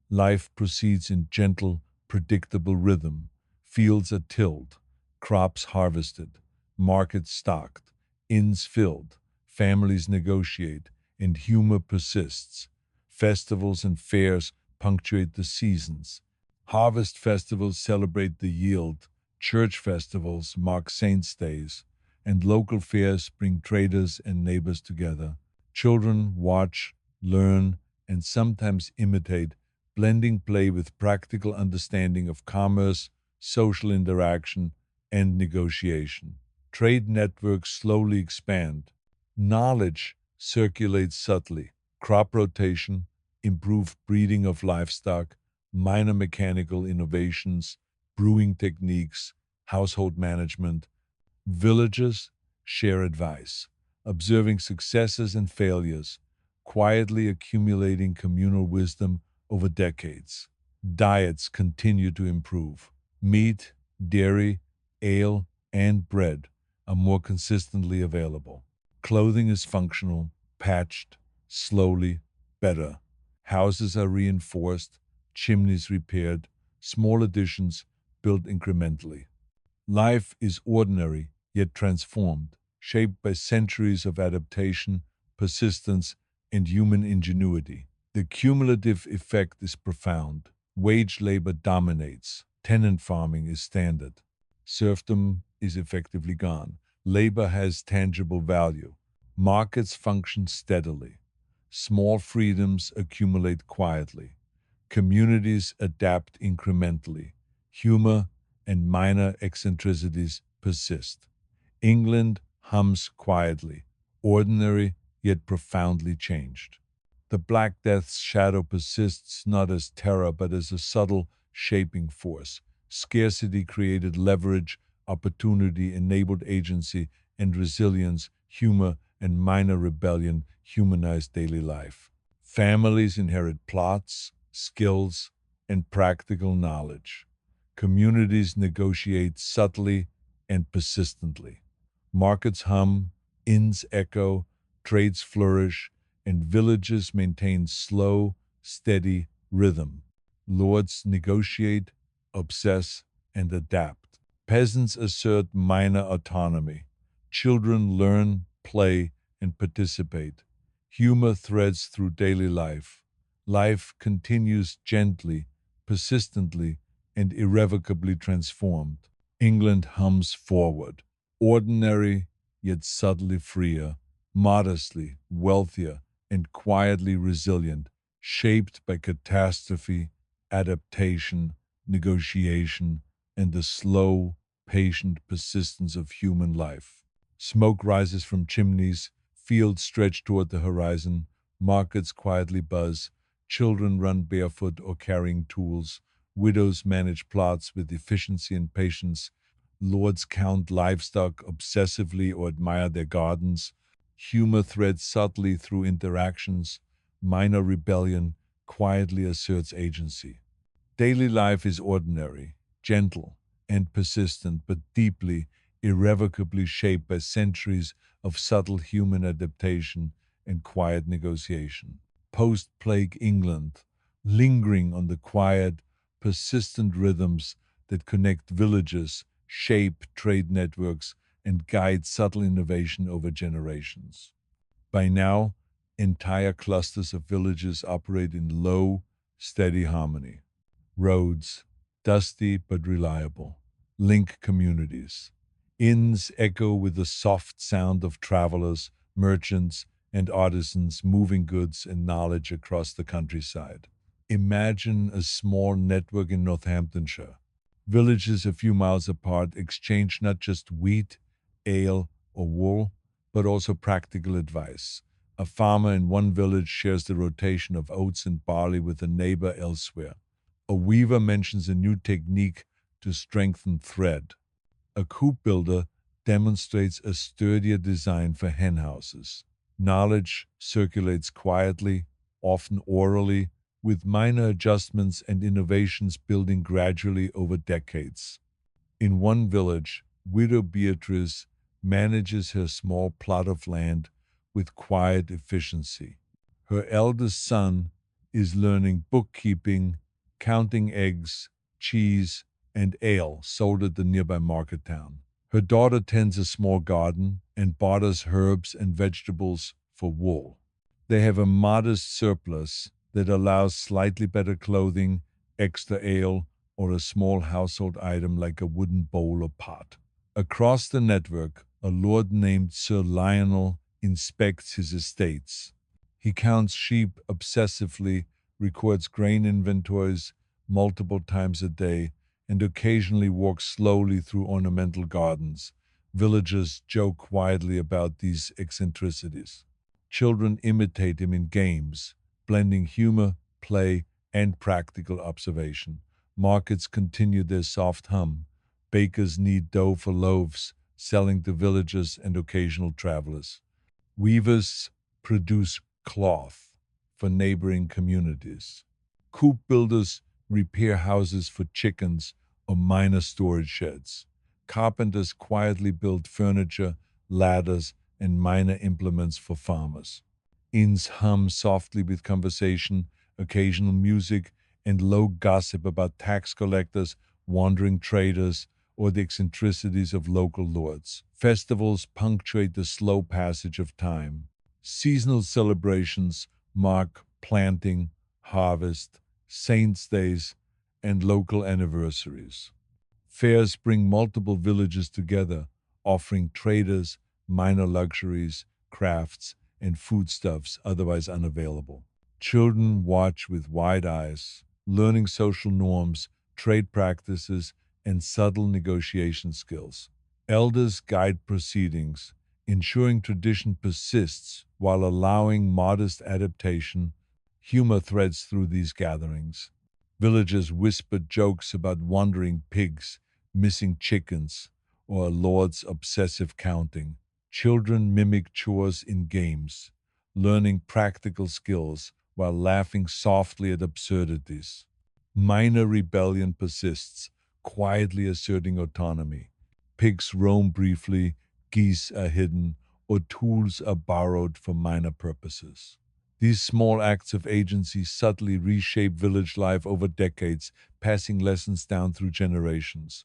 Life proceeds in gentle, predictable rhythm. Fields are tilled, crops harvested, markets stocked, inns filled, families negotiate, and humor persists. Festivals and fairs punctuate the seasons. Harvest festivals celebrate the yield, church festivals mark saints' days, and local fairs bring traders and neighbors together. Children watch, learn, and sometimes imitate, blending play with practical understanding of commerce, social interaction, and negotiation. Trade networks slowly expand. Knowledge circulates subtly. Crop rotation, improved breeding of livestock, minor mechanical innovations, brewing techniques, household management. Villages share advice, observing successes and failures, quietly accumulating communal wisdom over decades. Diets continue to improve. Meat, dairy, ale, and bread are more consistently available. Clothing is functional, patched, slowly, better. Houses are reinforced, chimneys repaired, small additions built incrementally. Life is ordinary, yet transformed, shaped by centuries of adaptation, persistence, and human ingenuity. The cumulative effect is profound. Wage labor dominates. Tenant farming is standard. Serfdom is effectively gone. Labor has tangible value. Markets function steadily. Small freedoms accumulate quietly. Communities adapt incrementally. Humor and minor eccentricities persist. England hums quietly, ordinary yet profoundly changed. The Black Death's shadow persists not as terror but as a subtle shaping force. Scarcity created leverage, opportunity enabled agency, and resilience, humor, and minor rebellion humanized daily life. Families inherit plots, skills, and practical knowledge. Communities negotiate subtly and persistently. Markets hum, inns echo, trades flourish, and villages maintain slow, steady rhythm. Lords negotiate, obsess, and adapt. Peasants assert minor autonomy. Children learn, play, and participate. Humor threads through daily life. Life continues gently, persistently, and irrevocably transformed. England hums forward, ordinary yet subtly freer, modestly wealthier, and quietly resilient, shaped by catastrophe, adaptation, negotiation, and the slow, patient persistence of human life. Smoke rises from chimneys, fields stretch toward the horizon, markets quietly buzz, children run barefoot or carrying tools, widows manage plots with efficiency and patience, lords count livestock obsessively or admire their gardens, humor threads subtly through interactions, minor rebellion quietly asserts agency. Daily life is ordinary, gentle, and persistent, but deeply, irrevocably shaped by centuries of subtle human adaptation and quiet negotiation. Post plague England, lingering on the quiet, persistent rhythms that connect villages, shape trade networks, and guide subtle innovation over generations. By now, entire clusters of villages operate in low, steady harmony. Roads, dusty but reliable, link communities. Inns echo with the soft sound of travelers, merchants, and artisans moving goods and knowledge across the countryside. Imagine a small network in Northamptonshire. Villages a few miles apart exchange not just wheat, ale, or wool, but also practical advice. A farmer in one village shares the rotation of oats and barley with a neighbor elsewhere. A weaver mentions a new technique to strengthen thread. A coop builder demonstrates a sturdier design for hen houses. Knowledge circulates quietly, often orally, with minor adjustments and innovations building gradually over decades. In one village, widow Beatrice manages her small plot of land with quiet efficiency. Her eldest son is learning bookkeeping, counting eggs, cheese, and ale sold at the nearby market town. Her daughter tends a small garden and barters herbs and vegetables for wool. They have a modest surplus that allows slightly better clothing, extra ale, or a small household item like a wooden bowl or pot. Across the network, a lord named Sir Lionel inspects his estates. He counts sheep obsessively, records grain inventories multiple times a day, and occasionally walks slowly through ornamental gardens. Villagers joke quietly about these eccentricities. Children imitate him in games, blending humor, play, and practical observation. Markets continue their soft hum. Bakers knead dough for loaves, selling to villagers and occasional travelers. Weavers produce cloth for neighboring communities. Coop builders repair houses for chickens or minor storage sheds. Carpenters quietly build furniture, ladders, and minor implements for farmers. Inns hum softly with conversation, occasional music, and low gossip about tax collectors, wandering traders, or the eccentricities of local lords. Festivals punctuate the slow passage of time. Seasonal celebrations mark planting, harvest, saints' days, and local anniversaries. Fairs bring multiple villages together, offering traders minor luxuries, crafts, and foodstuffs otherwise unavailable. Children watch with wide eyes, learning social norms, trade practices, and subtle negotiation skills. Elders guide proceedings, ensuring tradition persists while allowing modest adaptation. Humor threads through these gatherings. Villagers whisper jokes about wandering pigs, missing chickens, or a lord's obsessive counting. Children mimic chores in games, learning practical skills while laughing softly at absurdities. Minor rebellion persists, quietly asserting autonomy. Pigs roam briefly, geese are hidden, or tools are borrowed for minor purposes. These small acts of agency subtly reshape village life over decades, passing lessons down through generations.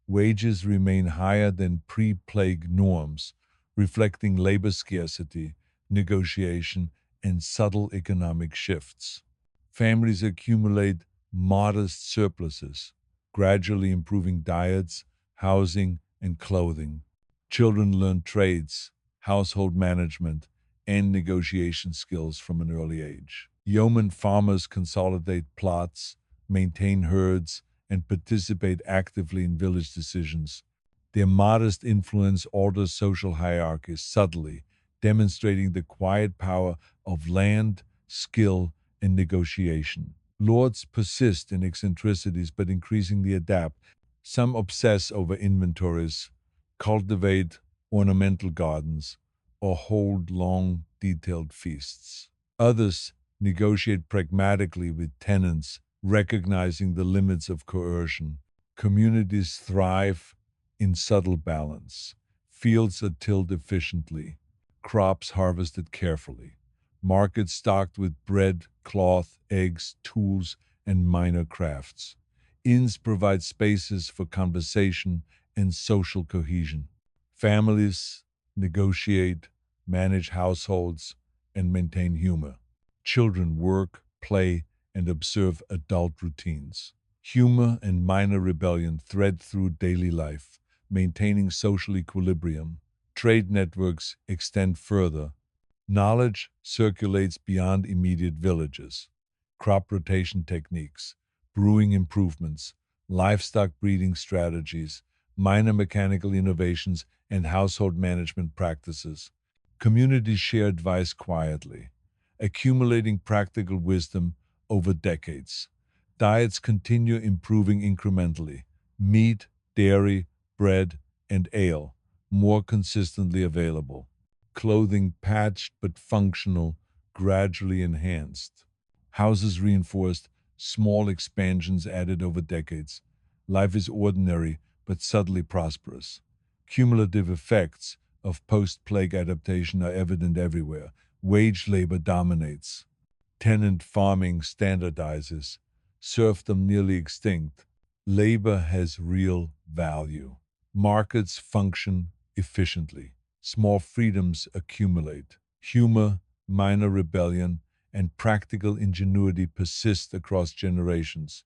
Wages remain higher than pre plague norms, reflecting labor scarcity, negotiation, and subtle economic shifts. Families accumulate modest surpluses, gradually improving diets, housing, and clothing. Children learn trades, household management, and negotiation skills from an early age. Yeoman farmers consolidate plots, maintain herds, and participate actively in village decisions. Their modest influence alters social hierarchies subtly, demonstrating the quiet power of land, skill, and negotiation. Lords persist in eccentricities but increasingly adapt. Some obsess over inventories, cultivate ornamental gardens, or hold long, detailed feasts. Others negotiate pragmatically with tenants, recognizing the limits of coercion. Communities thrive in subtle balance. Fields are tilled efficiently, crops harvested carefully, markets stocked with bread, cloth, eggs, tools, and minor crafts. Inns provide spaces for conversation and social cohesion. Families negotiate, manage households, and maintain humor. Children work, play, and observe adult routines. Humor and minor rebellion thread through daily life, maintaining social equilibrium. Trade networks extend further. Knowledge circulates beyond immediate villages. crop rotation techniques, brewing improvements, livestock breeding strategies, minor mechanical innovations, and household management practices. Communities share advice quietly, accumulating practical wisdom over decades. Diets continue improving incrementally. Meat, dairy, bread, and ale more consistently available. Clothing patched but functional, gradually enhanced. Houses reinforced, small expansions added over decades. Life is ordinary but subtly prosperous. Cumulative effects of post plague adaptation are evident everywhere. Wage labor dominates. Tenant farming standardizes. Serfdom nearly extinct. Labor has real value. Markets function efficiently. Small freedoms accumulate. Humor, minor rebellion, and practical ingenuity persist across generations.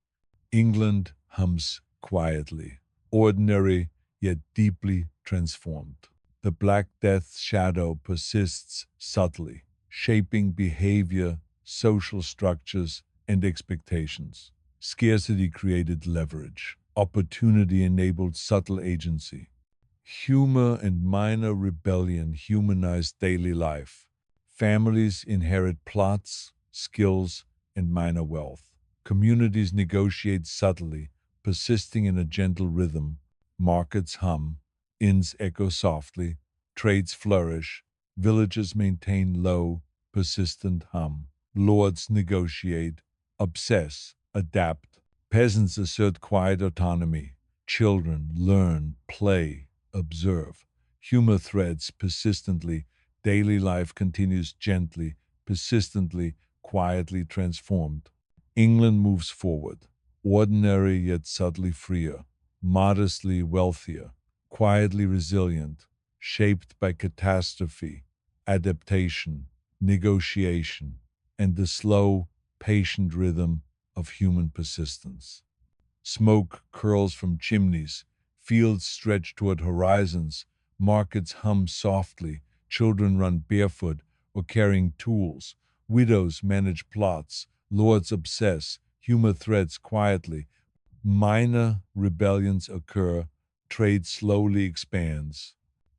England hums quietly, ordinary yet deeply transformed. The Black Death's shadow persists subtly, shaping behavior, social structures, and expectations. Scarcity created leverage. Opportunity enabled subtle agency. Humor and minor rebellion humanize daily life. Families inherit plots, skills, and minor wealth. Communities negotiate subtly, persisting in a gentle rhythm. Markets hum, inns echo softly, trades flourish, villages maintain low, persistent hum. Lords negotiate, obsess, adapt. Peasants assert quiet autonomy. Children learn, play, observe. Humor threads persistently. Daily life continues gently, persistently, quietly transformed. England moves forward, ordinary yet subtly freer, modestly wealthier, quietly resilient, shaped by catastrophe, adaptation, negotiation, and the slow, patient rhythm of human persistence. Smoke curls from chimneys, fields stretch toward horizons, markets hum softly, children run barefoot or carrying tools, widows manage plots, lords obsess, humor threads quietly, minor rebellions occur, trade slowly expands.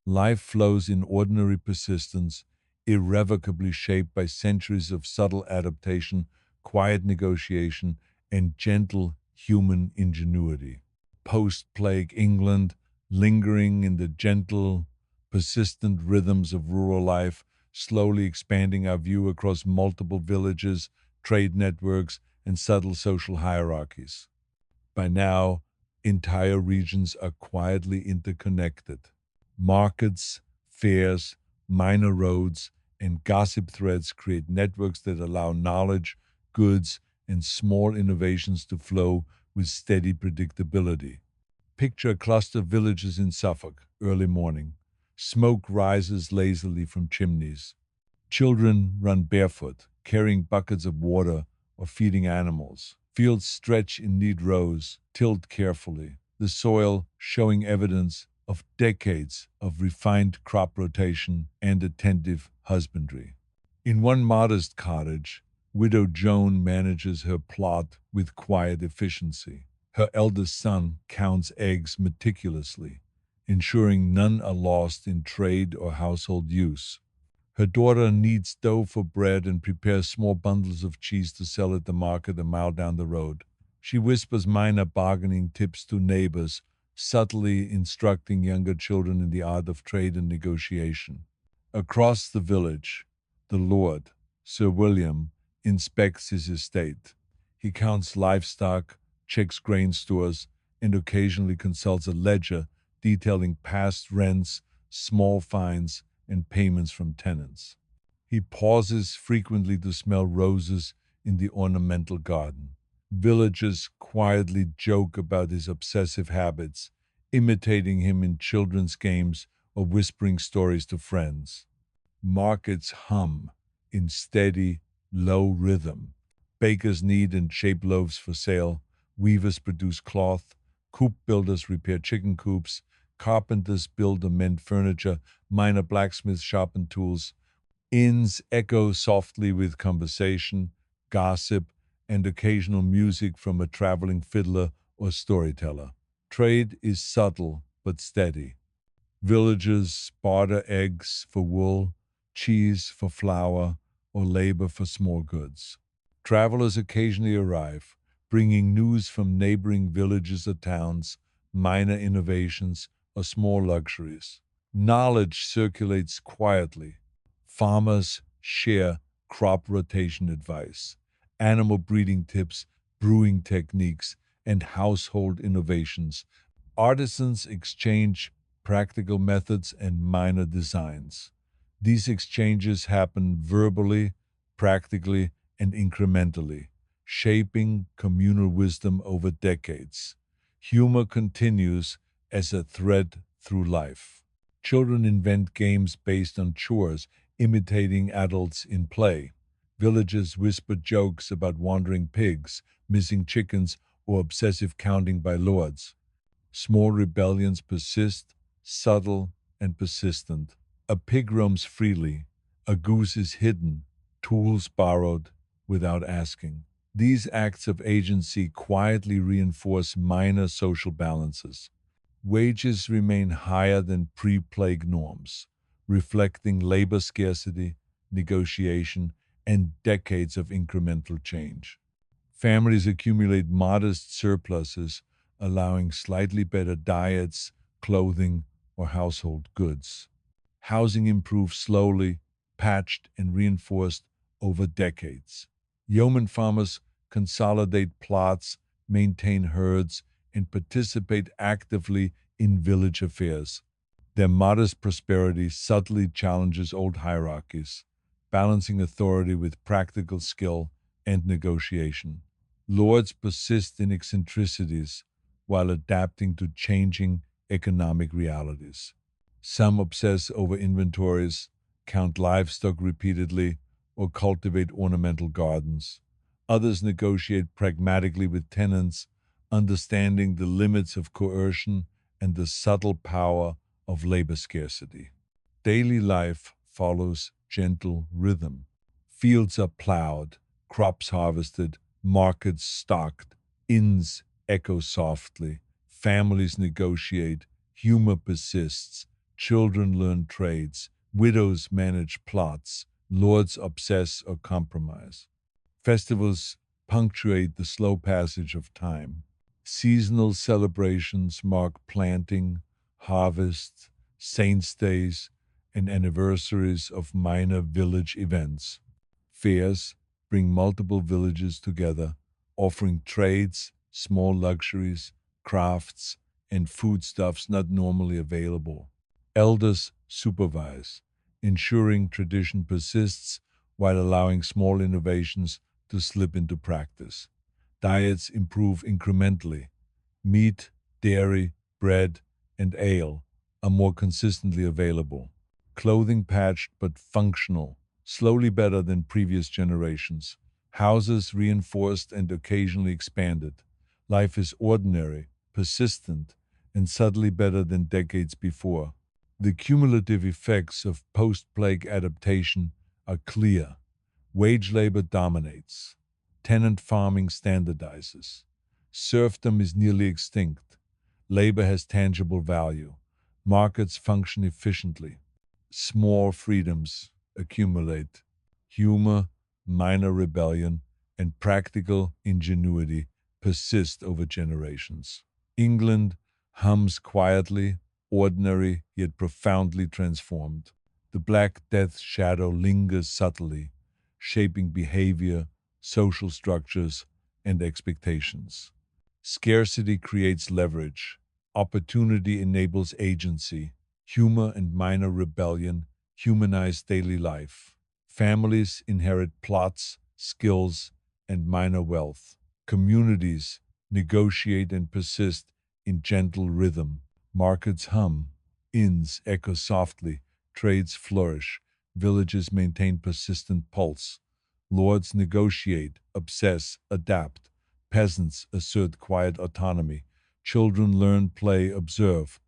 Life flows in ordinary persistence, irrevocably shaped by centuries of subtle adaptation, quiet negotiation, and gentle human ingenuity. Post plague England, lingering in the gentle, persistent rhythms of rural life, slowly expanding our view across multiple villages, trade networks, and subtle social hierarchies. By now, entire regions are quietly interconnected. Markets, fairs, minor roads, and gossip threads create networks that allow knowledge, goods, and small innovations to flow with steady predictability. Picture cluster villages in Suffolk, early morning. Smoke rises lazily from chimneys. Children run barefoot, carrying buckets of water or feeding animals. Fields stretch in neat rows, tilled carefully, the soil showing evidence of decades of refined crop rotation and attentive husbandry. In one modest cottage, Widow Joan manages her plot with quiet efficiency. Her eldest son counts eggs meticulously, ensuring none are lost in trade or household use. Her daughter kneads dough for bread and prepares small bundles of cheese to sell at the market a mile down the road. She whispers minor bargaining tips to neighbors, subtly instructing younger children in the art of trade and negotiation. Across the village, the lord, Sir William, inspects his estate. He counts livestock, checks grain stores, and occasionally consults a ledger detailing past rents, small fines, and payments from tenants. He pauses frequently to smell roses in the ornamental garden. Villagers quietly joke about his obsessive habits, imitating him in children's games or whispering stories to friends. Markets hum in steady, low rhythm. Bakers knead and shape loaves for sale. Weavers produce cloth. Coop builders repair chicken coops. Carpenters build or mend furniture. Minor blacksmiths sharpen tools. Inns echo softly with conversation, gossip, and occasional music from a traveling fiddler or storyteller. Trade is subtle but steady. Villagers barter eggs for wool, cheese for flour, or labor for small goods. Travelers occasionally arrive, bringing news from neighboring villages or towns, minor innovations, or small luxuries. Knowledge circulates quietly. Farmers share crop rotation advice, animal breeding tips, brewing techniques, and household innovations. Artisans exchange practical methods and minor designs. These exchanges happen verbally, practically, and incrementally, shaping communal wisdom over decades. Humor continues as a thread through life. Children invent games based on chores, imitating adults in play. Villagers whisper jokes about wandering pigs, missing chickens, or obsessive counting by lords. Small rebellions persist, subtle and persistent. A pig roams freely, a goose is hidden, tools borrowed without asking. These acts of agency quietly reinforce minor social balances. Wages remain higher than pre plague norms, reflecting labor scarcity, negotiation, and decades of incremental change. Families accumulate modest surpluses, allowing slightly better diets, clothing, or household goods. Housing improves slowly, patched and reinforced over decades. Yeoman farmers consolidate plots, maintain herds, and participate actively in village affairs. Their modest prosperity subtly challenges old hierarchies, balancing authority with practical skill and negotiation. Lords persist in eccentricities while adapting to changing economic realities. Some obsess over inventories, count livestock repeatedly, or cultivate ornamental gardens. Others negotiate pragmatically with tenants, understanding the limits of coercion and the subtle power of labor scarcity. Daily life follows gentle rhythm. Fields are plowed, crops harvested, markets stocked, inns echo softly, families negotiate, humor persists, children learn trades, widows manage plots, lords obsess or compromise. Festivals punctuate the slow passage of time. Seasonal celebrations mark planting, harvest, saints' days, and anniversaries of minor village events. Fairs bring multiple villages together, offering trades, small luxuries, crafts, and foodstuffs not normally available. Elders supervise, ensuring tradition persists while allowing small innovations to slip into practice. Diets improve incrementally. Meat, dairy, bread, and ale are more consistently available. Clothing patched but functional, slowly better than previous generations. Houses reinforced and occasionally expanded. Life is ordinary, persistent, and subtly better than decades before. The cumulative effects of post plague adaptation are clear. Wage labor dominates. Tenant farming standardizes. Serfdom is nearly extinct. Labor has tangible value. Markets function efficiently. Small freedoms accumulate. Humor, minor rebellion, and practical ingenuity persist over generations. England hums quietly, ordinary yet profoundly transformed. The Black Death's shadow lingers subtly, shaping behavior, social structures, and expectations. Scarcity creates leverage. Opportunity enables agency. Humor and minor rebellion humanize daily life. Families inherit plots, skills, and minor wealth. Communities negotiate and persist in gentle rhythm. Markets hum, inns echo softly, trades flourish, villages maintain persistent pulse. Lords negotiate, obsess, adapt. Peasants assert quiet autonomy. Children learn, play, observe.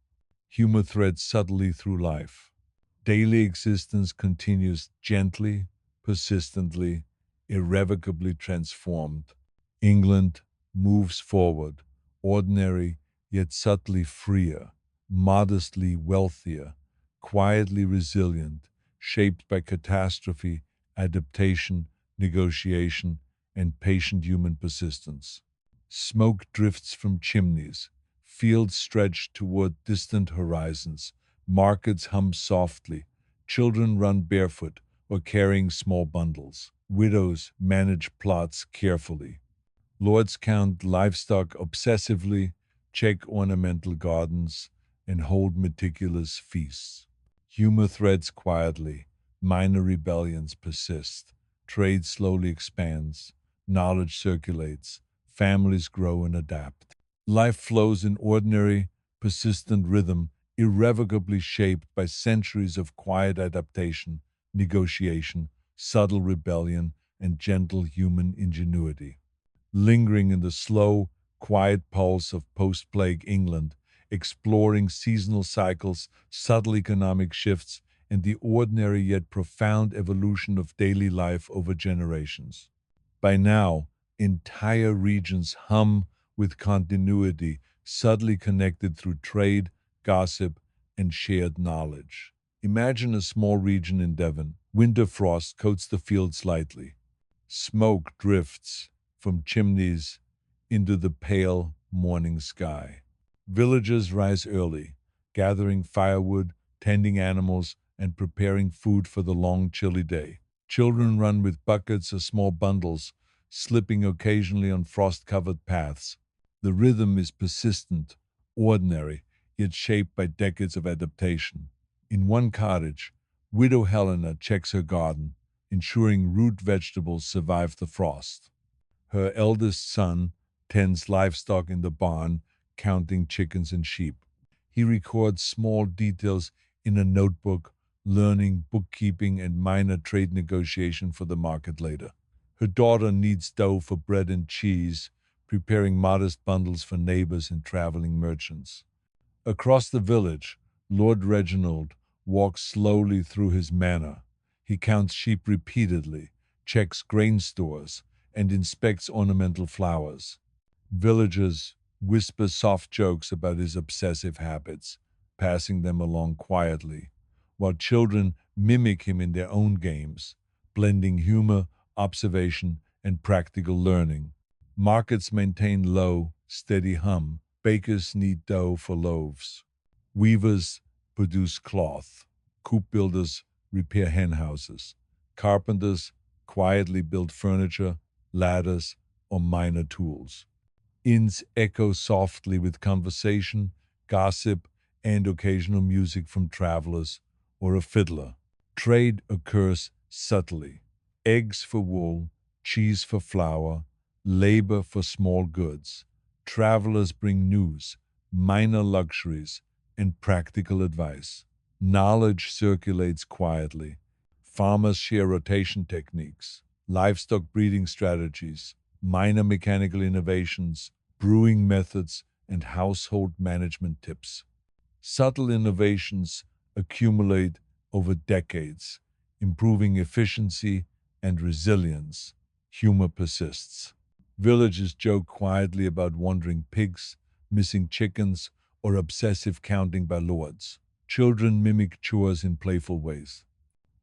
Humor threads subtly through life. Daily existence continues gently, persistently, irrevocably transformed. England moves forward, ordinary yet subtly freer, modestly wealthier, quietly resilient, shaped by catastrophe, adaptation, negotiation, and patient human persistence. Smoke drifts from chimneys, fields stretch toward distant horizons, markets hum softly, children run barefoot or carrying small bundles. Widows manage plots carefully. Lords count livestock obsessively, check ornamental gardens, and hold meticulous feasts. Humor threads quietly, minor rebellions persist, trade slowly expands, knowledge circulates, families grow and adapt. Life flows in ordinary, persistent rhythm, irrevocably shaped by centuries of quiet adaptation, negotiation, subtle rebellion, and gentle human ingenuity. Lingering in the slow, quiet pulse of post plague England, exploring seasonal cycles, subtle economic shifts, and the ordinary yet profound evolution of daily life over generations. By now, entire regions hum with continuity, subtly connected through trade, gossip, and shared knowledge. Imagine a small region in Devon. Winter frost coats the fields lightly. Smoke drifts from chimneys into the pale morning sky. Villagers rise early, gathering firewood, tending animals, and preparing food for the long, chilly day. Children run with buckets or small bundles, slipping occasionally on frost covered paths. The rhythm is persistent, ordinary, yet shaped by decades of adaptation. In one cottage, Widow Helena checks her garden, ensuring root vegetables survive the frost. Her eldest son tends livestock in the barn, counting chickens and sheep. He records small details in a notebook, learning bookkeeping and minor trade negotiation for the market later. Her daughter kneads dough for bread and cheese, preparing modest bundles for neighbors and traveling merchants. Across the village, Lord Reginald walks slowly through his manor. He counts sheep repeatedly, checks grain stores, and inspects ornamental flowers. Villagers whisper soft jokes about his obsessive habits, passing them along quietly, while children mimic him in their own games, blending humor, observation, and practical learning. Markets maintain low, steady hum. Bakers knead dough for loaves. Weavers produce cloth. Coop builders repair hen houses. Carpenters quietly build furniture, ladders, or minor tools. Inns echo softly with conversation, gossip, and occasional music from travelers or a fiddler. Trade occurs subtly. Eggs for wool, cheese for flour, labor for small goods. Travelers bring news, minor luxuries, and practical advice. Knowledge circulates quietly. Farmers share rotation techniques, livestock breeding strategies, minor mechanical innovations, brewing methods, and household management tips. Subtle innovations accumulate over decades, improving efficiency and resilience. Humor persists. Villagers joke quietly about wandering pigs, missing chickens, or obsessive counting by lords. Children mimic chores in playful ways.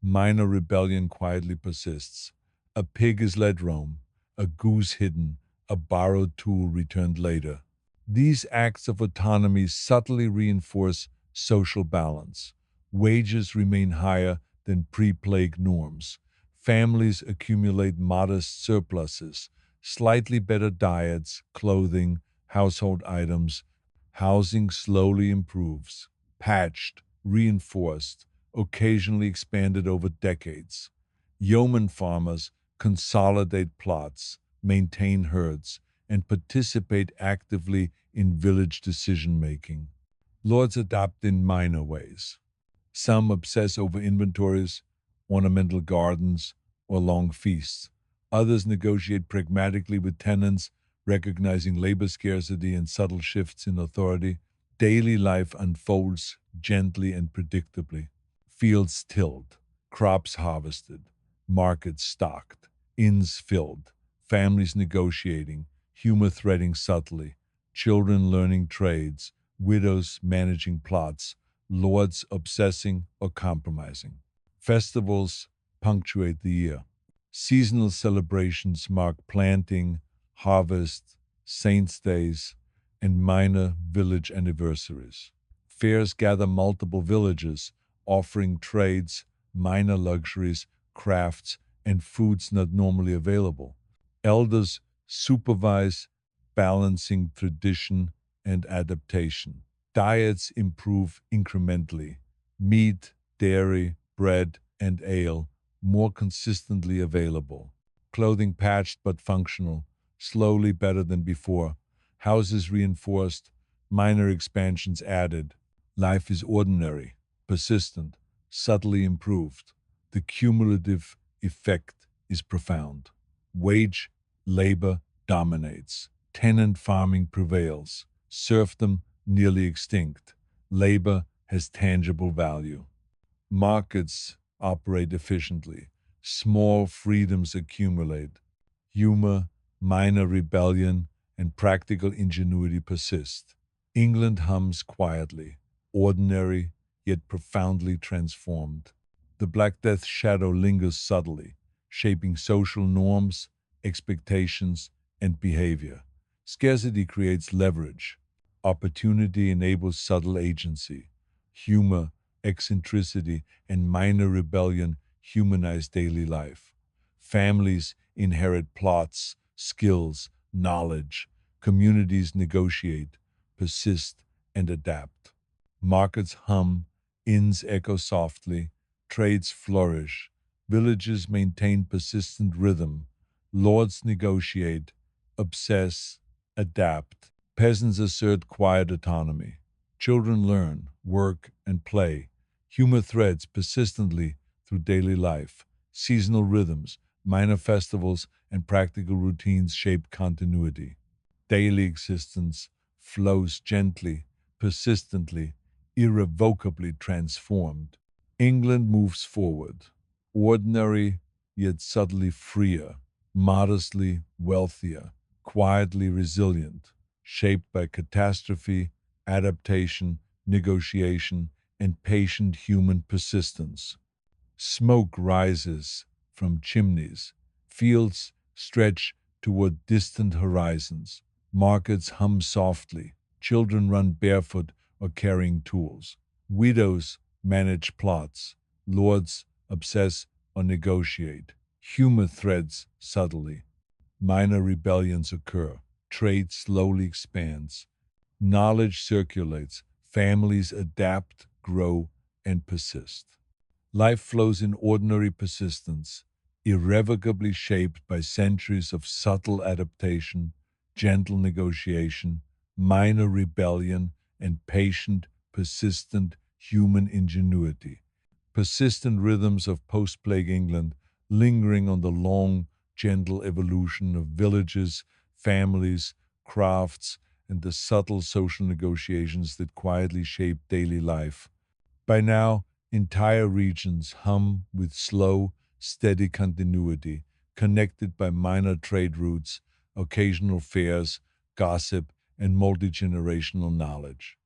Minor rebellion quietly persists. A pig is let roam, a goose hidden, a borrowed tool returned later. These acts of autonomy subtly reinforce social balance. Wages remain higher than pre plague norms. Families accumulate modest surpluses, slightly better diets, clothing, household items. Housing slowly improves, patched, reinforced, occasionally expanded over decades. Yeoman farmers consolidate plots, maintain herds, and participate actively in village decision making. Lords adapt in minor ways. Some obsess over inventories, ornamental gardens, or long feasts. Others negotiate pragmatically with tenants, recognizing labor scarcity and subtle shifts in authority. Daily life unfolds gently and predictably. Fields tilled, crops harvested, markets stocked, inns filled, families negotiating, humor threading subtly, children learning trades, widows managing plots, lords obsessing or compromising. Festivals punctuate the year. Seasonal celebrations mark planting, harvest, saints' days, and minor village anniversaries. Fairs gather multiple villages, offering trades, minor luxuries, crafts, and foods not normally available. Elders supervise balancing tradition and adaptation. Diets improve incrementally. Meat, dairy, bread, and ale more consistently available. Clothing patched but functional, slowly better than before. Houses reinforced, minor expansions added. Life is ordinary, persistent, subtly improved. The cumulative effect is profound. Wage labor dominates. Tenant farming prevails. Serfdom nearly extinct. Labor has tangible value. Markets operate efficiently. Small freedoms accumulate. Humor, minor rebellion, and practical ingenuity persist. England hums quietly, ordinary yet profoundly transformed. The Black Death shadow lingers subtly, shaping social norms, expectations, and behavior. Scarcity creates leverage. Opportunity enables subtle agency. Humor, eccentricity, and minor rebellion humanize daily life. Families inherit plots, skills, knowledge. Communities negotiate, persist, and adapt. Markets hum, inns echo softly, trades flourish, villages maintain persistent rhythm, lords negotiate, obsess, adapt, peasants assert quiet autonomy, children learn, work, and play, humor threads persistently through daily life, seasonal rhythms, minor festivals, and practical routines shape continuity. Daily existence flows gently, persistently, irrevocably transformed. England moves forward, ordinary yet subtly freer, modestly wealthier, quietly resilient, shaped by catastrophe, adaptation, negotiation, and patient human persistence. Smoke rises from chimneys, fields stretch toward distant horizons, markets hum softly, children run barefoot or carrying tools, widows manage plots, lords obsess or negotiate, humor threads subtly, minor rebellions occur, trade slowly expands, knowledge circulates, families adapt, grow, and persist. Life flows in ordinary persistence, irrevocably shaped by centuries of subtle adaptation, gentle negotiation, minor rebellion, and patient, persistent human ingenuity. Persistent rhythms of post plague England lingering on the long, gentle evolution of villages, families, crafts, and the subtle social negotiations that quietly shape daily life. By now, entire regions hum with slow, steady continuity, connected by minor trade routes, occasional fairs, gossip, and multi generational knowledge.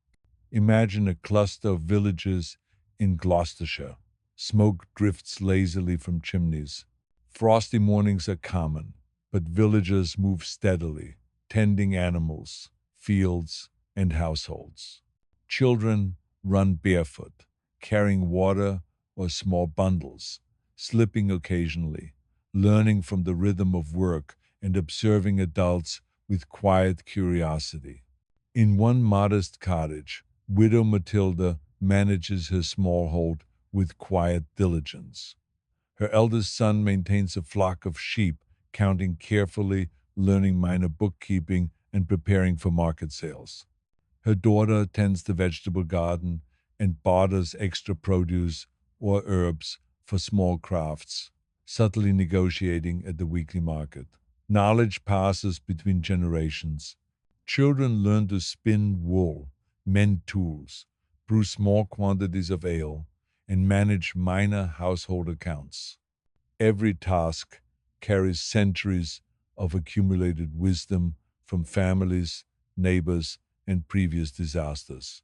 Imagine a cluster of villages in Gloucestershire. Smoke drifts lazily from chimneys. Frosty mornings are common, but villagers move steadily, tending animals, fields, and households. Children run barefoot, carrying water or small bundles, slipping occasionally, learning from the rhythm of work and observing adults with quiet curiosity. In one modest cottage, Widow Matilda manages her small hold with quiet diligence. Her eldest son maintains a flock of sheep, counting carefully, learning minor bookkeeping, and preparing for market sales. Her daughter tends the vegetable garden and barters extra produce or herbs for small crafts, subtly negotiating at the weekly market. Knowledge passes between generations. Children learn to spin wool, mend tools, brew small quantities of ale, and manage minor household accounts. Every task carries centuries of accumulated wisdom from families, neighbors, and previous disasters.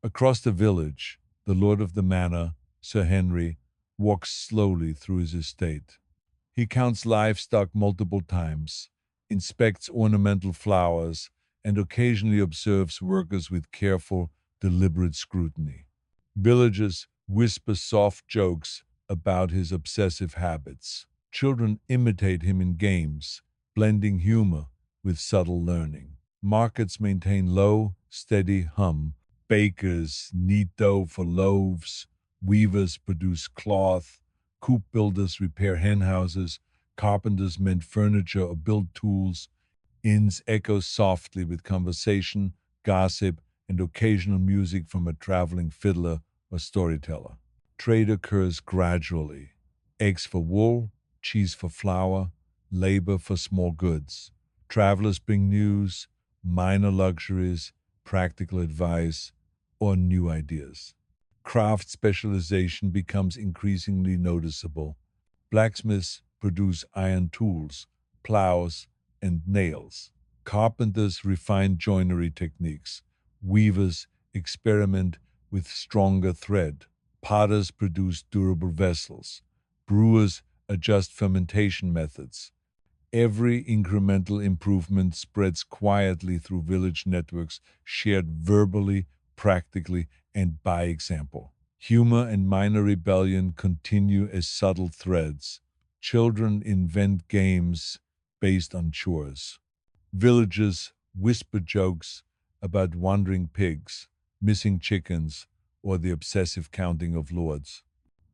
Across the village, the lord of the manor, Sir Henry, walks slowly through his estate. He counts livestock multiple times, inspects ornamental flowers, and occasionally observes workers with careful, deliberate scrutiny. Villagers whisper soft jokes about his obsessive habits. Children imitate him in games, blending humor with subtle learning. Markets maintain low, steady hum. Bakers knead dough for loaves, weavers produce cloth, coop builders repair hen houses, carpenters mend furniture or build tools. Inns echo softly with conversation, gossip, and occasional music from a traveling fiddler or storyteller. Trade occurs gradually. Eggs for wool, cheese for flour, labor for small goods. Travelers bring news, minor luxuries, practical advice, or new ideas. Craft specialization becomes increasingly noticeable. Blacksmiths produce iron tools, plows, and nails. Carpenters refine joinery techniques. Weavers experiment with stronger thread. Potters produce durable vessels. Brewers adjust fermentation methods. Every incremental improvement spreads quietly through village networks, shared verbally, practically, and by example. Humor and minor rebellion continue as subtle threads. Children invent games based on chores. Villagers whisper jokes about wandering pigs, missing chickens, or the obsessive counting of lords.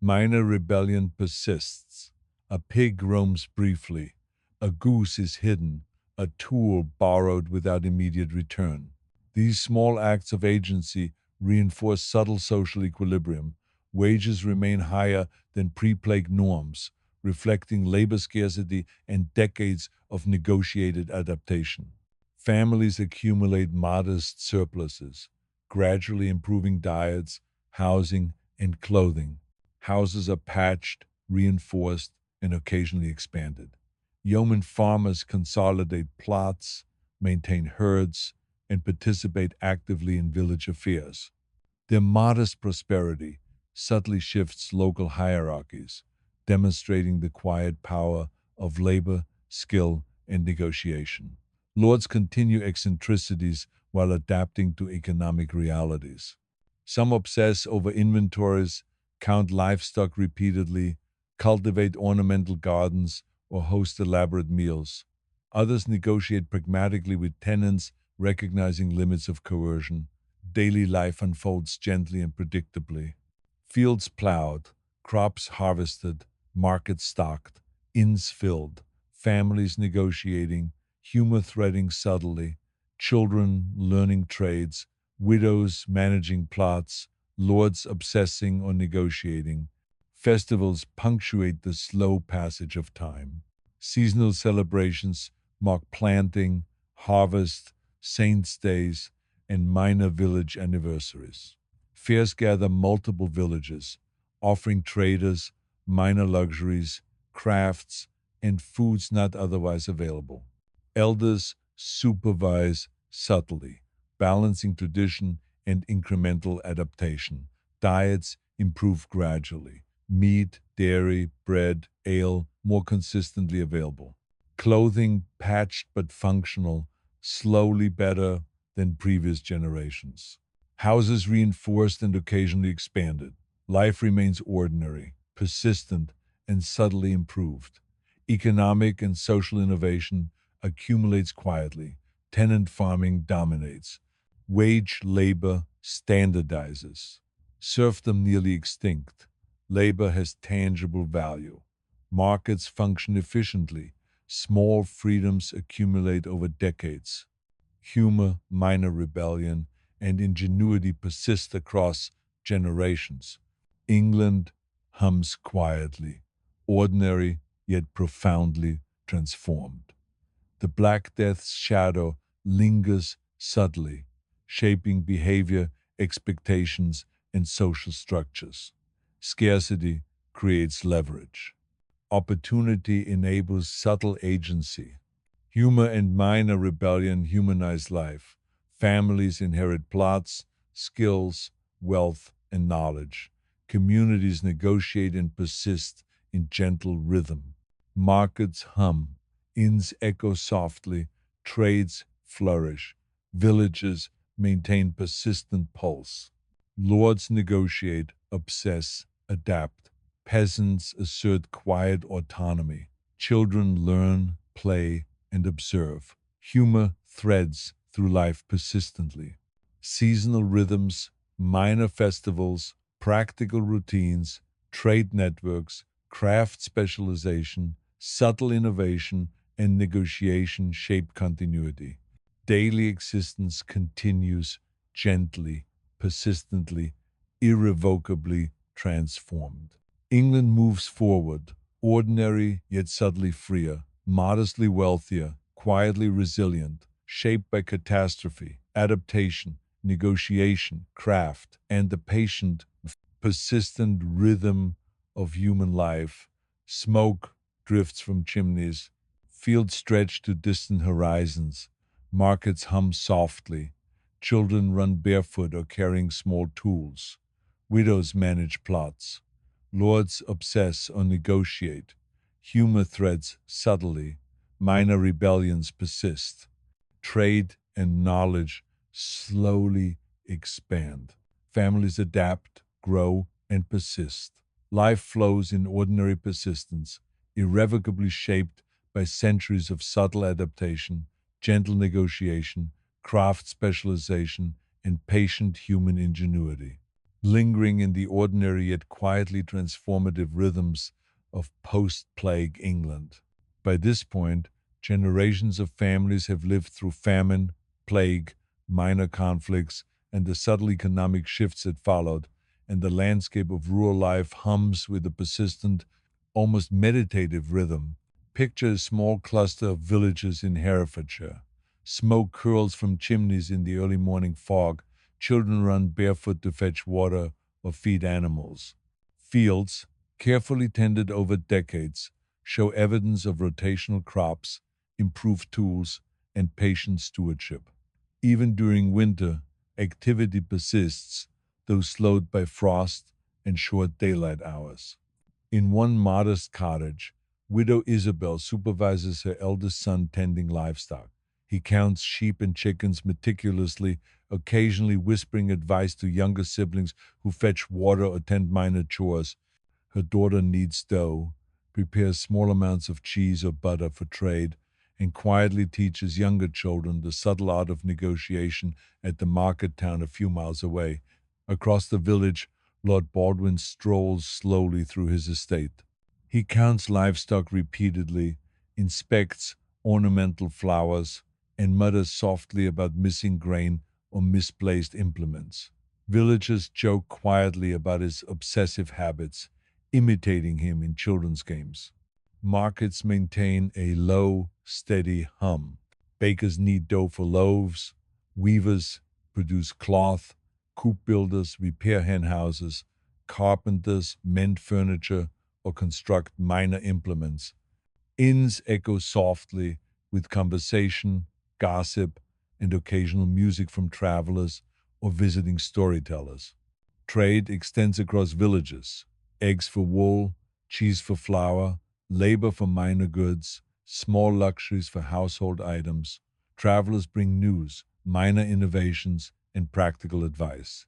Minor rebellion persists. A pig roams briefly. A goose is hidden, a tool borrowed without immediate return. These small acts of agency reinforce subtle social equilibrium. Wages remain higher than pre-plague norms, reflecting labor scarcity and decades of negotiated adaptation. Families accumulate modest surpluses, gradually improving diets, housing, and clothing. Houses are patched, reinforced, and occasionally expanded. Yeoman farmers consolidate plots, maintain herds, and participate actively in village affairs. Their modest prosperity subtly shifts local hierarchies, demonstrating the quiet power of labor, skill, and negotiation. Lords continue eccentricities while adapting to economic realities. Some obsess over inventories, count livestock repeatedly, cultivate ornamental gardens, or host elaborate meals. Others negotiate pragmatically with tenants, recognizing limits of coercion. Daily life unfolds gently and predictably. Fields plowed, crops harvested, markets stocked, inns filled, families negotiating, humor threading subtly, children learning trades, widows managing plots, lords obsessing or negotiating. Festivals punctuate the slow passage of time. Seasonal celebrations mark planting, harvest, saints' days, and minor village anniversaries. Fairs gather multiple villages, offering traders minor luxuries, crafts, and foods not otherwise available. Elders supervise subtly, balancing tradition and incremental adaptation. Diets improve gradually. Meat, dairy, bread, ale more consistently available. Clothing patched but functional, slowly better than previous generations. Houses reinforced and occasionally expanded. Life remains ordinary, persistent, and subtly improved. Economic and social innovation accumulates quietly. Tenant farming dominates. Wage labor standardizes. Serfdom nearly extinct. Labor has tangible value. Markets function efficiently. Small freedoms accumulate over decades. Humor, minor rebellion, and ingenuity persist across generations. England hums quietly, ordinary yet profoundly transformed. The Black Death's shadow lingers subtly, shaping behavior, expectations, and social structures. Scarcity creates leverage. Opportunity enables subtle agency. Humor and minor rebellion humanize life. Families inherit plots, skills, wealth, and knowledge. Communities negotiate and persist in gentle rhythm. Markets hum, inns echo softly, trades flourish, villages maintain persistent pulse. Lords negotiate, obsess, adapt. Peasants assert quiet autonomy. Children learn, play, and observe. Humor threads through life persistently. Seasonal rhythms, minor festivals, practical routines, trade networks, craft specialization, subtle innovation, and negotiation shape continuity. Daily existence continues gently, persistently, irrevocably transformed. England moves forward, ordinary yet subtly freer, modestly wealthier, quietly resilient, shaped by catastrophe, adaptation, negotiation, craft, and the patient, persistent rhythm of human life. Smoke drifts from chimneys, fields stretch to distant horizons, markets hum softly, children run barefoot or carrying small tools, widows manage plots, lords obsess or negotiate, humor threads subtly, minor rebellions persist, trade and knowledge slowly expand. Families adapt, grow, and persist. Life flows in ordinary persistence, irrevocably shaped by centuries of subtle adaptation, gentle negotiation, craft specialization, and patient human ingenuity. Lingering in the ordinary yet quietly transformative rhythms of post plague England. By this point, generations of families have lived through famine, plague, minor conflicts, and the subtle economic shifts that followed, and the landscape of rural life hums with a persistent, almost meditative rhythm. Picture a small cluster of villages in Herefordshire. Smoke curls from chimneys in the early morning fog. Children run barefoot to fetch water or feed animals. Fields, carefully tended over decades, show evidence of rotational crops, improved tools, and patient stewardship. Even during winter, activity persists, though slowed by frost and short daylight hours. In one modest cottage, widow Isabel supervises her eldest son tending livestock. He counts sheep and chickens meticulously, occasionally whispering advice to younger siblings who fetch water or tend minor chores. Her daughter kneads dough, prepares small amounts of cheese or butter for trade, and quietly teaches younger children the subtle art of negotiation at the market town a few miles away. Across the village, Lord Baldwin strolls slowly through his estate. He counts livestock repeatedly, inspects ornamental flowers, and mutters softly about missing grain or misplaced implements. Villagers joke quietly about his obsessive habits, imitating him in children's games. Markets maintain a low, steady hum. Bakers knead dough for loaves, weavers produce cloth, coop builders repair hen houses, carpenters mend furniture or construct minor implements. Inns echo softly with conversation, gossip, and occasional music from travelers or visiting storytellers. Trade extends across villages: eggs for wool, cheese for flour, labor for minor goods, small luxuries for household items. Travelers bring news, minor innovations, and practical advice.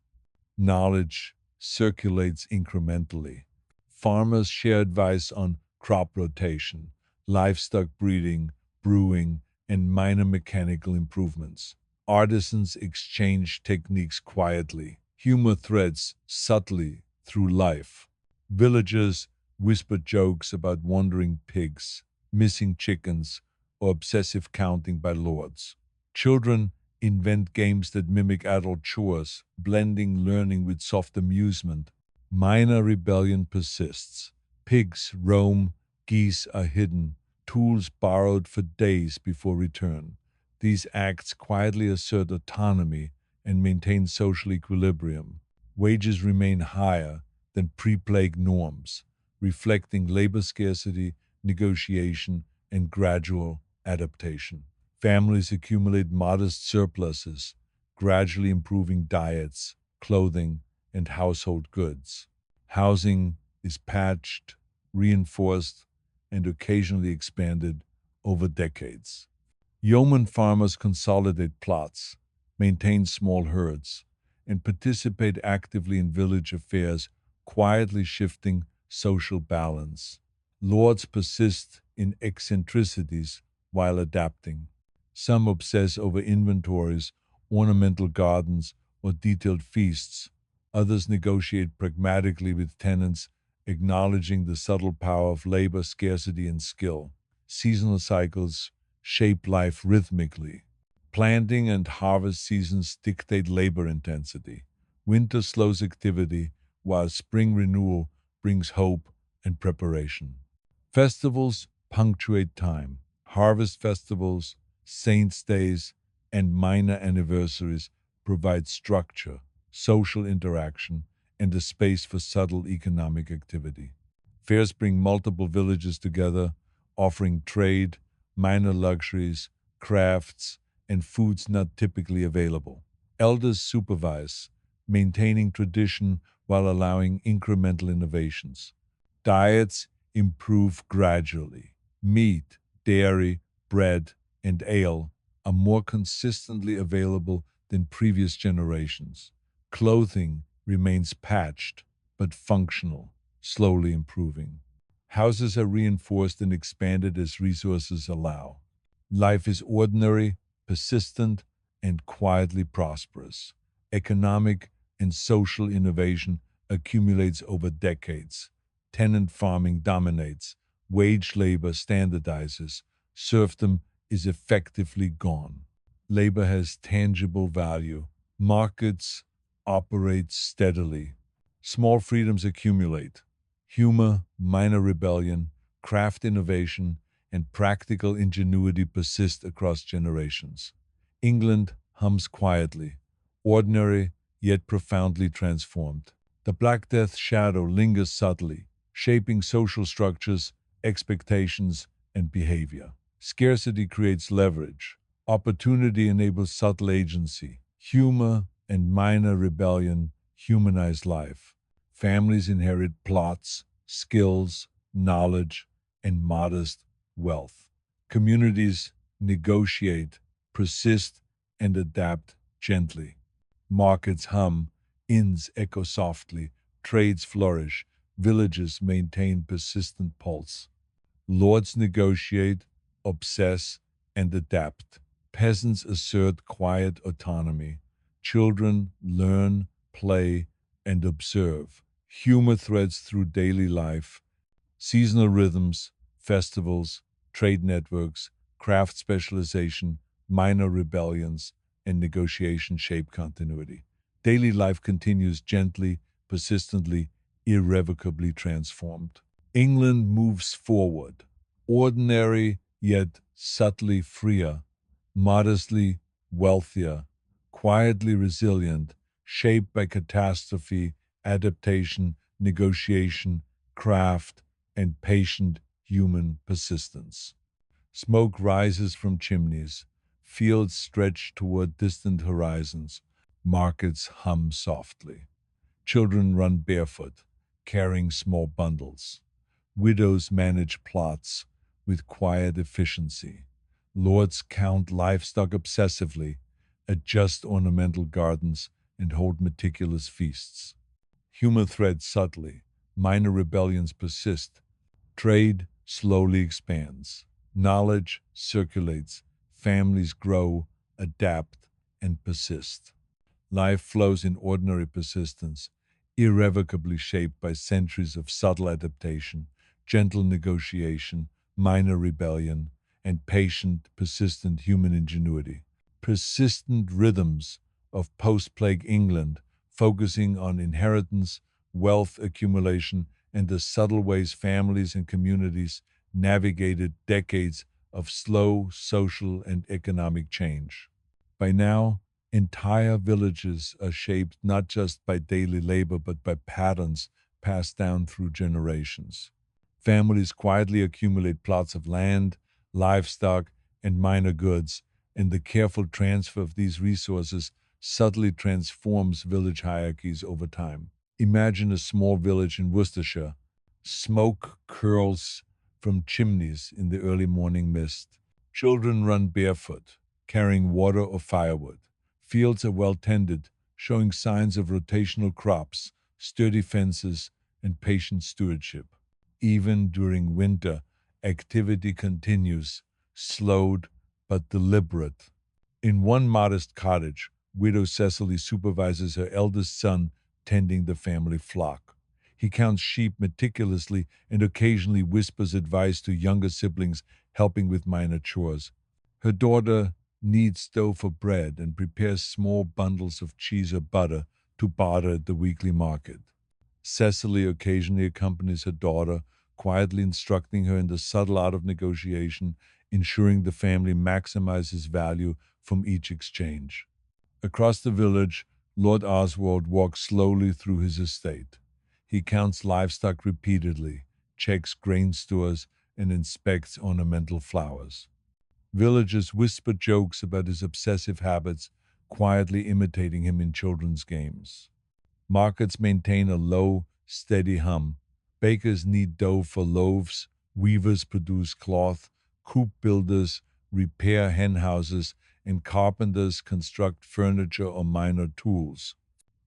Knowledge circulates incrementally. Farmers share advice on crop rotation, livestock breeding, brewing, and minor mechanical improvements. Artisans exchange techniques quietly. Humor threads subtly through life. Villagers whisper jokes about wandering pigs, missing chickens, or obsessive counting by lords. Children invent games that mimic adult chores, blending learning with soft amusement. Minor rebellion persists. Pigs roam, geese are hidden, tools borrowed for days before return. These acts quietly assert autonomy and maintain social equilibrium. Wages remain higher than pre plague norms, reflecting labor scarcity, negotiation, and gradual adaptation. Families accumulate modest surpluses, gradually improving diets, clothing, and household goods. Housing is patched, reinforced, and occasionally expanded over decades. Yeoman farmers consolidate plots, maintain small herds, and participate actively in village affairs, quietly shifting social balance. Lords persist in eccentricities while adapting. Some obsess over inventories, ornamental gardens, or detailed feasts. Others negotiate pragmatically with tenants, acknowledging the subtle power of labor scarcity and skill. Seasonal cycles shape life rhythmically. Planting and harvest seasons dictate labor intensity. Winter slows activity, while spring renewal brings hope and preparation. Festivals punctuate time. Harvest festivals, saints' days, and minor anniversaries provide structure, social interaction, and a space for subtle economic activity. Fairs bring multiple villages together, offering trade, minor luxuries, crafts, and foods not typically available. Elders supervise, maintaining tradition while allowing incremental innovations. Diets improve gradually. Meat, dairy, bread, and ale are more consistently available than previous generations. Clothing remains patched but functional, slowly improving. Houses are reinforced and expanded as resources allow. Life is ordinary, persistent, and quietly prosperous. Economic and social innovation accumulates over decades. Tenant farming dominates, wage labor standardizes, serfdom is effectively gone. Labor has tangible value. Markets operate steadily. Small freedoms accumulate. Humor, minor rebellion, craft innovation, and practical ingenuity persist across generations. England hums quietly, ordinary yet profoundly transformed. The Black Death shadow lingers subtly, shaping social structures, expectations, and behavior. Scarcity creates leverage. Opportunity enables subtle agency. Humor and minor rebellion humanize life. Families inherit plots, skills, knowledge, and modest wealth. Communities negotiate, persist, and adapt gently. Markets hum, inns echo softly, trades flourish, villages maintain persistent pulse. Lords negotiate, obsess, and adapt. Peasants assert quiet autonomy. Children learn, play, and observe. Humor threads through daily life. Seasonal rhythms, festivals, trade networks, craft specialization, minor rebellions, and negotiation shape continuity. Daily life continues gently, persistently, irrevocably transformed. England moves forward, ordinary yet subtly freer, modestly wealthier, quietly resilient, shaped by catastrophe, adaptation, negotiation, craft, and patient human persistence. Smoke rises from chimneys, fields stretch toward distant horizons, markets hum softly. Children run barefoot, carrying small bundles. Widows manage plots with quiet efficiency. Lords count livestock obsessively, adjust ornamental gardens, and hold meticulous feasts. Humor threads subtly, minor rebellions persist, trade slowly expands, knowledge circulates, families grow, adapt, and persist. Life flows in ordinary persistence, irrevocably shaped by centuries of subtle adaptation, gentle negotiation, minor rebellion, and patient, persistent human ingenuity. Persistent rhythms of post plague England, focusing on inheritance, wealth accumulation, and the subtle ways families and communities navigated decades of slow social and economic change. By now, entire villages are shaped not just by daily labor but by patterns passed down through generations. Families quietly accumulate plots of land, livestock, and minor goods, and the careful transfer of these resources subtly transforms village hierarchies over time. Imagine a small village in Worcestershire. Smoke curls from chimneys in the early morning mist. Children run barefoot, carrying water or firewood. Fields are well tended, showing signs of rotational crops, sturdy fences, and patient stewardship. Even during winter, activity continues, slowed but deliberate. In one modest cottage, widow Cecily supervises her eldest son tending the family flock. He counts sheep meticulously and occasionally whispers advice to younger siblings helping with minor chores. Her daughter kneads dough for bread and prepares small bundles of cheese or butter to barter at the weekly market. Cecily occasionally accompanies her daughter, quietly instructing her in the subtle art of negotiation, ensuring the family maximizes value from each exchange. Across the village, Lord Oswald walks slowly through his estate. He counts livestock repeatedly, checks grain stores, and inspects ornamental flowers. Villagers whisper jokes about his obsessive habits, quietly imitating him in children's games. Markets maintain a low, steady hum. Bakers knead dough for loaves, weavers produce cloth, coop builders repair hen houses, and carpenters construct furniture or minor tools.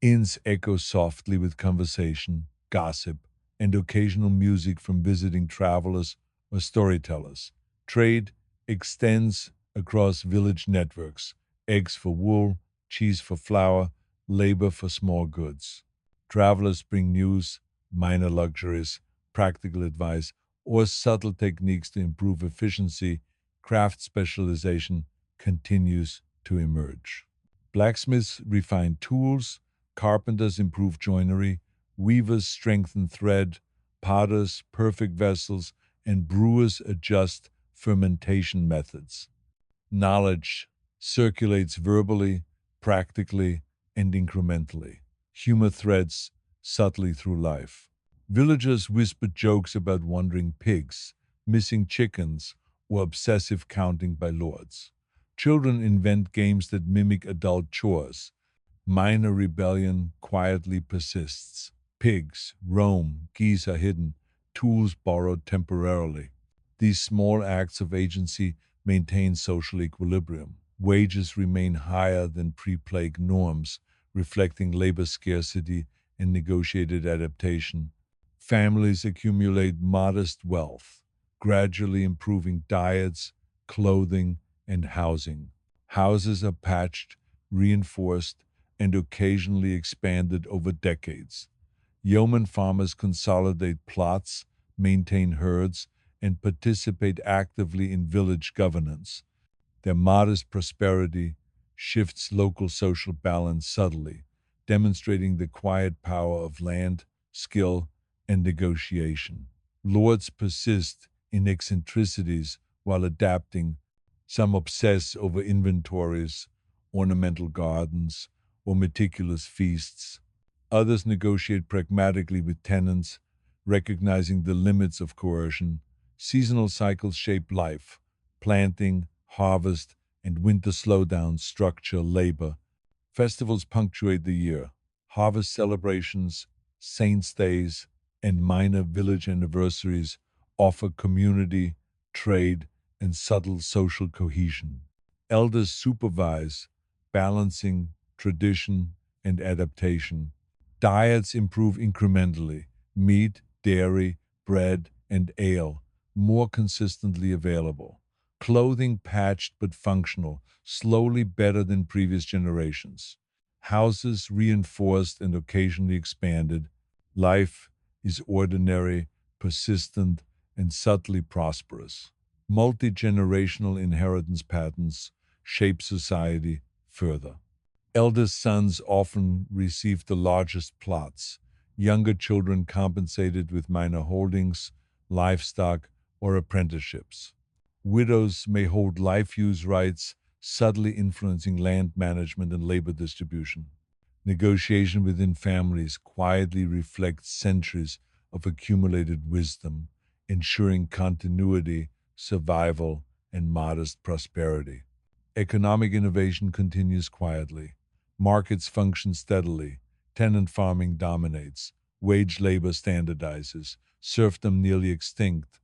Inns echo softly with conversation, gossip, and occasional music from visiting travelers or storytellers. Trade extends across village networks: eggs for wool, cheese for flour, labor for small goods. Travelers bring news, minor luxuries, practical advice, or subtle techniques to improve efficiency. Craft specialization continues to emerge. Blacksmiths refine tools, carpenters improve joinery, weavers strengthen thread, potters perfect vessels, and brewers adjust fermentation methods. Knowledge circulates verbally, practically, and incrementally. Humor threads subtly through life. Villagers whisper jokes about wandering pigs, missing chickens, or obsessive counting by lords. Children invent games that mimic adult chores. Minor rebellion quietly persists. Pigs roam, geese are hidden, tools borrowed temporarily. These small acts of agency maintain social equilibrium. Wages remain higher than pre plague norms, reflecting labor scarcity and negotiated adaptation. Families accumulate modest wealth, gradually improving diets, clothing, and housing. Houses are patched, reinforced, and occasionally expanded over decades. Yeoman farmers consolidate plots, maintain herds, and participate actively in village governance. Their modest prosperity shifts local social balance subtly, demonstrating the quiet power of land, skill, and negotiation. Lords persist in eccentricities while adapting. Some obsess over inventories, ornamental gardens, or meticulous feasts. Others negotiate pragmatically with tenants, recognizing the limits of coercion. Seasonal cycles shape life. Planting, harvest, and winter slowdowns structure labor. Festivals punctuate the year. Harvest celebrations, saints' days, and minor village anniversaries offer community, trade, and subtle social cohesion. Elders supervise, balancing tradition and adaptation. Diets improve incrementally: meat, dairy, bread, and ale, more consistently available. Clothing patched but functional, slowly better than previous generations. Houses reinforced and occasionally expanded. Life is ordinary, persistent, and subtly prosperous. Multi generational inheritance patterns shape society further. Eldest sons often receive the largest plots. Younger children compensated with minor holdings, livestock, or apprenticeships. Widows may hold life use rights, subtly influencing land management and labor distribution. Negotiation within families quietly reflects centuries of accumulated wisdom, ensuring continuity, survival, and modest prosperity. Economic innovation continues quietly. Markets function steadily. Tenant farming dominates. Wage labor standardizes. Serfdom nearly extinct.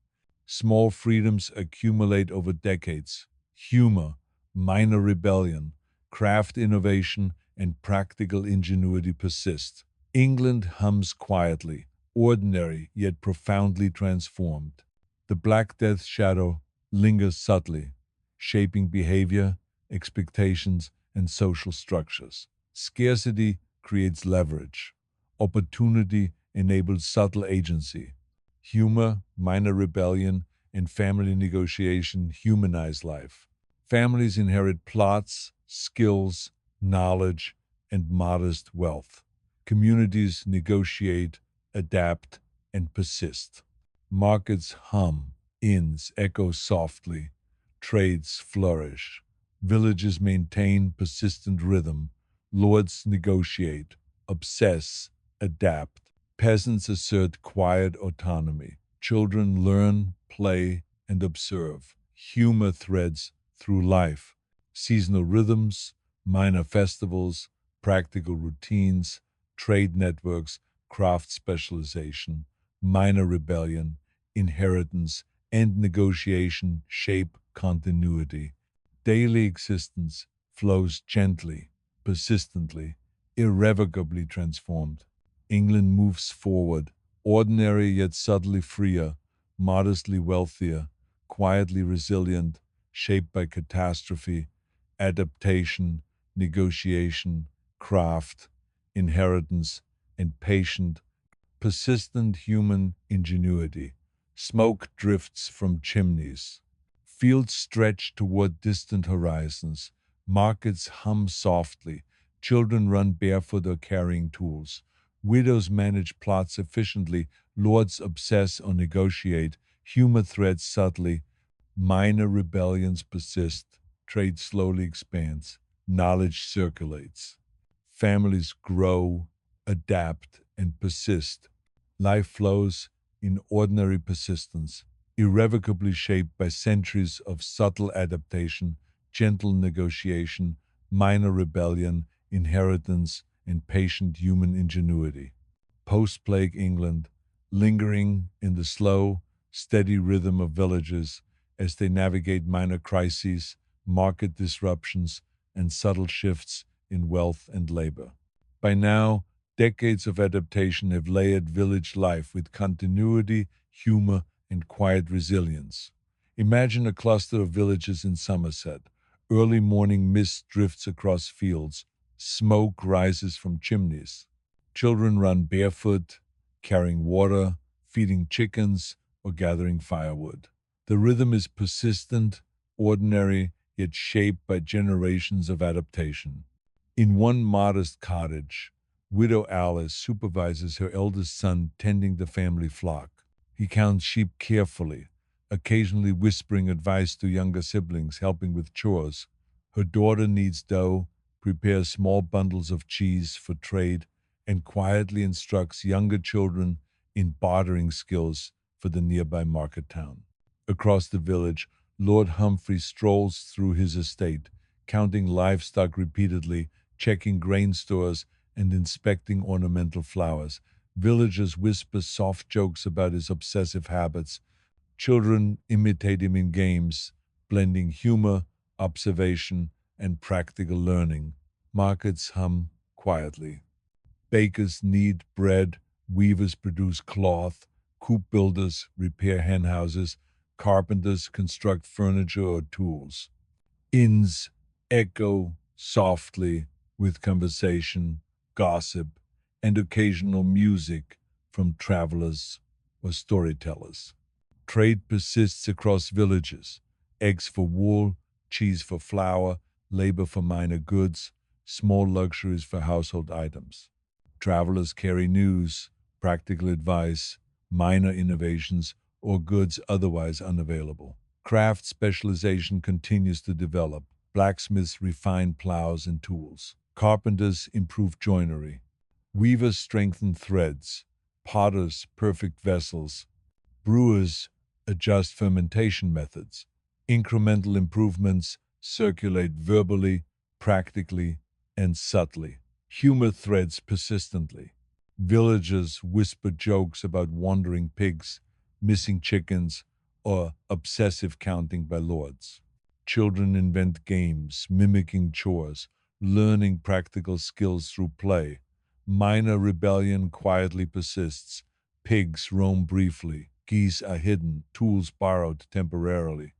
Small freedoms accumulate over decades. Humor, minor rebellion, craft innovation, and practical ingenuity persist. England hums quietly, ordinary yet profoundly transformed. The Black Death shadow lingers subtly, shaping behavior, expectations, and social structures. Scarcity creates leverage. Opportunity enables subtle agency. Humor, minor rebellion, and family negotiation humanize life. Families inherit plots, skills, knowledge, and modest wealth. Communities negotiate, adapt, and persist. Markets hum, inns echo softly, trades flourish. Villages maintain persistent rhythm. Lords negotiate, obsess, adapt. Peasants assert quiet autonomy. Children learn, play, and observe. Humor threads through life. Seasonal rhythms, minor festivals, practical routines, trade networks, craft specialization, minor rebellion, inheritance, and negotiation shape continuity. Daily existence flows gently, persistently, irrevocably transformed. England moves forward, ordinary yet subtly freer, modestly wealthier, quietly resilient, shaped by catastrophe, adaptation, negotiation, craft, inheritance, and patient, persistent human ingenuity. Smoke drifts from chimneys. Fields stretch toward distant horizons. Markets hum softly. Children run barefoot or carrying tools. Widows manage plots efficiently. Lords obsess or negotiate. Humor threads subtly. Minor rebellions persist. Trade slowly expands. Knowledge circulates. Families grow, adapt, and persist. Life flows in ordinary persistence, irrevocably shaped by centuries of subtle adaptation, gentle negotiation, minor rebellion, inheritance, and patient human ingenuity. Post plague England, lingering in the slow, steady rhythm of villages as they navigate minor crises, market disruptions, and subtle shifts in wealth and labor. By now, decades of adaptation have layered village life with continuity, humor, and quiet resilience. Imagine a cluster of villages in Somerset. Early morning mist drifts across fields. Smoke rises from chimneys. Children run barefoot, carrying water, feeding chickens, or gathering firewood. The rhythm is persistent, ordinary, yet shaped by generations of adaptation. In one modest cottage, Widow Alice supervises her eldest son tending the family flock. He counts sheep carefully, occasionally whispering advice to younger siblings helping with chores. Her daughter kneads dough, prepares small bundles of cheese for trade, and quietly instructs younger children in bartering skills for the nearby market town. Across the village, Lord Humphrey strolls through his estate, counting livestock repeatedly, checking grain stores, and inspecting ornamental flowers. Villagers whisper soft jokes about his obsessive habits. Children imitate him in games, blending humor, observation, and practical learning. Markets hum quietly. Bakers knead bread, weavers produce cloth, coop builders repair hen houses, carpenters construct furniture or tools. Inns echo softly with conversation, gossip, and occasional music from travelers or storytellers. Trade persists across villages: eggs for wool, cheese for flour, labor for minor goods, small luxuries for household items. Travelers carry news, practical advice, minor innovations, or goods otherwise unavailable. Craft specialization continues to develop. Blacksmiths refine plows and tools. Carpenters improve joinery. Weavers strengthen threads. Potters perfect vessels. Brewers adjust fermentation methods. Incremental improvements circulate verbally, practically, and subtly. Humor threads persistently. Villagers whisper jokes about wandering pigs, missing chickens, or obsessive counting by lords. Children invent games, mimicking chores, learning practical skills through play. Minor rebellion quietly persists. Pigs roam briefly, geese are hidden, tools borrowed temporarily.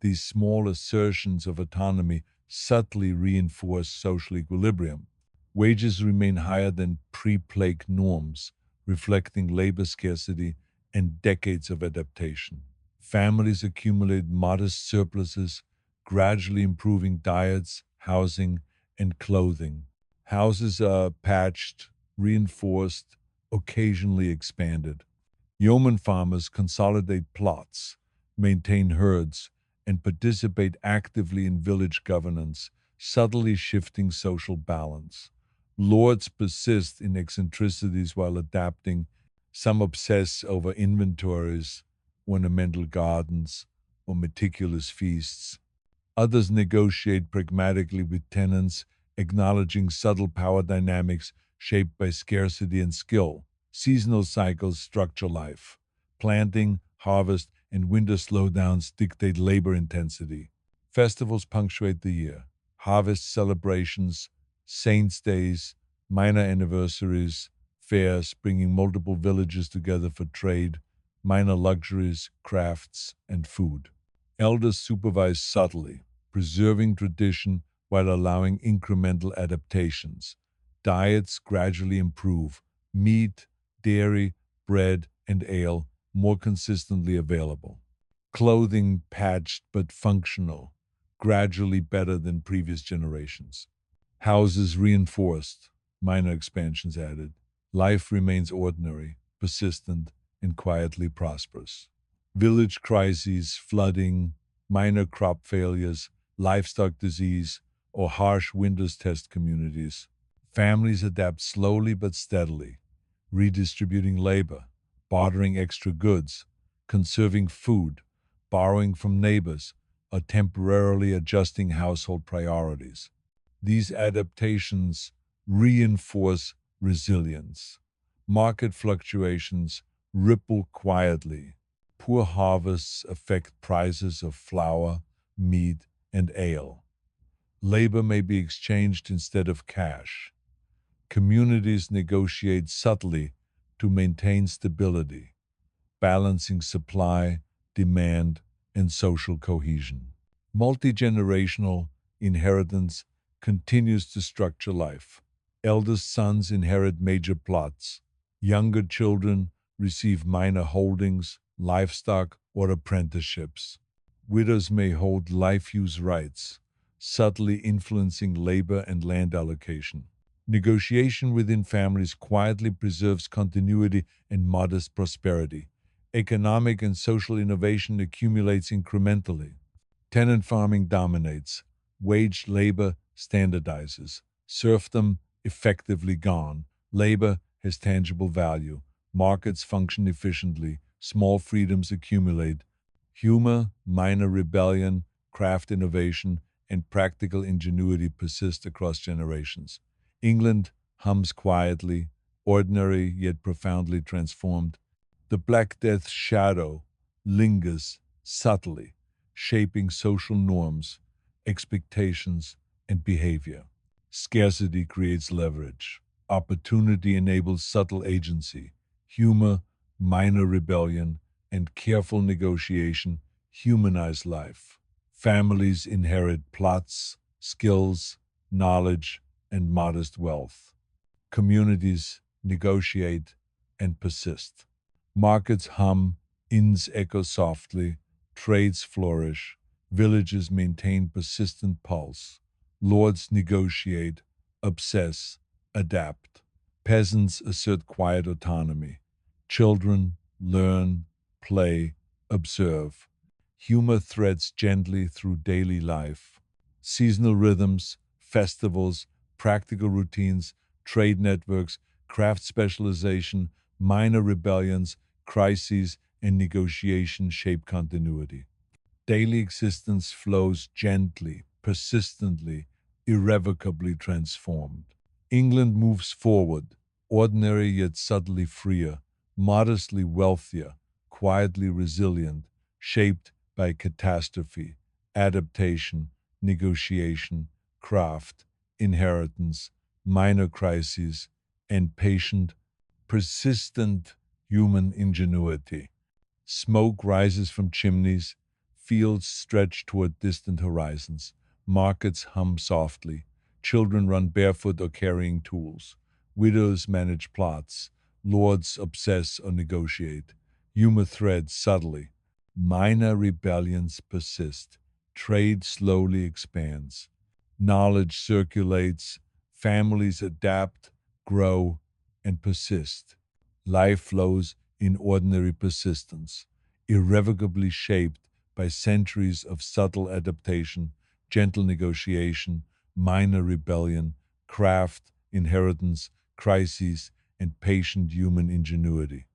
These small assertions of autonomy subtly reinforce social equilibrium. Wages remain higher than pre plague norms, reflecting labor scarcity and decades of adaptation. Families accumulate modest surpluses, gradually improving diets, housing, and clothing. Houses are patched, reinforced, occasionally expanded. Yeoman farmers consolidate plots, maintain herds, and participate actively in village governance, subtly shifting social balance. Lords persist in eccentricities while adapting. Some obsess over inventories, ornamental gardens, or meticulous feasts. Others negotiate pragmatically with tenants, acknowledging subtle power dynamics shaped by scarcity and skill. Seasonal cycles structure life. Planting, harvest, and winter slowdowns dictate labor intensity. Festivals punctuate the year. Harvest celebrations, saints' days, minor anniversaries, fairs bringing multiple villages together for trade, minor luxuries, crafts, and food. Elders supervise subtly, preserving tradition while allowing incremental adaptations. Diets gradually improve. Meat, dairy, bread, and ale more consistently available. Clothing patched but functional, gradually better than previous generations. Houses reinforced, minor expansions added. Life remains ordinary, persistent, and quietly prosperous. Village crises, flooding, minor crop failures, livestock disease, or harsh winters test communities. Families adapt slowly but steadily, redistributing labor, bartering extra goods, conserving food, borrowing from neighbors, or temporarily adjusting household priorities. These adaptations reinforce resilience. Market fluctuations ripple quietly. Poor harvests affect prices of flour, meat, and ale. Labor may be exchanged instead of cash. Communities negotiate subtly to maintain stability, balancing supply, demand, and social cohesion. Multi-generational inheritance continues to structure life. Eldest sons inherit major plots. Younger children receive minor holdings, livestock, or apprenticeships. Widows may hold life use rights, subtly influencing labor and land allocation. Negotiation within families quietly preserves continuity and modest prosperity. Economic and social innovation accumulates incrementally. Tenant farming dominates. Waged labor standardizes. Serfdom effectively gone. Labor has tangible value. Markets function efficiently. Small freedoms accumulate. Humor, minor rebellion, craft innovation, and practical ingenuity persist across generations. England hums quietly, ordinary yet profoundly transformed. The Black Death's shadow lingers subtly, shaping social norms, expectations, and behavior. Scarcity creates leverage. Opportunity enables subtle agency. Humor, minor rebellion, and careful negotiation humanize life. Families inherit plots, skills, knowledge, and modest wealth. Communities negotiate and persist. Markets hum, inns echo softly, trades flourish, villages maintain persistent pulse. Lords negotiate, obsess, adapt. Peasants assert quiet autonomy. Children learn, play, observe. Humor threads gently through daily life. Seasonal rhythms, festivals, practical routines, trade networks, craft specialization, minor rebellions, crises, and negotiation shape continuity. Daily existence flows gently, persistently, irrevocably transformed. England moves forward, ordinary yet subtly freer, modestly wealthier, quietly resilient, shaped by catastrophe, adaptation, negotiation, craft, inheritance, minor crises, and patient, persistent human ingenuity. Smoke rises from chimneys, fields stretch toward distant horizons, markets hum softly, children run barefoot or carrying tools, widows manage plots, lords obsess or negotiate, humor threads subtly, minor rebellions persist, trade slowly expands, knowledge circulates, families adapt, grow, and persist. Life flows in ordinary persistence, irrevocably shaped by centuries of subtle adaptation, gentle negotiation, minor rebellion, craft, inheritance, crises, and patient human ingenuity.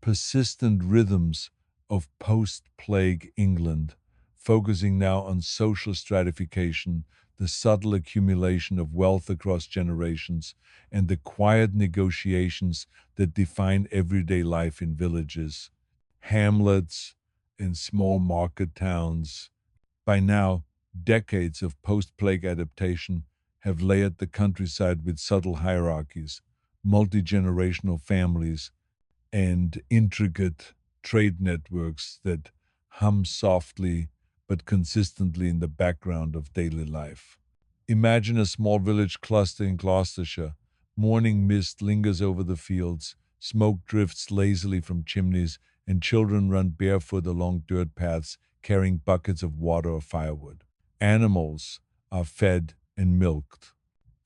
Persistent rhythms of post plague England, focusing now on social stratification, the subtle accumulation of wealth across generations, and the quiet negotiations that define everyday life in villages, hamlets, and small market towns. By now, decades of post plague adaptation have layered the countryside with subtle hierarchies, multi generational families, and intricate trade networks that hum softly but consistently in the background of daily life. Imagine a small village cluster in Gloucestershire. Morning mist lingers over the fields, smoke drifts lazily from chimneys, and children run barefoot along dirt paths carrying buckets of water or firewood. Animals are fed and milked.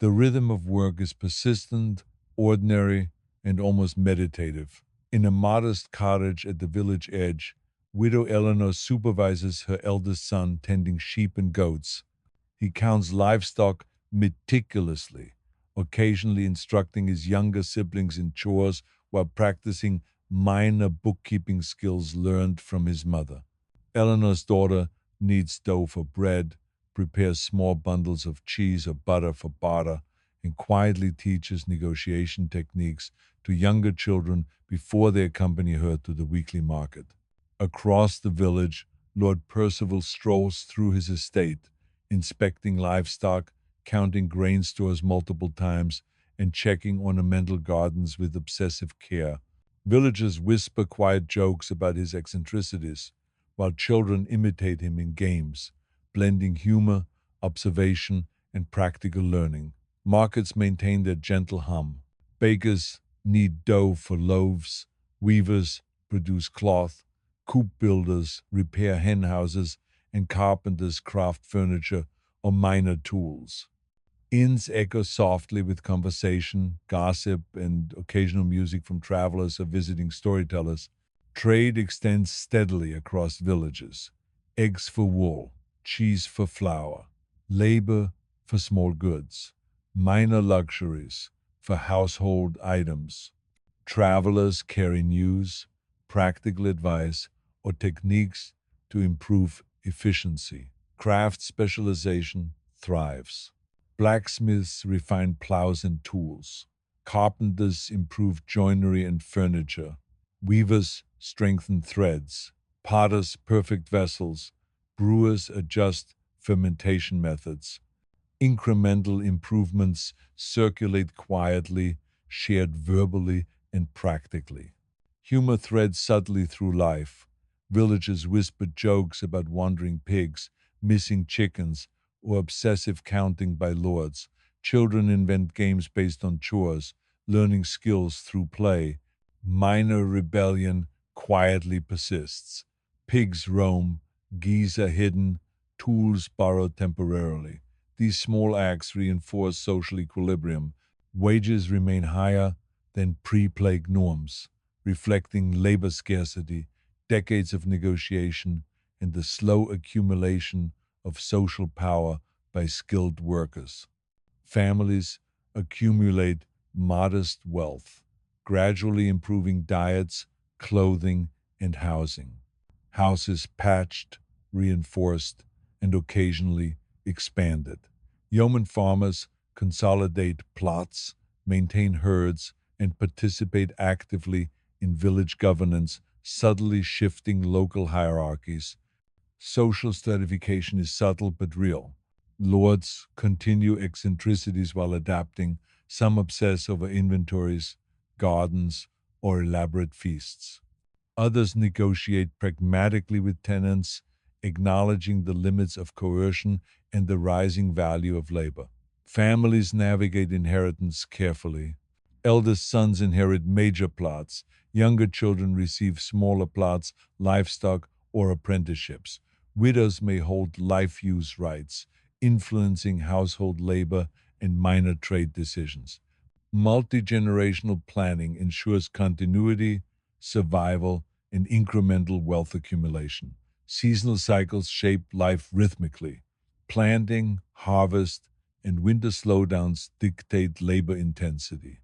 The rhythm of work is persistent, ordinary, and almost meditative. In a modest cottage at the village edge, widow Eleanor supervises her eldest son tending sheep and goats. He counts livestock meticulously, occasionally instructing his younger siblings in chores while practicing minor bookkeeping skills learned from his mother. Eleanor's daughter kneads dough for bread, prepares small bundles of cheese or butter for barter, and quietly teaches negotiation techniques to younger children before they accompany her to the weekly market. Across the village, Lord Percival strolls through his estate, inspecting livestock, counting grain stores multiple times, and checking ornamental gardens with obsessive care. Villagers whisper quiet jokes about his eccentricities, while children imitate him in games, blending humor, observation, and practical learning. Markets maintain their gentle hum. Bakers knead dough for loaves, weavers produce cloth, coop builders repair hen houses, and carpenters craft furniture or minor tools. Inns echo softly with conversation, gossip, and occasional music from travelers or visiting storytellers. Trade extends steadily across villages. Eggs for wool, cheese for flour, labor for small goods, minor luxuries for household items. Travelers carry news, practical advice, or techniques to improve efficiency. Craft specialization thrives. Blacksmiths refine plows and tools. Carpenters improve joinery and furniture. Weavers strengthen threads. Potters perfect vessels. Brewers adjust fermentation methods. Incremental improvements circulate quietly, shared verbally and practically. Humor threads subtly through life. Villagers whisper jokes about wandering pigs, missing chickens, or obsessive counting by lords. Children invent games based on chores, learning skills through play. Minor rebellion quietly persists. Pigs roam, geese are hidden, tools borrowed temporarily. These small acts reinforce social equilibrium. Wages remain higher than pre plague norms, reflecting labor scarcity, decades of negotiation, and the slow accumulation of social power by skilled workers. Families accumulate modest wealth, gradually improving diets, clothing, and housing. Houses patched, reinforced, and occasionally expanded. Yeoman farmers consolidate plots, maintain herds, and participate actively in village governance, subtly shifting local hierarchies. Social stratification is subtle but real. Lords continue eccentricities while adapting. Some obsess over inventories, gardens, or elaborate feasts. Others negotiate pragmatically with tenants, acknowledging the limits of coercion and the rising value of labor. Families navigate inheritance carefully. Eldest sons inherit major plots. Younger children receive smaller plots, livestock, or apprenticeships. Widows may hold life use rights, influencing household labor and minor trade decisions. Multi-generational planning ensures continuity, survival, and incremental wealth accumulation. Seasonal cycles shape life rhythmically. Planting, harvest, and winter slowdowns dictate labor intensity.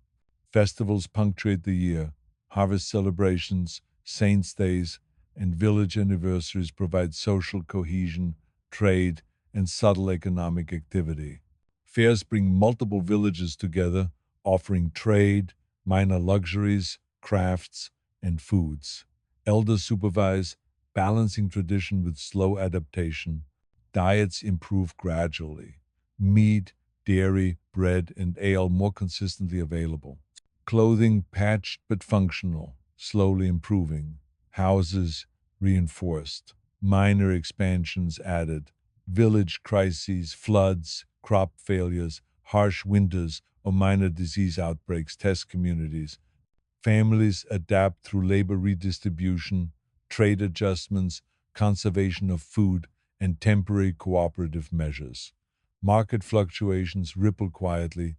Festivals punctuate the year. Harvest celebrations, saints' days, and village anniversaries provide social cohesion, trade, and subtle economic activity. Fairs bring multiple villages together, offering trade, minor luxuries, crafts, and foods. Elders supervise, balancing tradition with slow adaptation. Diets improve gradually. Meat, dairy, bread, and ale more consistently available. Clothing patched but functional, slowly improving. Houses reinforced. Minor expansions added. Village crises, floods, crop failures, harsh winters, or minor disease outbreaks test communities. Families adapt through labor redistribution, trade adjustments, conservation of food, and temporary cooperative measures. Market fluctuations ripple quietly.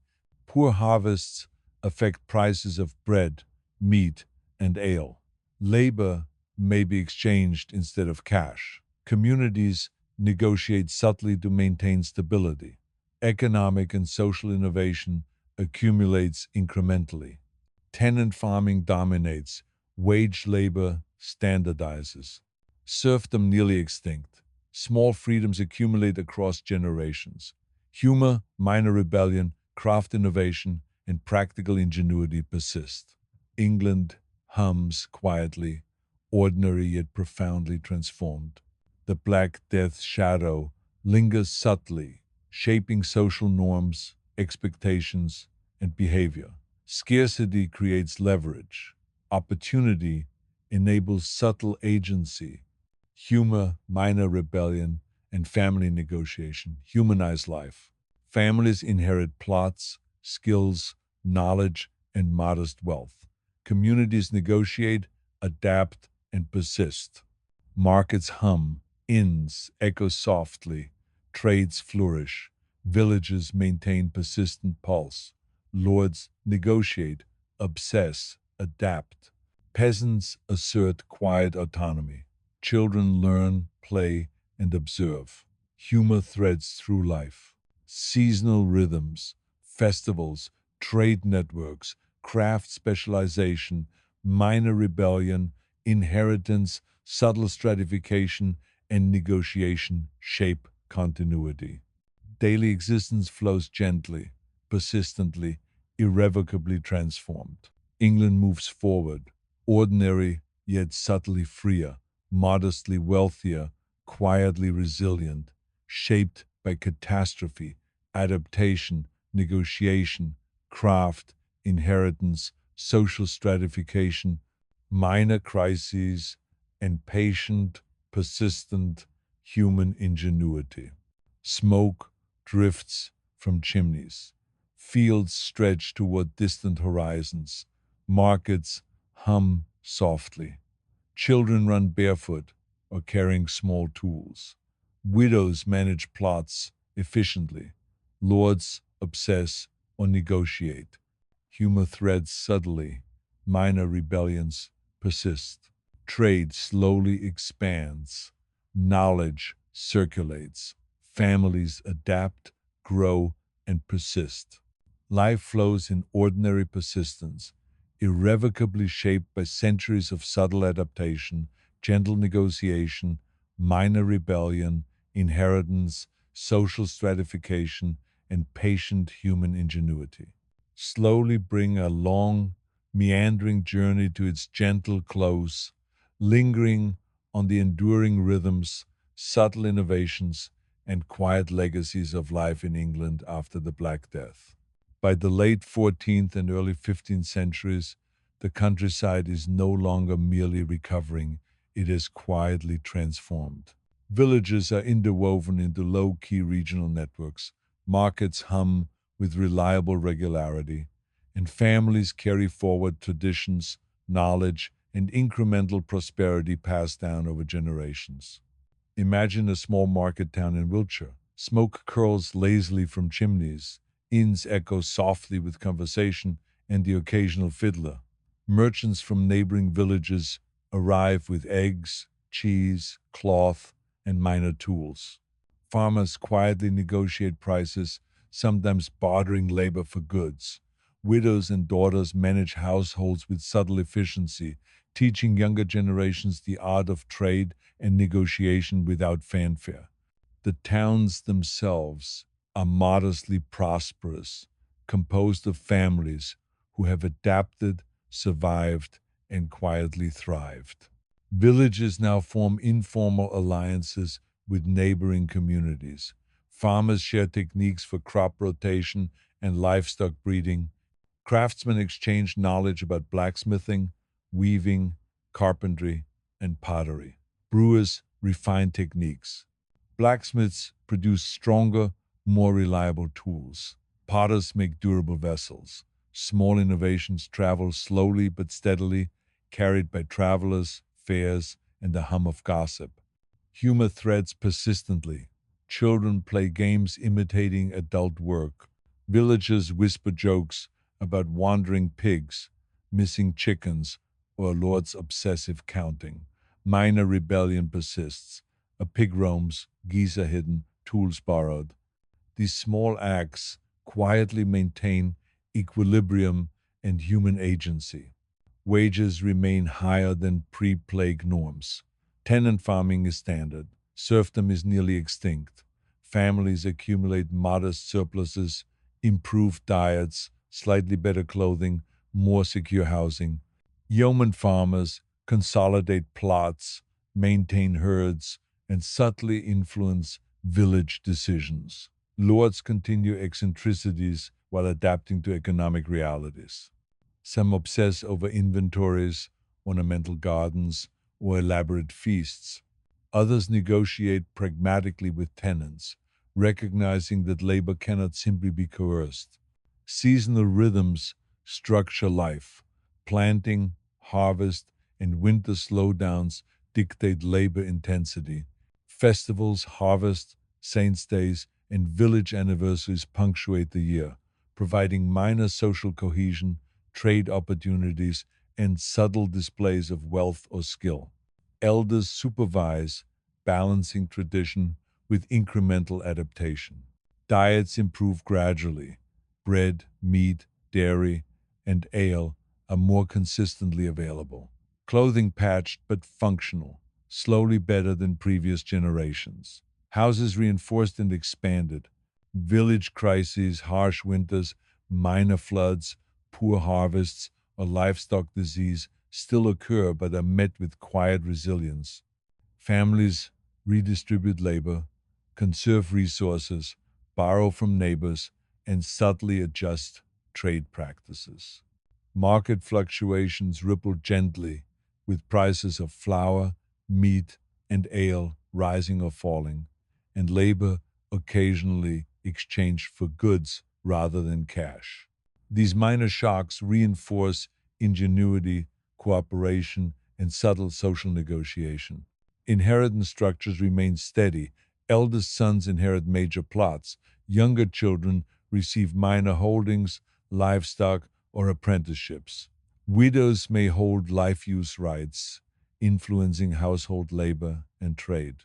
Poor harvests affect prices of bread, meat, and ale. Labor may be exchanged instead of cash. Communities negotiate subtly to maintain stability. Economic and social innovation accumulates incrementally. Tenant farming dominates. Wage labor standardizes. Serfdom nearly extinct. Small freedoms accumulate across generations. Humor, minor rebellion, craft innovation, and practical ingenuity persist. England hums quietly, ordinary yet profoundly transformed. The Black Death's shadow lingers subtly, shaping social norms, expectations, and behavior. Scarcity creates leverage. Opportunity enables subtle agency. Humor, minor rebellion, and family negotiation humanize life. Families inherit plots, skills, knowledge, and modest wealth. Communities negotiate, adapt, and persist. Markets hum, inns echo softly, trades flourish, villages maintain persistent pulse. Lords negotiate, obsess, adapt. Peasants assert quiet autonomy. Children learn, play, and observe. Humor threads through life. Seasonal rhythms, festivals, trade networks, craft specialization, minor rebellion, inheritance, subtle stratification, and negotiation shape continuity. Daily existence flows gently, persistently, irrevocably transformed. England moves forward, ordinary yet subtly freer, modestly wealthier, quietly resilient, shaped by catastrophe, adaptation, negotiation, craft, inheritance, social stratification, minor crises, and patient, persistent human ingenuity. Smoke drifts from chimneys. Fields stretch toward distant horizons. Markets hum softly. Children run barefoot or carrying small tools. Widows manage plots efficiently. Lords obsess or negotiate. Humor threads subtly. Minor rebellions persist. Trade slowly expands. Knowledge circulates. Families adapt, grow, and persist. Life flows in ordinary persistence, irrevocably shaped by centuries of subtle adaptation, gentle negotiation, minor rebellion, inheritance, social stratification, and patient human ingenuity. Slowly bring a long, meandering journey to its gentle close, lingering on the enduring rhythms, subtle innovations, and quiet legacies of life in England after the Black Death. By the late 14th and early 15th centuries, the countryside is no longer merely recovering, it is quietly transformed. Villages are interwoven into low key regional networks, markets hum with reliable regularity, and families carry forward traditions, knowledge, and incremental prosperity passed down over generations. Imagine a small market town in Wiltshire. Smoke curls lazily from chimneys, inns echo softly with conversation and the occasional fiddler. Merchants from neighboring villages arrive with eggs, cheese, cloth, and minor tools. Farmers quietly negotiate prices, sometimes bartering labor for goods. Widows and daughters manage households with subtle efficiency, teaching younger generations the art of trade and negotiation without fanfare. The towns themselves are modestly prosperous, composed of families who have adapted, survived, and quietly thrived. Villages now form informal alliances with neighboring communities. Farmers share techniques for crop rotation and livestock breeding. Craftsmen exchange knowledge about blacksmithing, weaving, carpentry, and pottery. Brewers refine techniques. Blacksmiths produce stronger, more reliable tools. Potters make durable vessels. Small innovations travel slowly but steadily, carried by travelers, fairs, and the hum of gossip. Humor threads persistently. Children play games imitating adult work. Villagers whisper jokes about wandering pigs, missing chickens, or a lord's obsessive counting. Minor rebellion persists. A pig roams, geese are hidden, tools borrowed. These small acts quietly maintain equilibrium and human agency. Wages remain higher than pre plague norms. Tenant farming is standard. Serfdom is nearly extinct. Families accumulate modest surpluses, improved diets, slightly better clothing, more secure housing. Yeoman farmers consolidate plots, maintain herds, and subtly influence village decisions. Lords continue eccentricities while adapting to economic realities. Some obsess over inventories, ornamental gardens, or elaborate feasts. Others negotiate pragmatically with tenants, recognizing that labor cannot simply be coerced. Seasonal rhythms structure life. Planting, harvest, and winter slowdowns dictate labor intensity. Festivals, harvest, saints' days, and village anniversaries punctuate the year, providing minor social cohesion, trade opportunities, and subtle displays of wealth or skill. Elders supervise, balancing tradition with incremental adaptation. Diets improve gradually. Bread, meat, dairy, and ale are more consistently available. Clothing patched but functional, slowly better than previous generations. Houses reinforced and expanded. Village crises, harsh winters, minor floods, poor harvests, or livestock disease still occur but are met with quiet resilience. Families redistribute labor, conserve resources, borrow from neighbors, and subtly adjust trade practices. Market fluctuations ripple gently, with prices of flour, meat, and ale rising or falling, and labor occasionally exchanged for goods rather than cash. These minor shocks reinforce ingenuity, cooperation, and subtle social negotiation. Inheritance structures remain steady. Eldest sons inherit major plots. Younger children receive minor holdings, livestock, or apprenticeships. Widows may hold life use rights, influencing household labor and trade.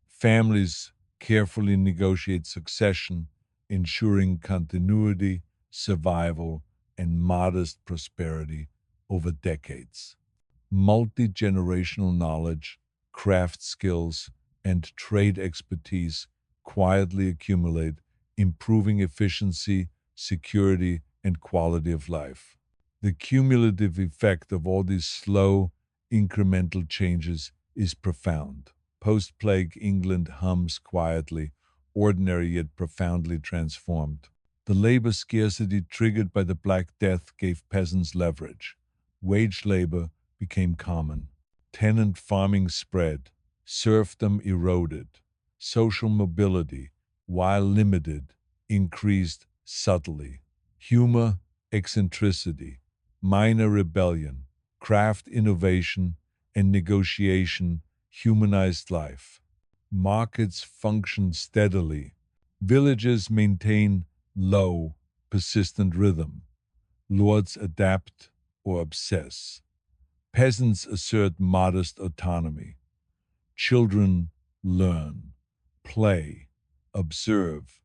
Families carefully negotiate succession, ensuring continuity, survival, and modest prosperity over decades. Multi generational knowledge, craft skills, and trade expertise quietly accumulate, improving efficiency, security, and quality of life. The cumulative effect of all these slow, incremental changes is profound. Post plague England hums quietly, ordinary yet profoundly transformed. The labor scarcity triggered by the Black Death gave peasants leverage. Wage labor became common. Tenant farming spread. Serfdom eroded. Social mobility, while limited, increased subtly. Humor, eccentricity, minor rebellion, craft innovation, and negotiation humanized life. Markets function steadily. Villages maintain low, persistent rhythm. Lords adapt or obsess. Peasants assert modest autonomy. Children learn, play, observe.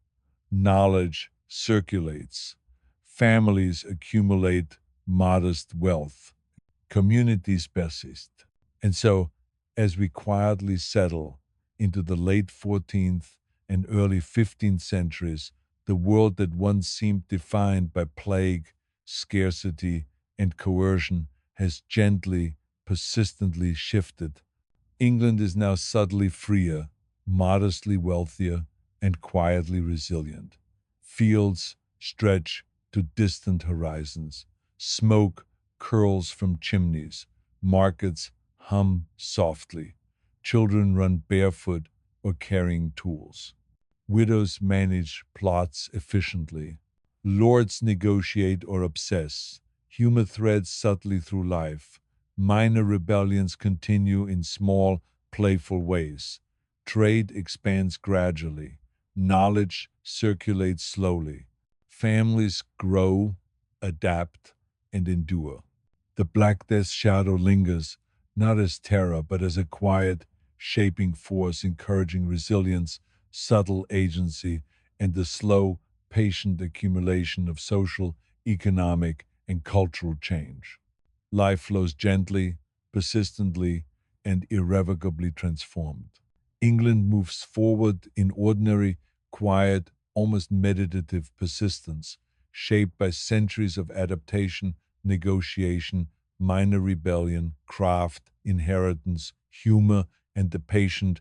Knowledge circulates. Families accumulate modest wealth. Communities persist. And so, as we quietly settle into the late 14th and early 15th centuries, the world that once seemed defined by plague, scarcity, and coercion has gently, persistently shifted. England is now subtly freer, modestly wealthier, and quietly resilient. Fields stretch to distant horizons. Smoke curls from chimneys. Markets hum softly. Children run barefoot or carrying tools. Widows manage plots efficiently. Lords negotiate or obsess. Humor threads subtly through life. Minor rebellions continue in small, playful ways. Trade expands gradually. Knowledge circulates slowly. Families grow, adapt, and endure. The Black Death's shadow lingers, not as terror, but as a quiet, shaping force encouraging resilience, subtle agency, and the slow, patient accumulation of social, economic, and cultural change. Life flows gently, persistently, and irrevocably transformed. England moves forward in ordinary, quiet, almost meditative persistence, shaped by centuries of adaptation, negotiation, minor rebellion, craft, inheritance, humor, and the patient,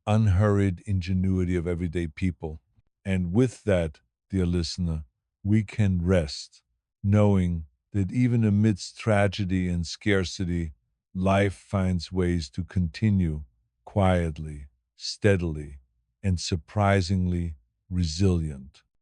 unhurried ingenuity of everyday people. And with that, dear listener, we can rest, knowing that even amidst tragedy and scarcity, life finds ways to continue quietly, steadily, and surprisingly resilient.